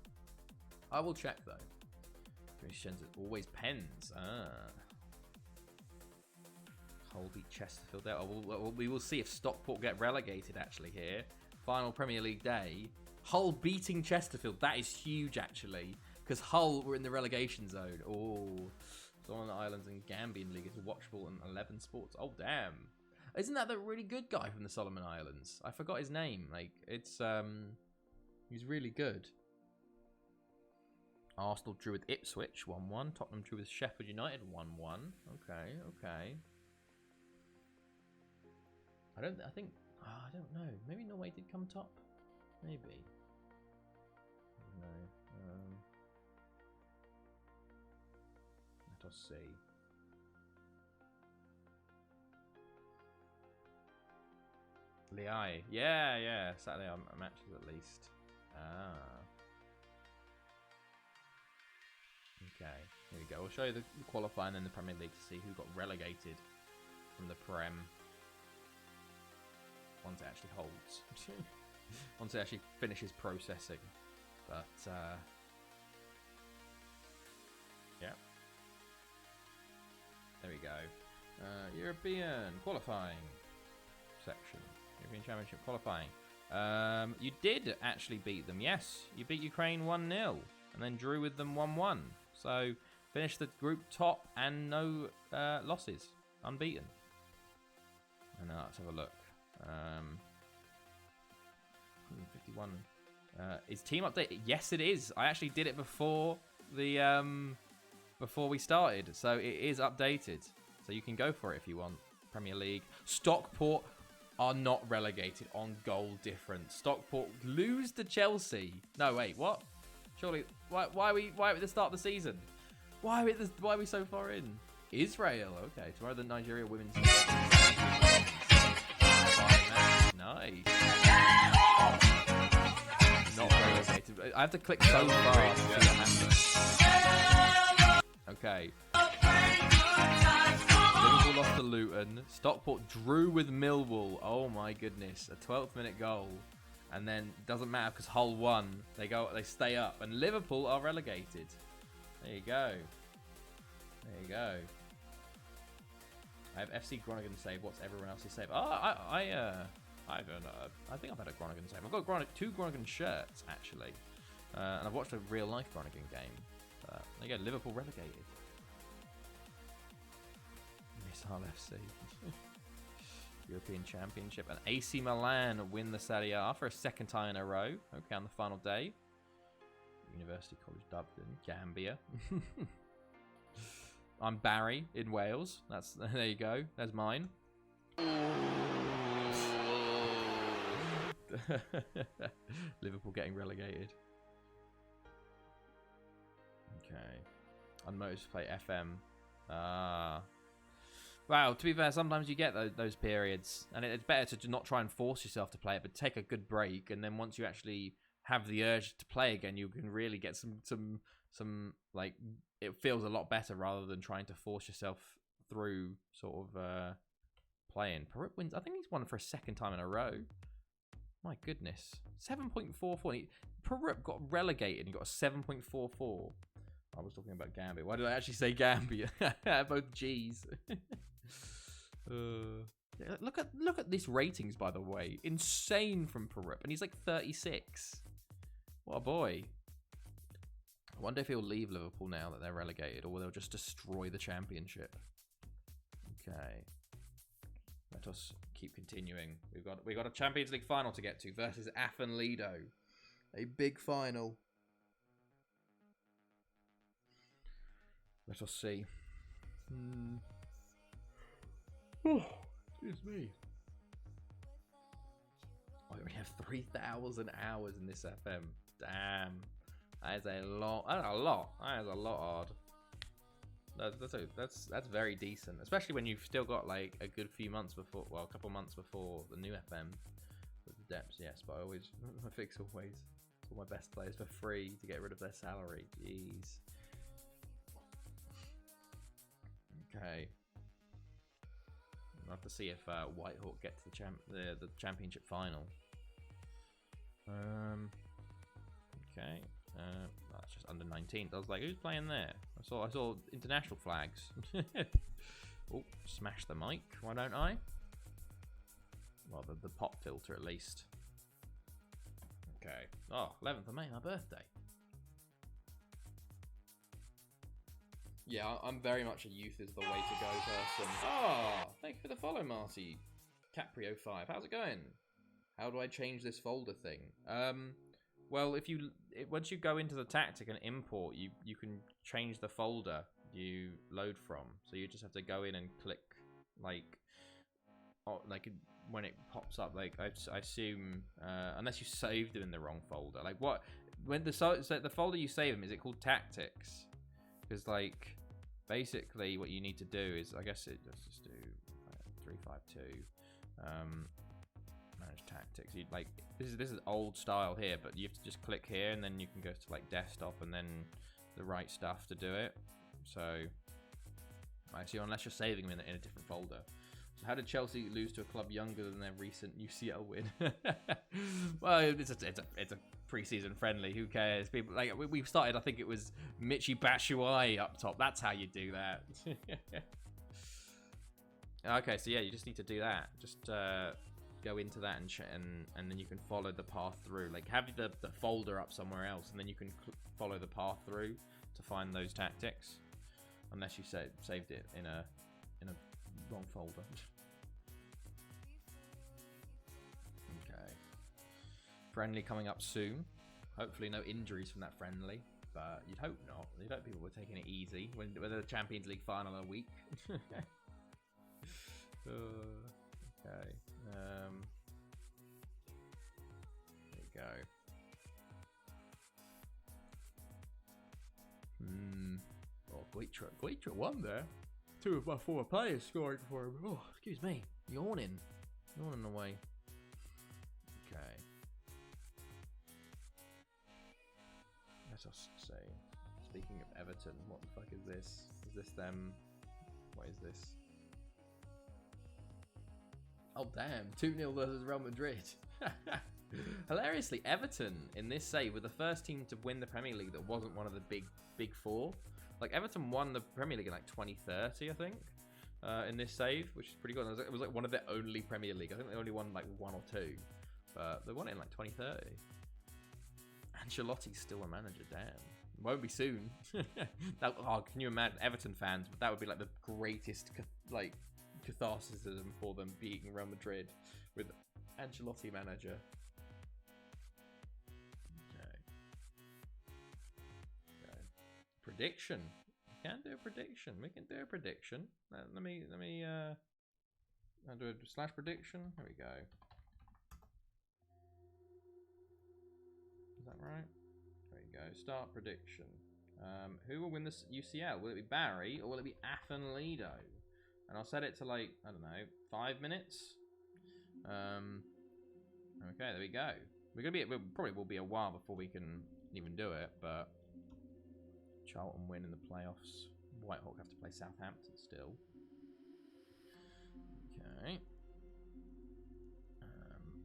I will check though. Always pens. Hull beat Chesterfield there. We will see if Stockport get relegated actually here. Final Premier League day. Hull beating Chesterfield. That is huge actually. Because Hull were in the relegation zone. Oh, Solomon Islands and Gambian League is watchable on 11 Sports. Oh, damn. Isn't that the really good guy from the Solomon Islands? I forgot his name. Like, it's, he's really good. Arsenal drew with Ipswich, 1-1. Tottenham drew with Sheffield United, 1-1. Okay. I don't know. Maybe Norway did come top? Maybe. No. Let us see. Liai. Yeah. Saturday matches at least. Okay, here we go. We'll show you the qualifying and the Premier League to see who got relegated from the Prem. Once it actually holds. Once it actually finishes processing. But, yeah. There we go. European qualifying section. European Championship qualifying. You did actually beat them, yes. You beat Ukraine 1-0 and then drew with them 1-1. So, finished the group top and no losses. Unbeaten. And now let's have a look. 151. Is team update? Yes, it is. I actually did it before the before we started, so it is updated. So you can go for it if you want. Premier League. Stockport are not relegated on goal difference. Stockport lose to Chelsea. No, wait, what? Surely, why are we at the start of the season? Why are we so far in? Israel. Okay, tomorrow the Nigeria women's. Nice. Not relegated. I have to click so fast to see what happens. Okay. Liverpool lost to Luton. Stockport drew with Millwall. Oh my goodness. A 12th minute goal. And then doesn't matter because Hull won. They stay up. And Liverpool are relegated. There you go. I have FC Groningen save. What's everyone else's save? Oh, I don't know. I think I've had a Groningen save. I've got 2 Groningen shirts, actually. And I've watched a real-life Groningen game. There you go, Liverpool relegated. Missile FC. European Championship. And AC Milan win the Serie A for a second time in a row. Okay, on the final day. University College Dublin, Gambia. I'm Barry in Wales. There you go. There's mine. Liverpool getting relegated. Okay. Unmotivated to play FM. Wow, to be fair, sometimes you get those periods, and it's better to not try and force yourself to play it, but take a good break, and then once you actually have the urge to play again, you can really get some like, it feels a lot better rather than trying to force yourself through sort of playing. Perup wins. I think he's won for a second time in a row. My goodness, 7.44. Perup got relegated and got a 7.44. I was talking about Gambia. Why did I actually say Gambia? Both G's. Look at this ratings, by the way. Insane from Perup, and he's like 36. What a boy. I wonder if he'll leave Liverpool now that they're relegated, or they'll just destroy the championship. Okay. Let us keep continuing. We've got a Champions League final to get to versus Afan Lido. A big final. Let us see. Oh, excuse me. I only have 3,000 hours in this FM. Damn. That is a lot. That is a lot odd. That's very decent, especially when you've still got like a good few months before, well, a couple months before the new FM with the depths. Yes, but I fix always all my best players for free to get rid of their salary. Jeez. Okay. I'll have to see if Whitehawk get to the championship final. Okay. That's just under 19. I was like, who's playing there? I saw international flags. Oh, smash the mic. Why don't I? Well, the pop filter at least. Okay. Oh, 11th of May, my birthday. Yeah, I'm very much a youth is the way to go person. Oh, thank you for the follow, Marty. Caprio5, how's it going? How do I change this folder thing? Well, once you go into the tactic and import, you can change the folder you load from. So you just have to go in and click like when it pops up. Like I assume unless you saved them in the wrong folder. Like what when the folder you save them, is it called tactics? Because like basically what you need to do is, I guess let's just do 352 manage tactics. You like this is old style here, but you have to just click here and then you can go to like desktop and then the right stuff to do it. So actually, unless you're saving them in a different folder. So how did Chelsea lose to a club younger than their recent UCL win? Well, it's a pre-season friendly. Who cares? People like we started. I think it was Michy Batshuayi up top. That's how you do that. Okay, so yeah, you just need to do that. Just go into that and then you can follow the path through. Like have the folder up somewhere else, and then you can follow the path through to find those tactics. Unless you saved it in a wrong folder. Okay. Friendly coming up soon. Hopefully no injuries from that friendly, but you'd hope not. You'd hope people were taking it easy when the Champions League final a week. Okay. There you go. Oh, Gleitra won there. Two of my former players scoring for him. Oh, excuse me. Yawning away. Okay. Let us say. Speaking of Everton, what the fuck is this? Is this them? What is this? Oh damn, 2-0 versus Real Madrid. Hilariously, Everton in this save were the first team to win the Premier League that wasn't one of the big four. Like Everton won the Premier League in like 2030, I think, in this save, which is pretty good. It was like one of their only Premier League. I think they only won like one or two, but they won it in like 2030. Ancelotti's still a manager, damn. Won't be soon. Can you imagine Everton fans? That would be like the greatest like catharsis for them beating Real Madrid with Ancelotti manager. Okay. Prediction. We can do a prediction. We can do a prediction. Let me I'll do a slash prediction. There we go. Is that right? There you go. Start prediction. Who will win this UCL? Will it be Barry or will it be Athen Lido? And I'll set it to like, I don't know, 5 minutes. Okay, there we go. It probably will be a while before we can even do it, but Charlton win in the playoffs. Whitehawk have to play Southampton still. Okay.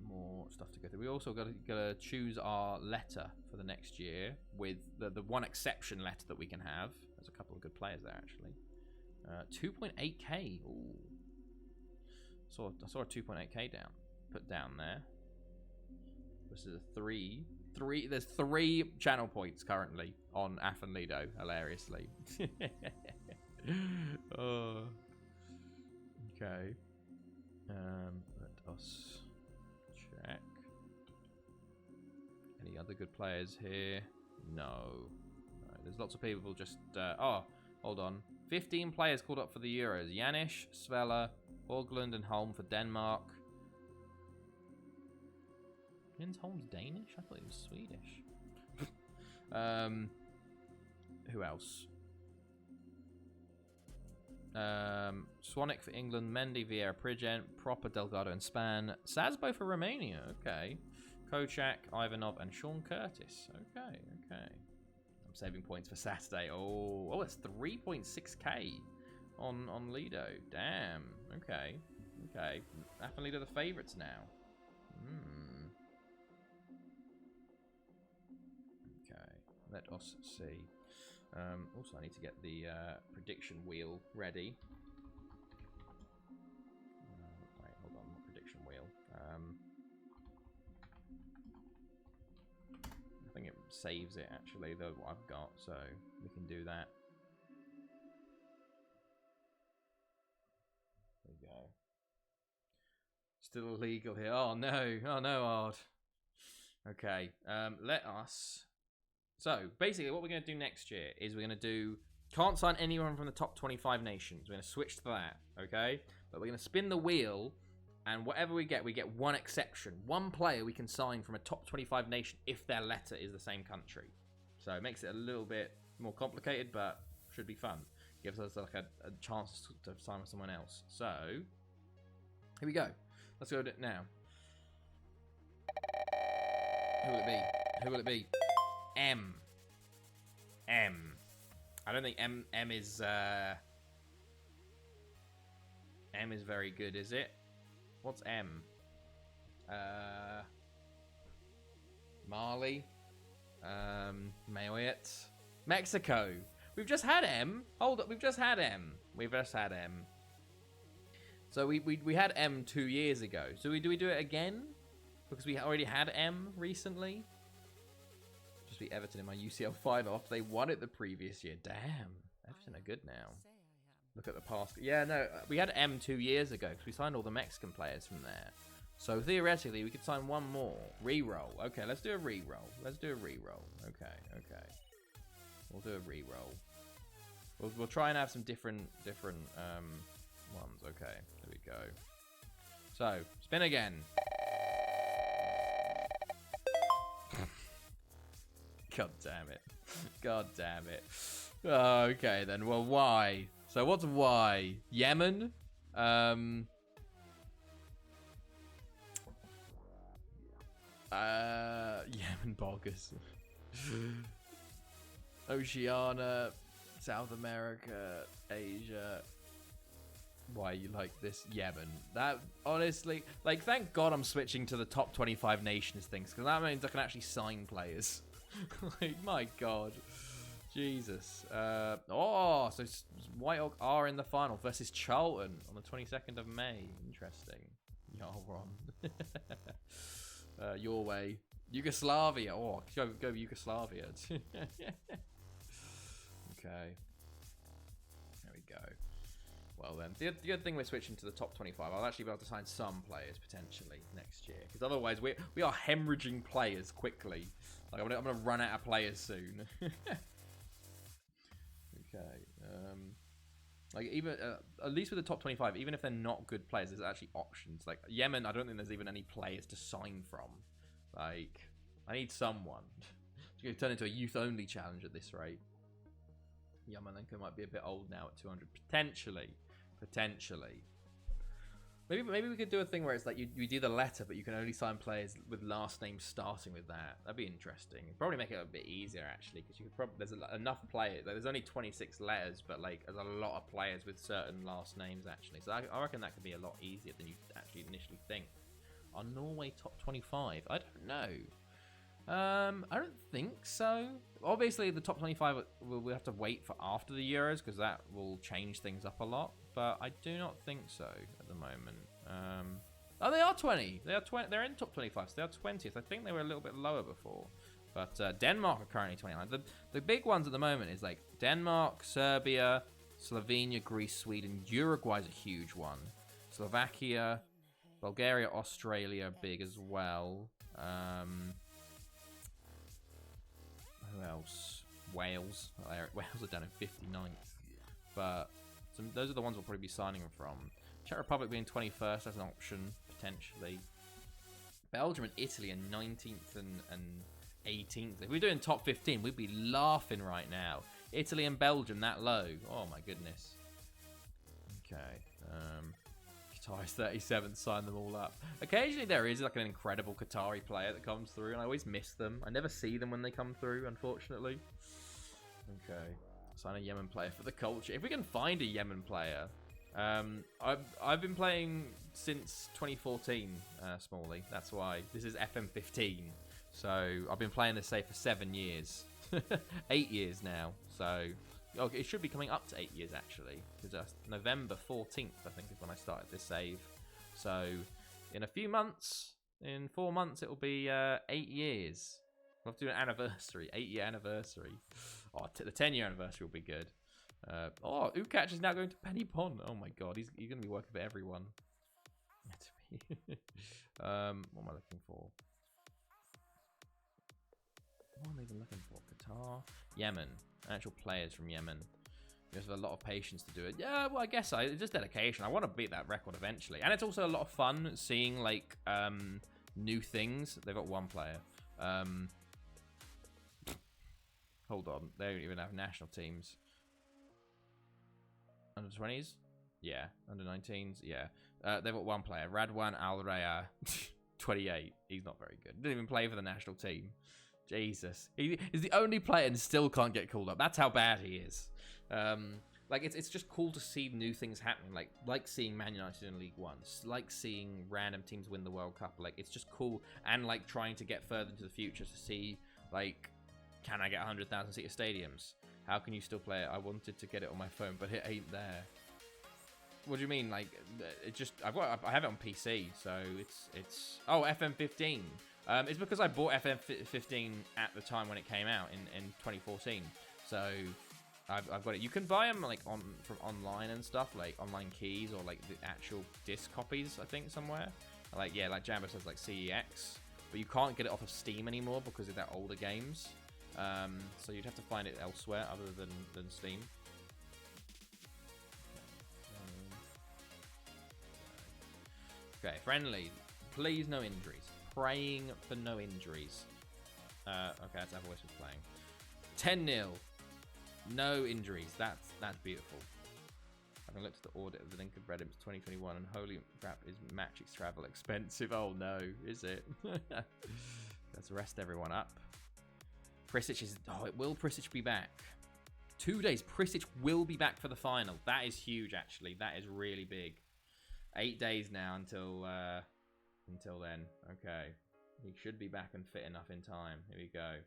More stuff to go through. We also got to choose our letter for the next year with the one exception letter that we can have. There's a couple of good players there actually. 2.8k. Ooh. I saw a 2.8k put down there. This is a three. There's 3 channel points currently on Athen Lido, hilariously. Oh. Okay. Let us check. Any other good players here? No. There's lots of people just... oh, hold on. 15 players called up for the Euros. Janish, Svella, Borglund, and Holm for Denmark. Jens Holm's Danish? I thought he was Swedish. Who else? Swanik for England, Mendy, Vieira, Prigent, Proper, Delgado, and Span. Sazbo for Romania. Okay. Kocak, Ivanov, and Sean Curtis. Okay. I'm saving points for Saturday. Oh, it's 3.6k on Lido. Damn. Okay. Athen Lido the favourites now. Okay. Let us see. Also, I need to get the prediction wheel ready. Wait, hold on. What prediction wheel? I think it saves it, actually, what I've got, so we can do that. There we go. Still illegal here. Oh, no. Oh, no, Ard. Okay. Let us... So, basically, what we're going to do next year is we're going to do... Can't sign anyone from the top 25 nations. We're going to switch to that, okay? But we're going to spin the wheel, and whatever we get one exception. One player we can sign from a top 25 nation if their letter is the same country. So, it makes it a little bit more complicated, but should be fun. Gives us like a chance to sign with someone else. So, here we go. Let's go with it now. Who will it be? Who will it be? M. I don't think M is very good, is it? What's M? Mali. Mayotte. Mexico. We've just had M. Hold up, we've just had M. So we had M 2 years ago. So do we do it again? Because we already had M recently. Just be Everton in my UCL final after they won it the previous year. Damn, Everton are good now. Look at the past. Yeah, no, we had M 2 years ago because we signed all the Mexican players from there. So theoretically, we could sign one more. Reroll. Okay, let's do a reroll. Okay. We'll do a reroll. We'll try and have some different ones. Okay, there we go. So, spin again. God damn it. Oh, okay, then. Well, why? So, what's Y? Yemen? Yemen boggers. Oceania, South America, Asia. Why you like this? Yemen. That, honestly, like, thank God I'm switching to the top 25 nations things, because that means I can actually sign players. Like, my God. Jesus. So Whitehawk are in the final versus Charlton on the 22nd of May. Interesting. Ron. Your way. Yugoslavia. Oh, go Yugoslavia. Okay. There we go. Well then, the good thing we're switching to the top 25. I'll actually be able to sign some players potentially next year, because otherwise we are hemorrhaging players quickly. Like I'm gonna run out of players soon. Okay. Like even at least with the top 25, even if they're not good players, there's actually options. Like Yemen, I don't think there's even any players to sign from. Like I need someone. It's going to turn into a youth-only challenge at this rate. Yamalenko might be a bit old now at 200. Potentially. Maybe we could do a thing where it's like you do the letter, but you can only sign players with last names starting with that. That'd be interesting. It'd probably make it a bit easier, actually, because you could probably... There's enough players. Like, there's only 26 letters, but like there's a lot of players with certain last names, actually. So I reckon that could be a lot easier than you actually initially think. Are Norway top 25? I don't know. I don't think so. Obviously, the top 25 we'll have to wait for after the Euros because that will change things up a lot. But I do not think so at the moment. Oh, they are 20. They are 20. They're in top 25. So they are 20th. I think they were a little bit lower before. But Denmark are currently 29. The big ones at the moment is like Denmark, Serbia, Slovenia, Greece, Sweden. Uruguay is a huge one. Slovakia, Bulgaria, Australia, big as well. Who else? Wales. Wales are down in 59th. But those are the ones we'll probably be signing from. Czech Republic being 21st as an option, potentially. Belgium and Italy are 19th and 18th. If we're doing top 15, we'd be laughing right now. Italy and Belgium that low. Oh my goodness. Okay. Qatar is 37th, sign them all up. Occasionally there is like an incredible Qatari player that comes through, and I always miss them. I never see them when they come through, unfortunately. Okay. Sign a Yemen player for the culture. If we can find a Yemen player. I've been playing since 2014, Smalley. That's why. This is FM15. So I've been playing this save for 7 years. 8 years now. So it should be coming up to 8 years, actually. Because November 14th, I think, is when I started this save. So in a few months, in 4 months, it'll be 8 years. We'll have to do an anniversary, 8-year anniversary. Oh, the 10-year anniversary will be good. Ukach is now going to Penny Pond. Oh my god, he's going to be working for everyone. What am I looking for? What am I even looking for? Qatar, Yemen, actual players from Yemen. You have a lot of patience to do it. Yeah, well, I guess so. It's just dedication. I want to beat that record eventually, and it's also a lot of fun seeing like new things. They've got one player. Hold on, they don't even have national teams. Under 20s? Yeah. Under 19s? Yeah. They've got one player. Radwan Al-Raya, 28. He's not very good. Didn't even play for the national team. Jesus. He's the only player and still can't get called up. That's how bad he is. Like, it's just cool to see new things happening. Like seeing Man United in League One. Like seeing random teams win the World Cup. Like, it's just cool. And, like, trying to get further into the future to see, like, can I get 100,000-seater stadiums? How can you still play it? I wanted to get it on my phone, but it ain't there. What do you mean? Like, it just I have it on PC, so it's oh, FM15. It's because I bought FM15 at the time when it came out in 2014. So I've got it. You can buy them like from online and stuff, like online keys or like the actual disc copies. I think somewhere. Like like Jambo says, like CEX, but you can't get it off of Steam anymore because of their older games. So you'd have to find it elsewhere other than Steam. Okay, friendly. Please, no injuries. Praying for no injuries. Okay, that's how Voice was playing. 10-0. No injuries. That's beautiful. Having looked at the audit of the Lincoln Reddit 2021, and holy crap, is Matchix travel expensive? Oh no, is it? Let's rest everyone up. Prisic is... Oh, will Prisic be back? 2 days. Prisic will be back for the final. That is huge, actually. That is really big. 8 days now until then. Okay. He should be back and fit enough in time. Here we go.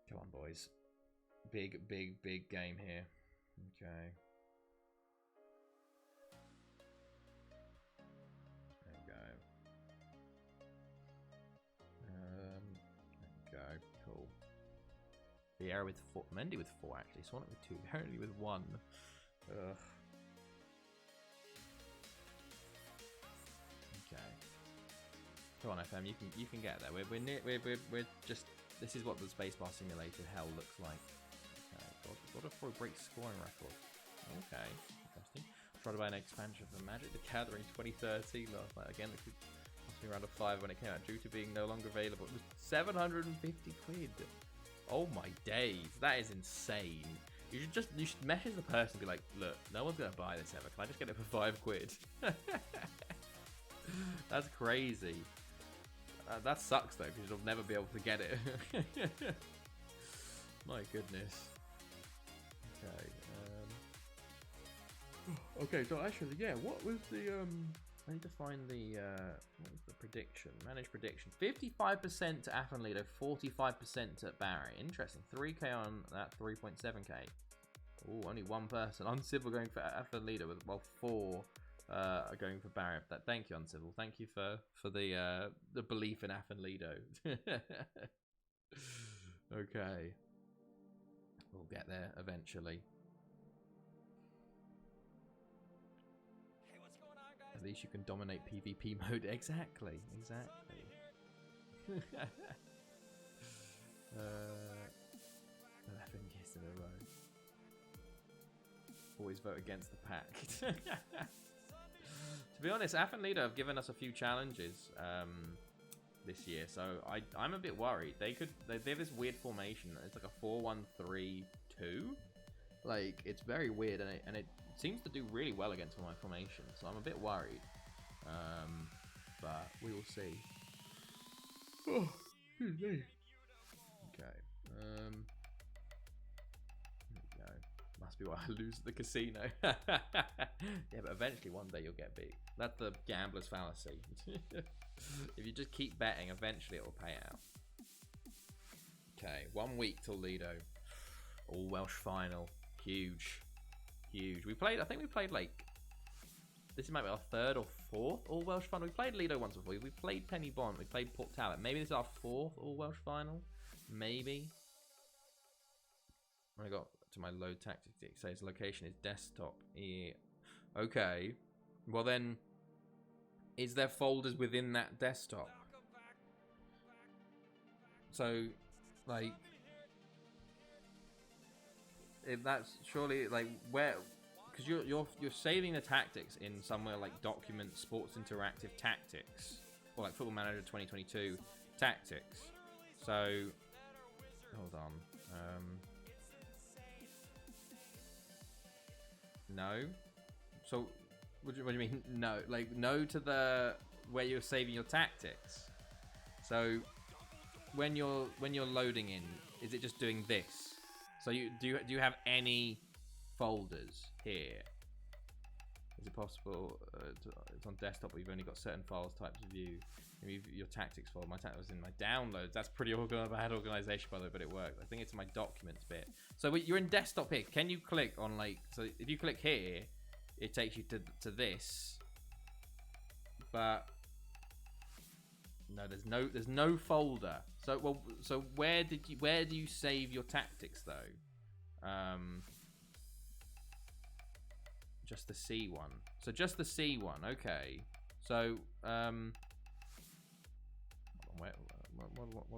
Come on, boys. Big game here. Okay. There we go. There we go. Cool. Vieira with 4. Mendy with 4, actually. Sonic with 2. Apparently with 1. Ugh. Okay. Come on, FM. You can get there. We're just. This is what the Spacebar Simulator hell looks like. Okay. God of War breaks scoring record. Okay. Interesting. Tried to buy an expansion for Magic the Gathering 2013 last night. Again, it cost me around a 5 when it came out due to being no longer available. It was 750 quid. Oh my days, that is insane. You should message the person and be like, look, no one's gonna buy this ever. Can I just get it for 5 quid? That's crazy. That sucks though, because you'll never be able to get it. My goodness. Okay. Okay, so actually, yeah, what was the I need to find the what was the prediction? Managed prediction. 55% to Athenlido, 45% at Barry. Interesting. 3k on that 3.7k. Oh, only one person. Uncivil going for Athenlido, while 4 are going for Barry. Thank you, Uncivil. Thank you for the belief in Athenlido. Okay. We'll get there eventually. At least you can dominate PvP mode. Exactly. 11 years in a row. Always vote against the pack. To be honest, Athenlido have given us a few challenges this year, so I'm a bit worried. They have this weird formation. It's like a 4-1-3-2. Like, it's very weird, and it seems to do really well against all my formations, so I'm a bit worried. But we will see. Oh, excuse me. Okay. There we go. Must be why I lose at the casino. Yeah, but eventually one day you'll get beat. That's the gambler's fallacy. If you just keep betting, eventually it will pay out. Okay, 1 week till Lido. All Welsh final. Huge. I think we played like, this might be our 3rd or 4th All Welsh final. We played Lido once before. We played Penny Bond. We played Port Talbot. Maybe this is our 4th All Welsh final. Maybe. When I got to my load tactics, it says location is desktop. Yeah. Okay. Well then, is there folders within that desktop? So, like, if that's surely like where, because you're saving the tactics in somewhere like Document Sports Interactive Tactics, or like Football Manager 2022 Tactics. So hold on. No. So what do you mean no? Like no to the where you're saving your tactics. So when you're loading in, is it just doing this? So do you have any folders here? Is it possible? It's on desktop, but you've only got certain files types of view. Maybe your tactics folder. My tactics was in my downloads. That's pretty bad organization, by the way, but it worked. I think it's my documents bit. So you're in desktop here. Can you click on like? So if you click here, it takes you to this. But no, there's no folder. So where do you save your tactics though? Just the C one. So just the C one. Okay. So what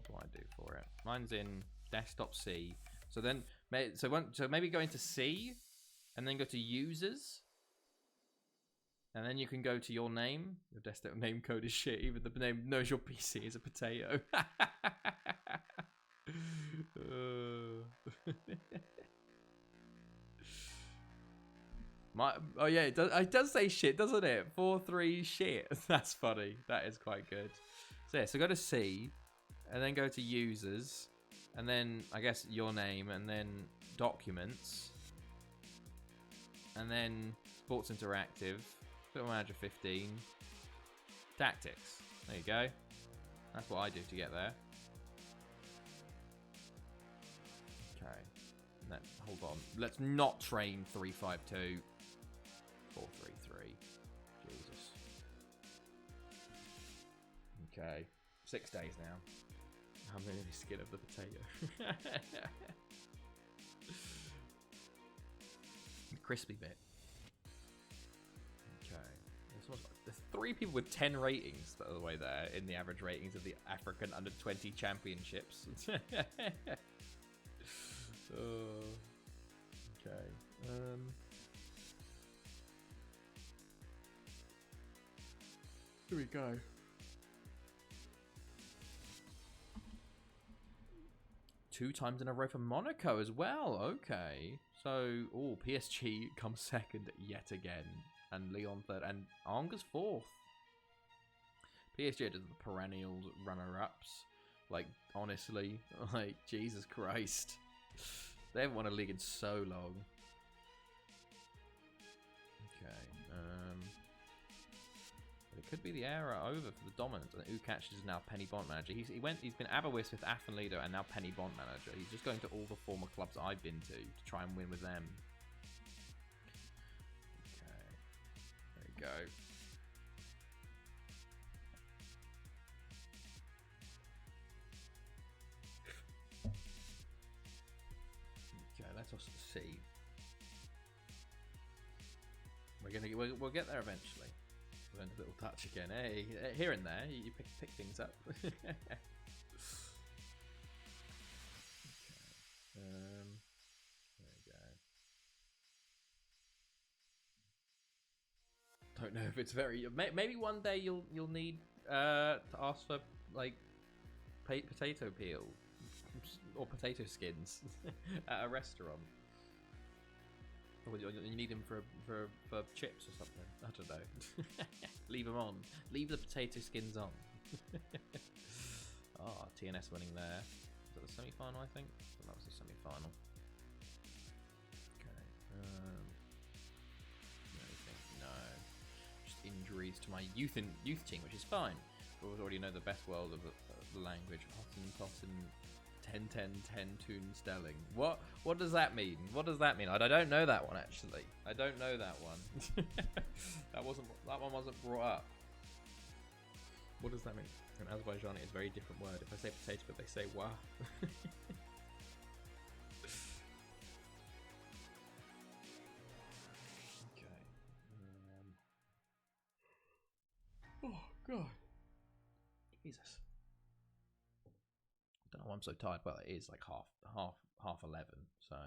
do I do for it? Mine's in desktop C. So then maybe go into C, and then go to users. And then you can go to your name. Your desktop name code is shit. Even the name knows your PC is a potato. Oh yeah, it does say shit, doesn't it? 4-3 shit. That's funny. That is quite good. So yeah, so go to C, and then go to users, and then I guess your name, and then documents, and then Sports Interactive. Football Manager 15. Tactics. There you go. That's what I do to get there. Okay. Hold on. Let's not train 352. 433. Jesus. Okay. 6 days now. I'm in the skin of the potato. The crispy bit. Okay. There's 3 people with 10 ratings, by the way, there in the average ratings of the African Under-20 Championships. Oh, okay. Here we go. Two times in a row for Monaco as well. Okay. So, PSG comes second yet again. And Lyon third. And Angers fourth. PSG are the perennial runner-ups. Like, honestly. Like, Jesus Christ. They haven't won a league in so long. Okay. But it could be the era over for the dominance. And Ukac is now Penny Bond manager. He's been Aberwis with Aston Lido and now Penny Bond manager. He's just going to all the former clubs I've been to try and win with them. Okay. There we go. Okay, let us see. We'll get there eventually. We'll end a little touch again. Hey, here and there, you pick things up. Okay. There we go. Don't know if it's very. Maybe one day you'll need to ask for like potato peel or potato skins at a restaurant. Or you need them for chips or something. I don't know. Leave them on. Leave the potato skins on. Ah, TNS winning there. Was that the semi-final, I think? That was the semi-final. Okay. No. Just injuries to my youth team, which is fine. We already know the best world of the language. Hottentotten 10-10-10 Toon Stelling. What does that mean? What does that mean? I don't know that one actually. I don't know that one. that one wasn't brought up. What does that mean? In Azerbaijani, it's a very different word. If I say potato, but they say wah. Okay. Oh God. Jesus. I don't know why I'm so tired. Well, it is like half 11. So,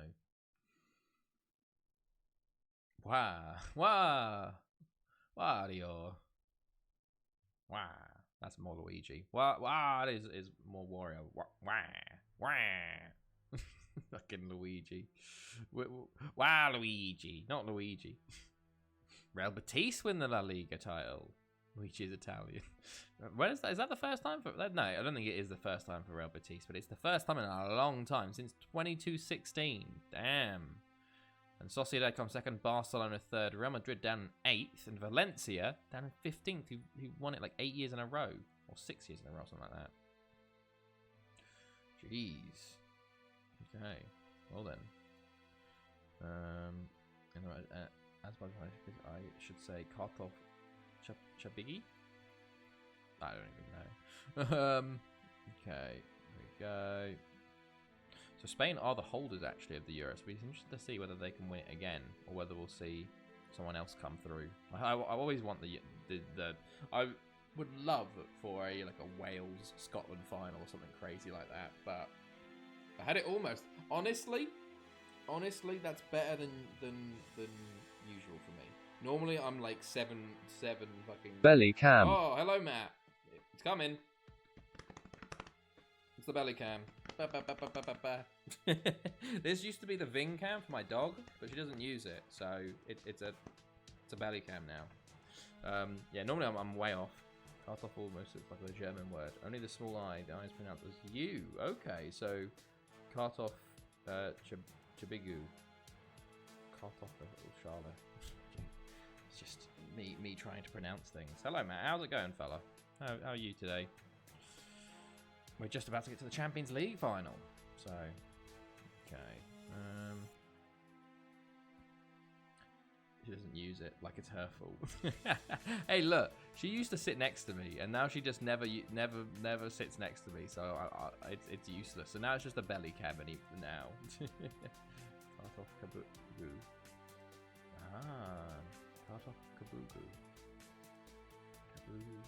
Wario. Wow, that's more Luigi. Wow, is more Wario. Wow. Fucking Luigi. Wow, Luigi, not Luigi. Real Betis win the La Liga title. Luigi is Italian. When is that? Is that the first time for? No, I don't think it is the first time for Real Betis, but it's the first time in a long time since 22-16. Damn. And Sociedad comes second, Barcelona third, Real Madrid down 8th, and Valencia down in 15th, who won it like 8 years in a row, or 6 years in a row, something like that. Jeez. Okay. Well then. As much as I should say, Kartov Chabigi? I don't even know. Okay, here we go. So Spain are the holders actually of the Euros. We're interested to see whether they can win it again, or whether we'll see someone else come through. I always want the I would love for a Wales Scotland final or something crazy like that, but I had it almost. Honestly, that's better than usual for me. Normally I'm like 7 fucking belly cam. Oh, hello Matt. It's coming. It's the belly cam. Ba, ba, ba, ba, ba, ba, ba. This used to be the Ving cam for my dog, but she doesn't use it, so it's a belly cam now. Yeah, normally I'm way off. Cut off almost, it's like a German word. Only the small I, the I is pronounced as you. Okay, so cut off Chabigu. Cut off Charlotte. It's just me trying to pronounce things. Hello Matt, how's it going, fella? How are you today? We're just about to get to the Champions League final. So, okay. She doesn't use it like it's her fault. Hey, look, she used to sit next to me, and now she just never sits next to me. So it's useless. So now it's just a belly cam now. Tartoff Kabugu. Tartoff Kabugu. Kabugu.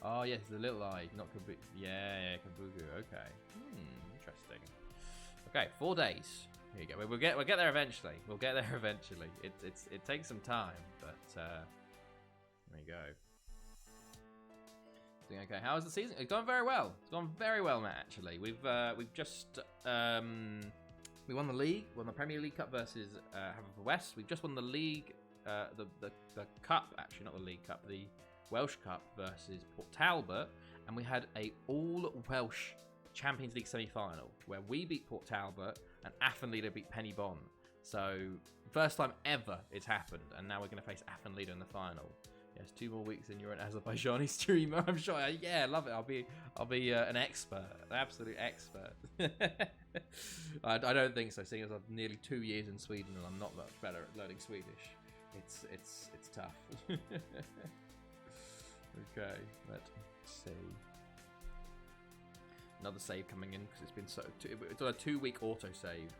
Oh yes, the little eye, not Kabugu. Yeah, Kabugu. Okay. Interesting. Okay, 4 days. Here you go. We'll get there eventually. We'll get there eventually. It takes some time, but there you go. Doing okay. How is the season? It's gone very well. It's gone very well, Matt. Actually, we've just we won the league, won the Premier League Cup versus Haverfordwest. We've just won the league, the cup. Actually, not the League Cup, the Welsh Cup versus Port Talbot, and we had a all Welsh Champions League semi-final where we beat Port Talbot and Athenlida beat Penny Bon. So first time ever it's happened, and now we're going to face Athenlida in the final. Yes, 2 more weeks and you're an Azerbaijani streamer. I'm sure. Yeah, I love it. I'll be an expert, an absolute expert. I don't think so, seeing as I've nearly 2 years in Sweden and I'm not much better at learning Swedish. It's tough. Okay, let's see. Another save coming in because it's been it's on a 2-week auto save.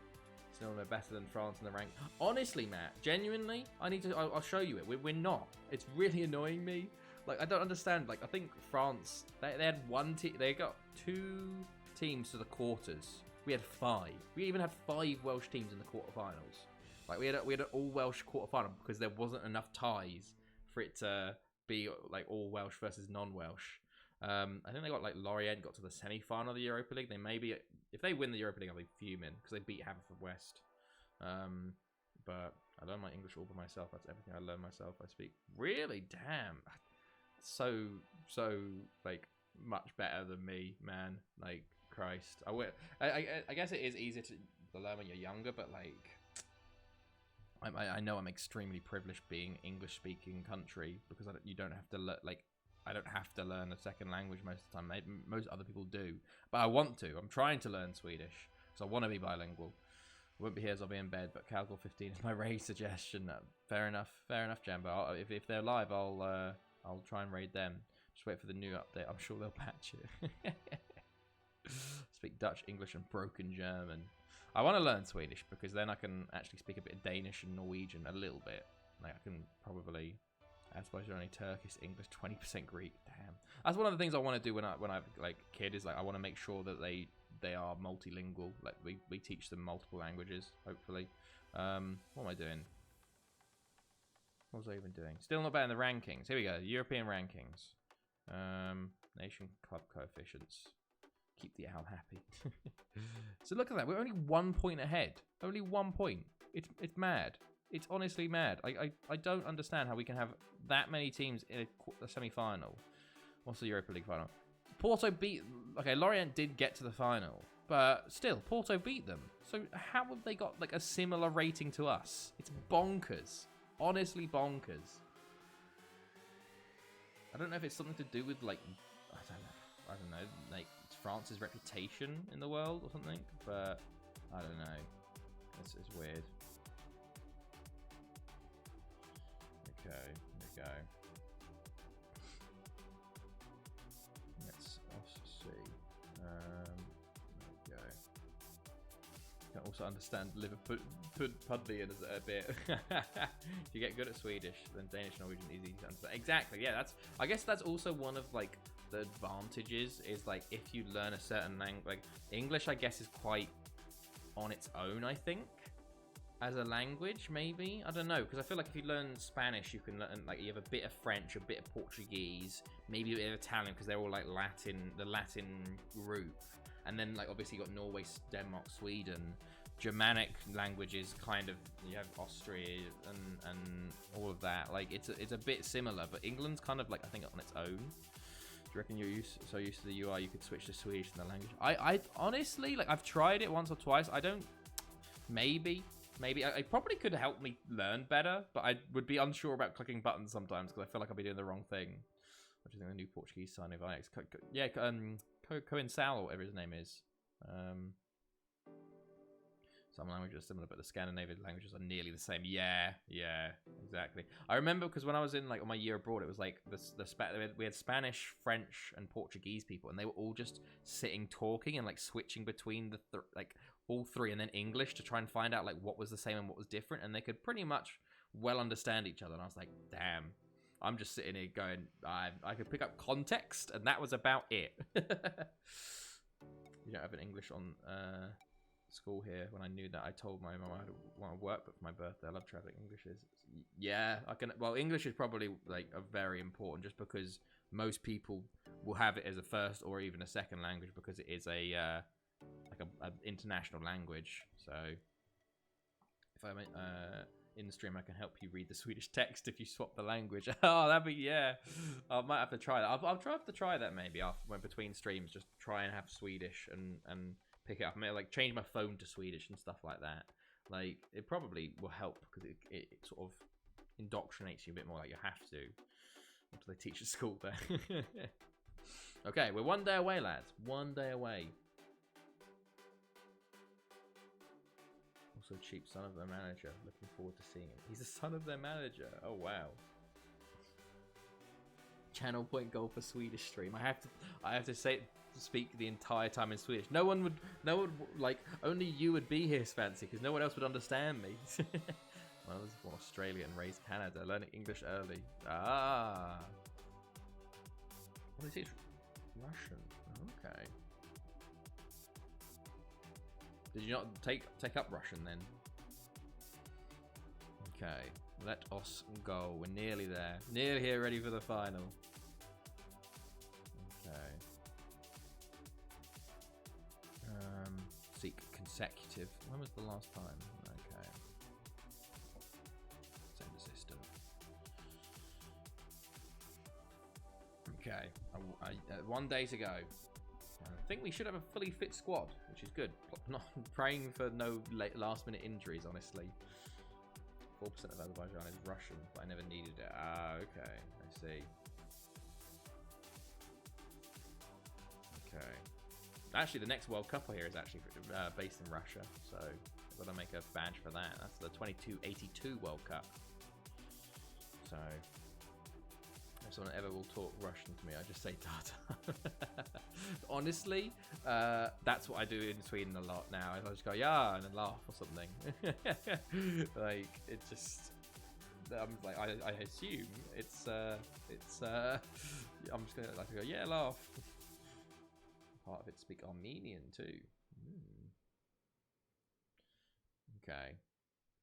Still no better than France in the rank. Honestly, Matt, genuinely, I'll show you it. We're not. It's really annoying me. Like, I don't understand. Like, I think France, they had one team. They got 2 teams to the quarters. We had 5. We even had 5 Welsh teams in the quarterfinals. Like, we had an all Welsh quarterfinal because there wasn't enough ties for it to be like all Welsh versus non-Welsh. I think they got like Lorient got to the semi-final of the Europa League. They maybe, if they win the Europa League, I'll be fuming because they beat Haverfordwest. But I learned my English all by myself. That's everything I learned myself. I speak really, damn, so like much better than me, man. Like Christ, I guess it is easier to learn when you're younger, but like. I know I'm extremely privileged being English-speaking country because you don't have to I don't have to learn a second language most of the time. Most other people do, but I want to. I'm trying to learn Swedish, so I want to be bilingual. I won't be here as I'll be in bed, but Calgol 15 is my raid suggestion. Fair enough, Jambo. If they're live, I'll try and raid them. Just wait for the new update. I'm sure they'll patch it. Speak Dutch, English, and broken German. I want to learn Swedish because then I can actually speak a bit of Danish and Norwegian a little bit. Like I can probably, I suppose you're only Turkish, English, 20% Greek. Damn, that's one of the things I want to do when I'm like a kid is like I want to make sure that they are multilingual. Like we teach them multiple languages. Hopefully, what am I doing? What was I even doing? Still not bad in the rankings. Here we go. European rankings. Nation club coefficients. Keep the owl happy. So look at that. We're only 1 point ahead. Only 1 point. It's mad. It's honestly mad. I don't understand how we can have that many teams in a semi-final. What's the Europa League final? Porto beat... Okay, Lorient did get to the final. But still, Porto beat them. So how have they got like a similar rating to us? It's bonkers. Honestly bonkers. I don't know if it's something to do with like... I don't know, like France's reputation in the world or something, but I don't know. It's weird. Okay, there we go. Let's also see. There we go. You can also understand Liverpool Pudvian a bit. If you get good at Swedish, then Danish, Norwegian easy to understand. Exactly, yeah. I guess that's also one of like the advantages is like if you learn a certain language, like English I guess is quite on its own, I think, as a language. Maybe, I don't know, because I feel like if you learn Spanish you can learn like you have a bit of French, a bit of Portuguese, maybe a bit of Italian because they're all like the Latin group, and then like obviously you got Norway, Denmark, Sweden. Germanic languages, kind of, you have Austria and all of that. Like it's a bit similar, but England's kind of like I think on its own. Do you reckon you're so used to the UI you could switch to Swedish in the language? I honestly, like, I've tried it once or twice. I don't... Maybe. I probably could help me learn better, but I would be unsure about clicking buttons sometimes because I feel like I'll be doing the wrong thing. What do you think of the new Portuguese sign of Ajax? Cohen Sal, or whatever his name is. Some languages are similar, but the Scandinavian languages are nearly the same. Yeah, exactly. I remember because when I was in like on my year abroad, it was like we had Spanish, French, and Portuguese people, and they were all just sitting talking and like switching between the like all three, and then English to try and find out like what was the same and what was different, and they could pretty much well understand each other. And I was like, damn, I'm just sitting here going, I could pick up context, and that was about it. You don't have an English on school here. When I knew that, I told my mum I want to work, but for my birthday, I love traveling. English is, yeah, I can. Well, English is probably like a very important, just because most people will have it as a first or even a second language because it is a like a international language. So if I'm in the stream, I can help you read the Swedish text if you swap the language. Oh, that'd be, yeah. I might have to try that. I'll try to try that maybe after between streams. Just try and have Swedish and pick it up. I mean, like change my phone to Swedish and stuff like that. Like it probably will help because it sort of indoctrinates you a bit more. Like you have to. What do they teach at school there? Okay, we're 1 day away, lads. 1 day away. Also, cheap son of their manager. Looking forward to seeing him. He's the son of their manager. Oh wow. Channel point goal for Swedish stream. I have to speak the entire time in Swedish. No one like only you would be here, Fancy, because no one else would understand me. Well, I was born Australia and raised Canada, learning English early. Ah. What is it? Russian. Okay. Did you not take up Russian then? Okay, let us go. We're nearly there. Nearly here, ready for the final. Okay. Seek consecutive. When was the last time? Okay. Send assistant. Okay. 1 day to go. I think we should have a fully fit squad, which is good. Not praying for no last-minute injuries, honestly. 4% of Azerbaijan is Russian, but I never needed it. Ah, okay. I see. Okay. Actually, the next World Cup here is actually based in Russia, so I've got to make a badge for that. That's the 2282 World Cup. So, if someone ever will talk Russian to me, I just say Tata. Honestly, that's what I do in Sweden a lot now. I just go, yeah, and then laugh or something. Like, it just... I'm like, I assume it's I'm just gonna like go, yeah, laugh. Part of it speak Armenian too. Okay,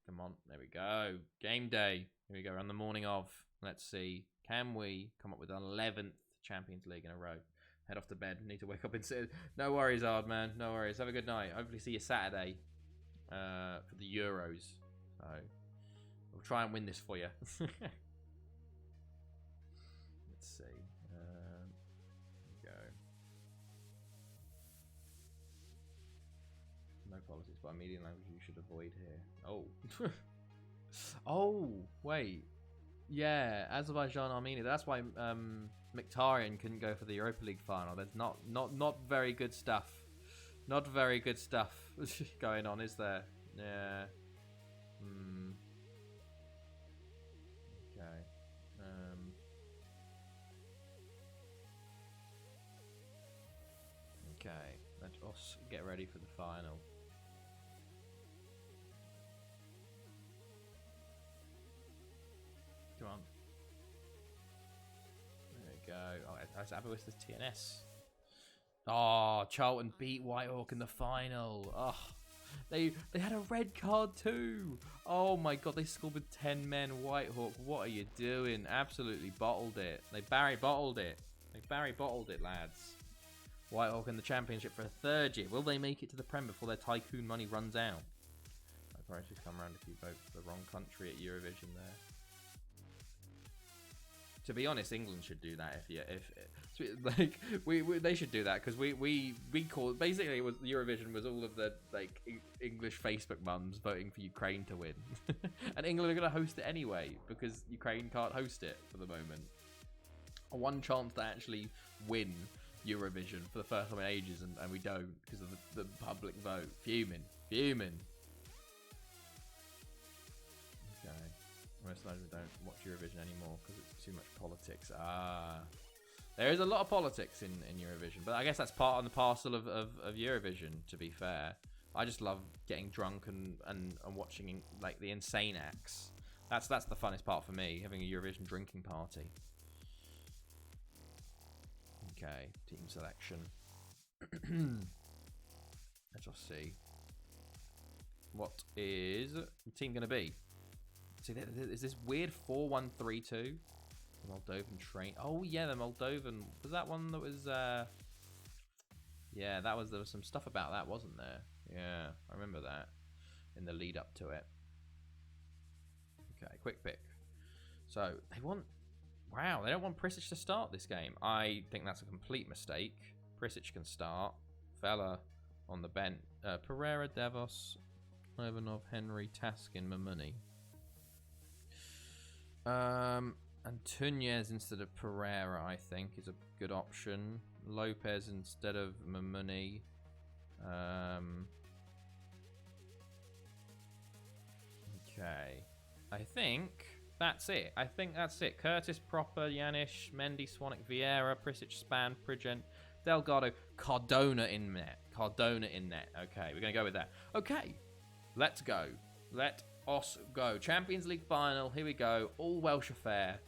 come on, there we go. Game day. Here we go. Around the morning of. Let's see. Can we come up with an 11th Champions League in a row? Head off to bed. Need to wake up and sit. No worries, Ard, man. No worries. Have a good night. Hopefully see you Saturday for the Euros. So we'll try and win this for you. Let's see. Here we go. No politics, but Armenian language you should avoid here. Oh. Oh, wait. Yeah, Azerbaijan, Armenia. That's why Mkhitaryan couldn't go for the Europa League final. There's not very good stuff. Not very good stuff going on, is there? Yeah. Okay. Okay. Let us get ready for the final. Come on. There we go. Oh, I have it with the TNS. Oh, Charlton beat Whitehawk in the final. Oh, they had a red card too. Oh my god, they scored with 10 men. Whitehawk, what are you doing? Absolutely bottled it. They Barry bottled it. They Barry bottled it, lads. Whitehawk in the Championship for a third year. Will they make it to the Prem before their tycoon money runs out? I'd probably just come around if you vote for the wrong country at Eurovision there. To be honest, England should do that. They should do that because we called basically it was Eurovision was all of the like English Facebook mums voting for Ukraine to win, and England are going to host it anyway because Ukraine can't host it for the moment. One chance to actually win Eurovision for the first time in ages, and we don't because of the public vote. Fuming. Okay. Most likely don't watch Eurovision anymore because it's too much politics. Ah. There is a lot of politics in Eurovision, but I guess that's part and the parcel of Eurovision, to be fair. I just love getting drunk and watching like the insane acts. That's the funnest part for me, having a Eurovision drinking party. Okay, team selection. Let's just see. What is the team going to be? See, is this weird 4-1-3-2? Moldovan train. Oh yeah, the Moldovan. Was that one that was? Yeah, there was some stuff about that, wasn't there? Yeah, I remember that in the lead up to it. Okay, quick pick. So they want. Wow, they don't want Prisic to start this game. I think that's a complete mistake. Prisic can start. Fella on the bench. Pereira, Devos, Ivanov, Henry, Taskin, Mamuni. Antunes instead of Pereira, I think, is a good option. Lopez instead of Mamuni. Okay. I think that's it. Curtis, Proper, Janish, Mendy, Swanwick, Vieira, Prisic, Span, Prigent, Delgado, Cardona in net. Okay, we're going to go with that. Okay, let's go. Let us go. Champions League final. Here we go. All Welsh affair.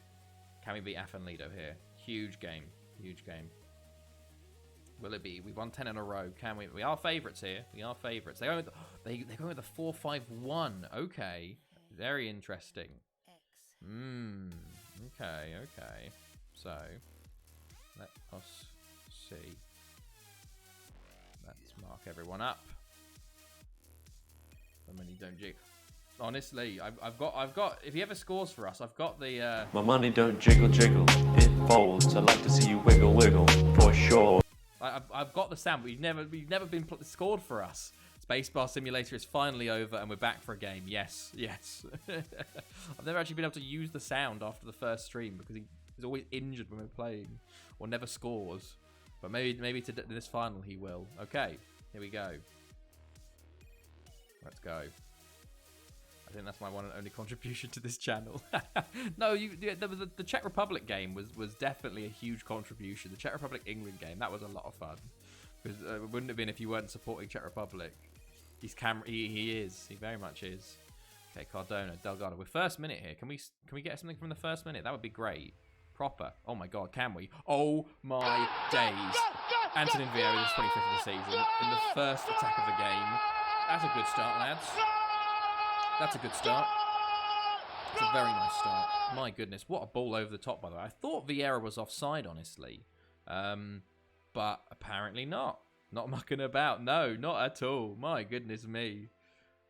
Can we beat Afan Lido here? Huge game. Will it be? We've won 10 in a row. Can we? We are favourites here. They're going with the 4-5-1. Okay. Very interesting. Okay. So, let us see. Let's mark everyone up. So many don't jig. Honestly, I've got. If he ever scores for us, I've got the. My money don't jiggle, it folds. I'd like to see you wiggle, for sure. I've got the sound, but we've never been scored for us. Spacebar Simulator is finally over, and we're back for a game. Yes. I've never actually been able to use the sound after the first stream because he's always injured when we're playing, or never scores. But maybe to this final he will. Okay, here we go. Let's go. I think that's my one and only contribution to this channel. No, the Czech Republic game was definitely a huge contribution. The Czech Republic England game, that was a lot of fun. Because it wouldn't have been if you weren't supporting Czech Republic. He very much is. Okay, Cardona, Delgado. We're first minute here. Can we get something from the first minute? That would be great. Proper. Oh my god, can we? Oh my days. Antonin Vieira is 25th of the season in the first attack of the game. That's a good start, lads. That's a good start. It's a very nice start. My goodness, what a ball over the top, by the way. I thought Vieira was offside, honestly. But apparently not. Not mucking about. No, not at all. My goodness me.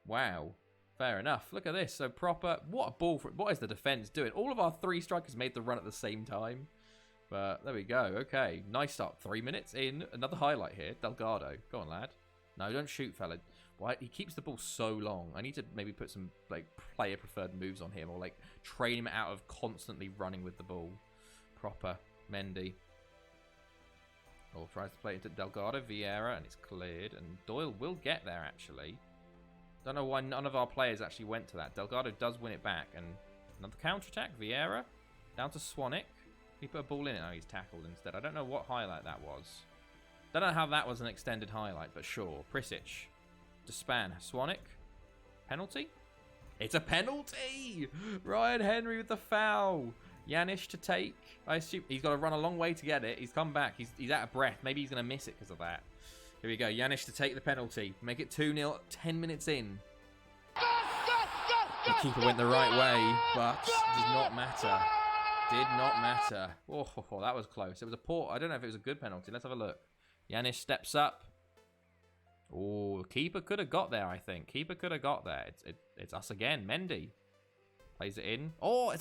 Wow. Fair enough. Look at this. So Proper. What a ball. What is the defence doing? All of our three strikers made the run at the same time. But there we go. Okay. Nice start. 3 minutes in. Another highlight here. Delgado. Go on, lad. No, don't shoot, fella. Why? He keeps the ball so long. I need to maybe put some like player-preferred moves on him, or like train him out of constantly running with the ball. Proper. Mendy. Or tries to play into Delgado, Vieira, and it's cleared. And Doyle will get there, actually. Don't know why none of our players actually went to that. Delgado does win it back. And another counter-attack. Vieira. Down to Swanwick. He put a ball in it. Oh, he's tackled instead. I don't know what highlight that was. Don't know how that was an extended highlight, but sure. Prisic. To Span. Swanwick. Penalty? It's a penalty! Ryan Henry with the foul. Janish to take. I assume he's got to run a long way to get it. He's come back. He's out of breath. Maybe he's going to miss it because of that. Here we go. Janish to take the penalty. Make it 2-0. 10 minutes in. The keeper went the right way, but did not matter. Did not matter. Oh, that was close. It was a poor. I don't know if it was a good penalty. Let's have a look. Janish steps up. Oh, keeper could have got there, I think. Keeper could have got there. It's us again. Mendy. Plays it in. Oh,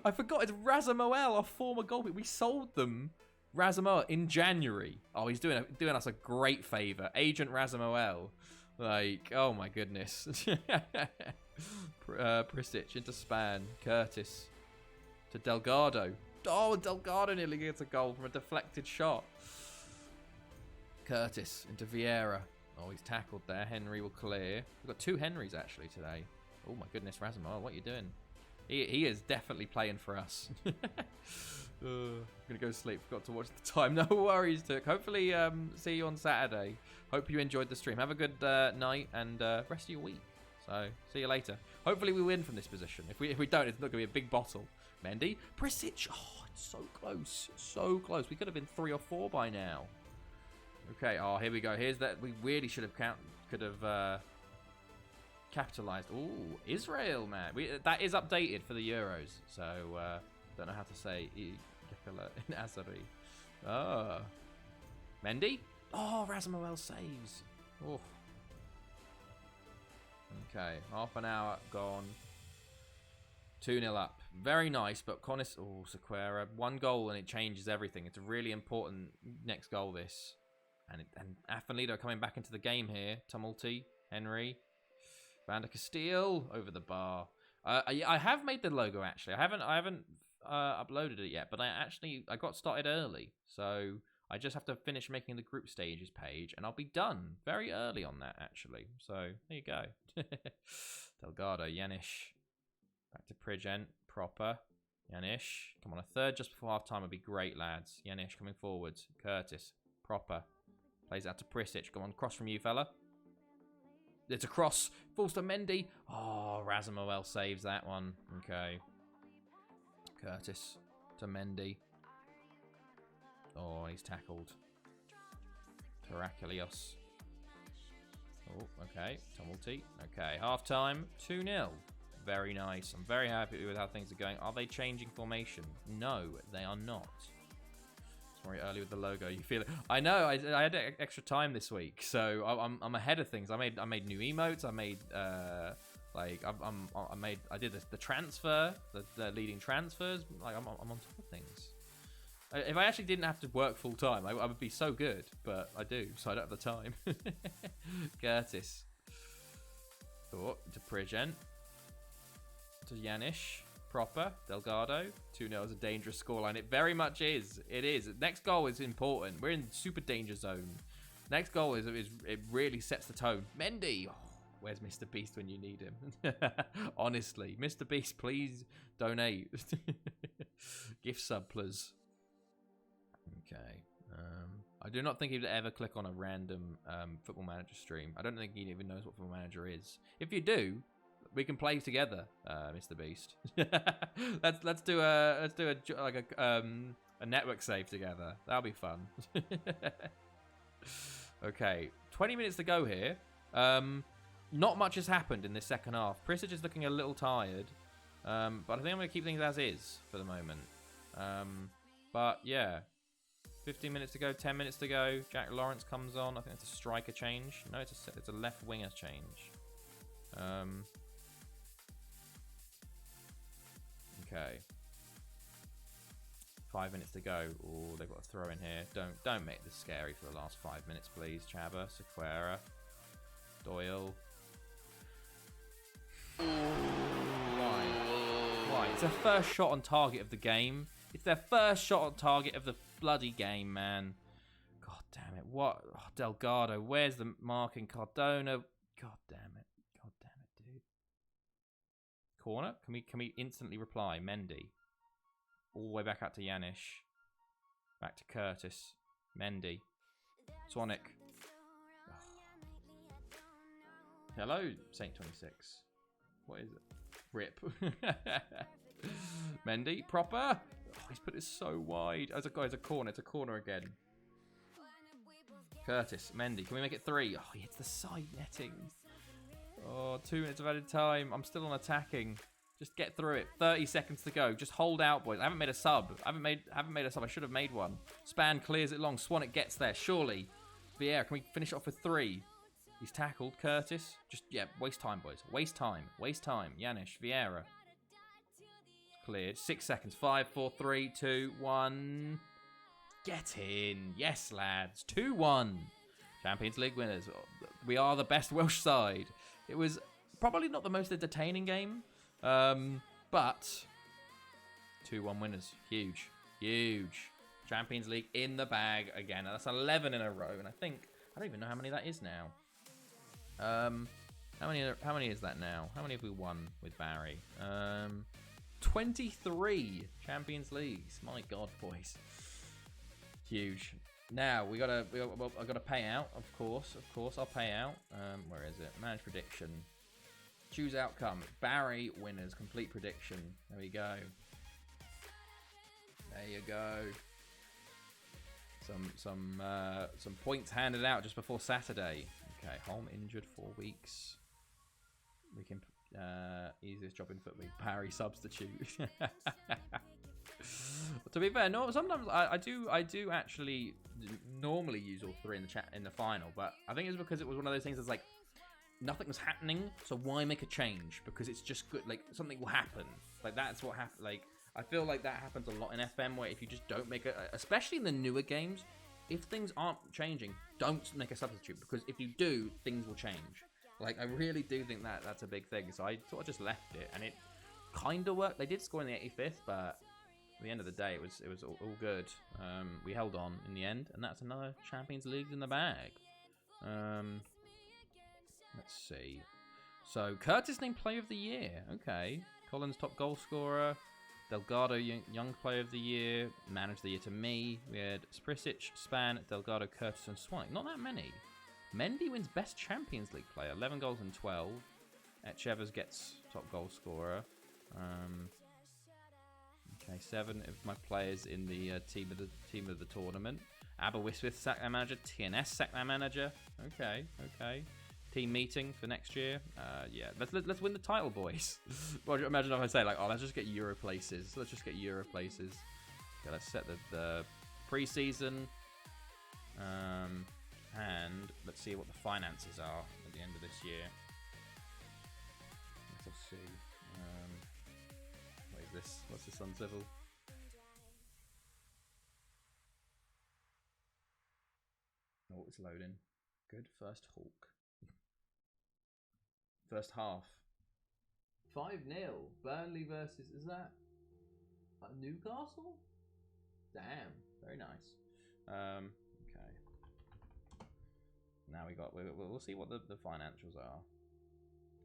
I forgot. It's Razamoel, our former goalkeeper. We sold them Razamoel in January. Oh, he's doing us a great favour. Agent Razamoel. Like, oh my goodness. Prisic into Span. Curtis to Delgado. Oh, Delgado nearly gets a goal from a deflected shot. Curtis into Vieira. Oh, he's tackled there. Henry will clear. We've got two Henrys actually today. Oh my goodness, Razamoel, what are you doing? He is definitely playing for us. I'm gonna go sleep. Forgot to watch the time. No worries, Took. Hopefully, see you on Saturday. Hope you enjoyed the stream. Have a good night and rest of your week. So, see you later. Hopefully, we win from this position. If we don't, it's not gonna be a big bottle. Mendy, Prisic. Oh, it's so close, so close. We could have been 3 or 4 by now. Okay. Oh, here we go. Here's that. We really should have capitalized. Ooh, Israel, man. That is updated for the Euros. So, don't know how to say in Azari. Oh. Mendy? Oh, Razamoel saves. Oh. Okay, half an hour gone. 2-0 up. Very nice, but Conis... Oh, Sequeira. 1 goal and it changes everything. It's a really important next goal, this. And Afanlido coming back into the game here. Tumulty, Henry. Van der Castile over the bar. I have made the logo, actually. I haven't uploaded it yet, but I got started early, so I just have to finish making the group stages page, and I'll be done very early on that, actually. So there you go. Delgado, Yanish, back to Pridgent, proper. Yanish, come on, a third just before half time would be great, lads. Yanish coming forwards. Curtis, proper, plays out to Prisic. Go on, cross from you, fella. It's a cross. Falls to Mendy. Oh, Razamoel saves that one. Okay. Curtis to Mendy. Oh, he's tackled. Tarakalios. Oh, okay. Tumulty. Okay, half-time. 2-0. Very nice. I'm very happy with how things are going. Are they changing formation? No, they are not. It's very early with the logo. You feel it. I know. I had extra time this week, so I'm ahead of things. I made new emotes. I made I did the transfer, the leading transfers. Like I'm on top of things. If I actually didn't have to work full time, I would be so good. But I do, so I don't have the time. Curtis. Oh, to Pridgent. To Yanish. Proper. Delgado. 2-0 is a dangerous scoreline. It very much is. It is. Next goal is important. We're in super danger zone. Next goal is it really sets the tone. Mendy. Oh, where's Mr. Beast when you need him? Honestly, Mr. Beast, please donate. Gift sub, please. Okay. I do not think he'd ever click on a random Football Manager stream. I don't think he even knows what Football Manager is. If you do, we can play together, Mr. Beast. let's do a network save together. That'll be fun. Okay, 20 minutes to go here. Not much has happened in this second half. Prisic is looking a little tired, but I think I'm going to keep things as is for the moment. But yeah, 15 minutes to go, 10 minutes to go. Jack Lawrence comes on. I think it's a striker change. No, it's a left winger change. Okay. 5 minutes to go. Oh, they've got a throw in here. Don't make this scary for the last 5 minutes, please. Chaba, Sequeira, Doyle. Why? It's their first shot on target of the game. It's their first shot on target of the bloody game, man. God damn it. What? Oh, Delgado. Where's the marking? Cardona. God damn it. God damn it, dude. Corner? Can we instantly reply? Mendy. All the way back out to Yanish. Back to Curtis. Mendy. Sonic. Oh. Hello, Saint 26. What is it? Rip. Mendy. Proper. Oh, he's put it so wide. Oh, it's a corner. It's a corner again. Curtis. Mendy. Can we make it 3? Oh, he hits the side netting. Oh, 2 minutes of added time. I'm still on attacking. Just get through it. 30 seconds to go. Just hold out, boys. I haven't made a sub. I haven't made a sub. I should have made one. Span clears it long. Swanwick gets there. Surely. Vieira, can we finish it off with 3? He's tackled. Curtis. Just, yeah, waste time, boys. Waste time. Waste time. Yanish. Vieira. Cleared. 6 seconds. 5, 4, 3, 2, 1. Get in. Yes, lads. 2-1. Champions League winners. We are the best Welsh side. It was probably not the most entertaining game. But 2-1 winners. Huge. Huge. Champions League in the bag again. That's 11 in a row. And I don't even know how many that is now. How many is that now? How many have we won with Barry? 23 Champions Leagues. My God, boys. Huge. Now I gotta pay out. Of course, I'll pay out. Where is it? Manage prediction. Choose outcome. Barry winners. Complete prediction. There we go. There you go. Some points handed out just before Saturday. Okay, Holm injured 4 weeks. We can easiest job in football. Barry substitute. To be fair, no. Sometimes I do actually normally use all three in the chat in the final, but I think it's because it was one of those things that's like nothing was happening, so why make a change? Because it's just good. Like something will happen. Like that's what happened. Like I feel like that happens a lot in FM, where if you just don't make especially in the newer games, if things aren't changing, don't make a substitute, because if you do, things will change. Like I really do think that that's a big thing. So I sort of just left it, and it kind of worked. They did score in the 85th, but at the end of the day, it was all good. We held on in the end, and that's another Champions League in the bag. Let's see. So Curtis named Player of the Year. Okay, Collins top goal scorer. Delgado young Player of the Year. Manager of the Year to me. We had Sprisic, Span, Delgado, Curtis, and Swanwick. Not that many. Mendy wins best Champions League player. 11 goals and 12. Etchevers gets top goal scorer. Okay, 7 of my players in the team of the tournament. Aberystwyth sacked their manager. TNS sacked their manager. Okay. Team meeting for next year. Yeah, let's win the title, boys. Well, imagine if I say like, oh, let's just get Euro places. Let's just get Euro places. Okay, let's set the preseason. And let's see what the finances are at the end of this year. Let's see. What is this? What's this on Civil? Oh, it's loading. Good first Hawk. First half. 5-0. Burnley versus, is that Newcastle? Damn. Very nice. Okay. Now we'll see what the financials are.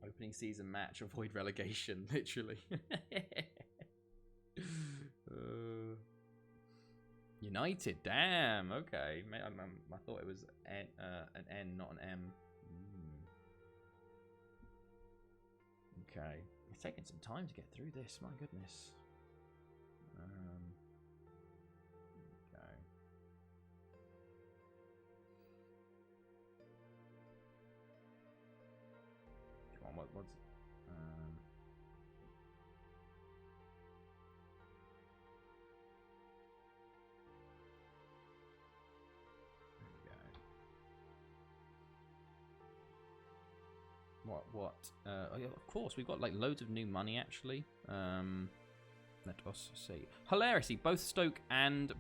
Opening season match, avoid relegation, literally. United, damn. Okay, I thought it was an N, not an M. Okay, it's taking some time to get through this. My goodness. Okay. Come on, what's oh yeah, of course, we've got like loads of new money actually. Let us see. Hilariously, both Stoke and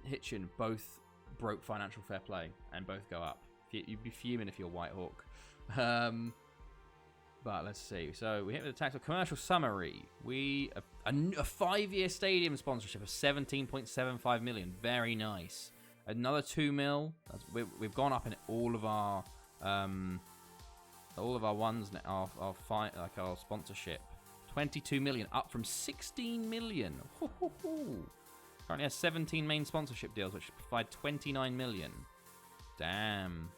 Hitchin both broke financial fair play and both go up. You'd be fuming if you're Whitehawk. But let's see. So we hit with the tax of commercial summary. A 5-year stadium sponsorship of 17.75 million. Very nice. Another 2 mil. We've gone up in all of our ones, our sponsorship. 22 million, up from 16 million. Currently has 17 main sponsorship deals, which provide 29 million. Damn.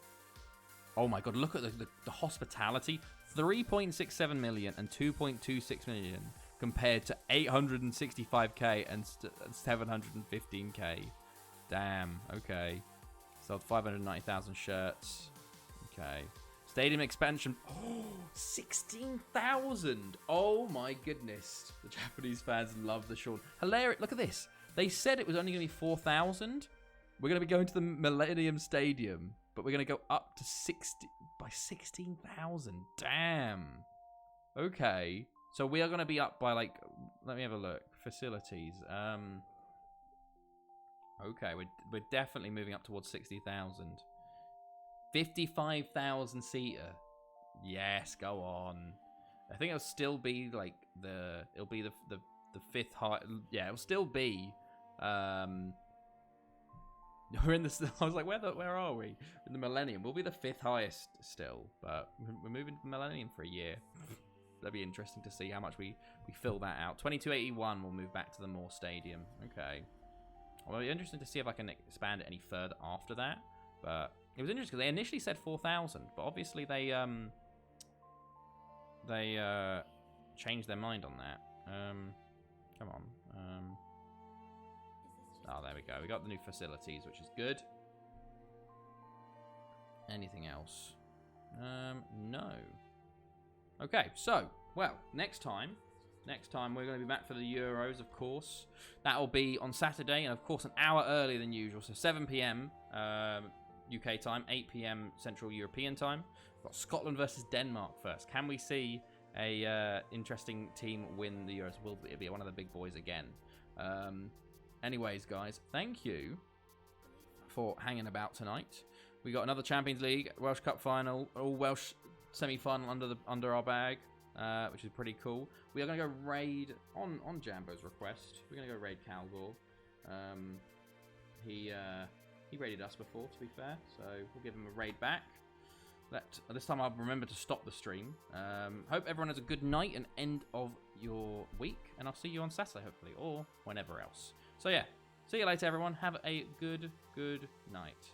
Oh my god, look at the hospitality. 3.67 million and 2.26 million compared to 865k and 715k. Damn, okay. Sold 590,000 shirts. Okay. Stadium expansion. Oh, 16,000. Oh my goodness. The Japanese fans love the Sean. Hilarious. Look at this. They said it was only going to be 4,000. We're going to be going to the Millennium Stadium, but we're going to go up to 16,000. Damn. Okay. So we are going to be up by like, let me have a look. Facilities. Okay, we're definitely moving up towards 60,000. 55,000 seater. Yes, go on. I think it'll still be like it'll be the fifth high. Yeah, it'll still be. We're in the. I was like, where are we? In the Millennium. We'll be the 5th highest still, but we're moving to the Millennium for a year. that'd be interesting to see how much we fill that out. 2281 will move back to the Moore Stadium. Okay. Well, it'll be interesting to see if I can expand it any further after that. But it was interesting because they initially said 4,000, but obviously they changed their mind on that. Come on. Oh, there we go. We got the new facilities, which is good. Anything else? No. Okay, so, well, next time we're going to be back for the Euros, of course. That'll be on Saturday, and of course an hour earlier than usual, so 7 p.m. UK time, 8 p.m. Central European time. We've got Scotland versus Denmark first. Can we see a interesting team win the Euros? Will it be one of the big boys again? Anyways, guys, thank you for hanging about tonight. We got another Champions League, Welsh Cup final, all Welsh semi-final under our bag, which is pretty cool. We are going to go raid on Jambo's request. We're going to go raid Calgor. He raided us before, to be fair, so we'll give him a raid back. This time I'll remember to stop the stream. Hope everyone has a good night and end of your week, and I'll see you on Saturday, hopefully, or whenever else. So yeah, see you later, everyone. Have a good night.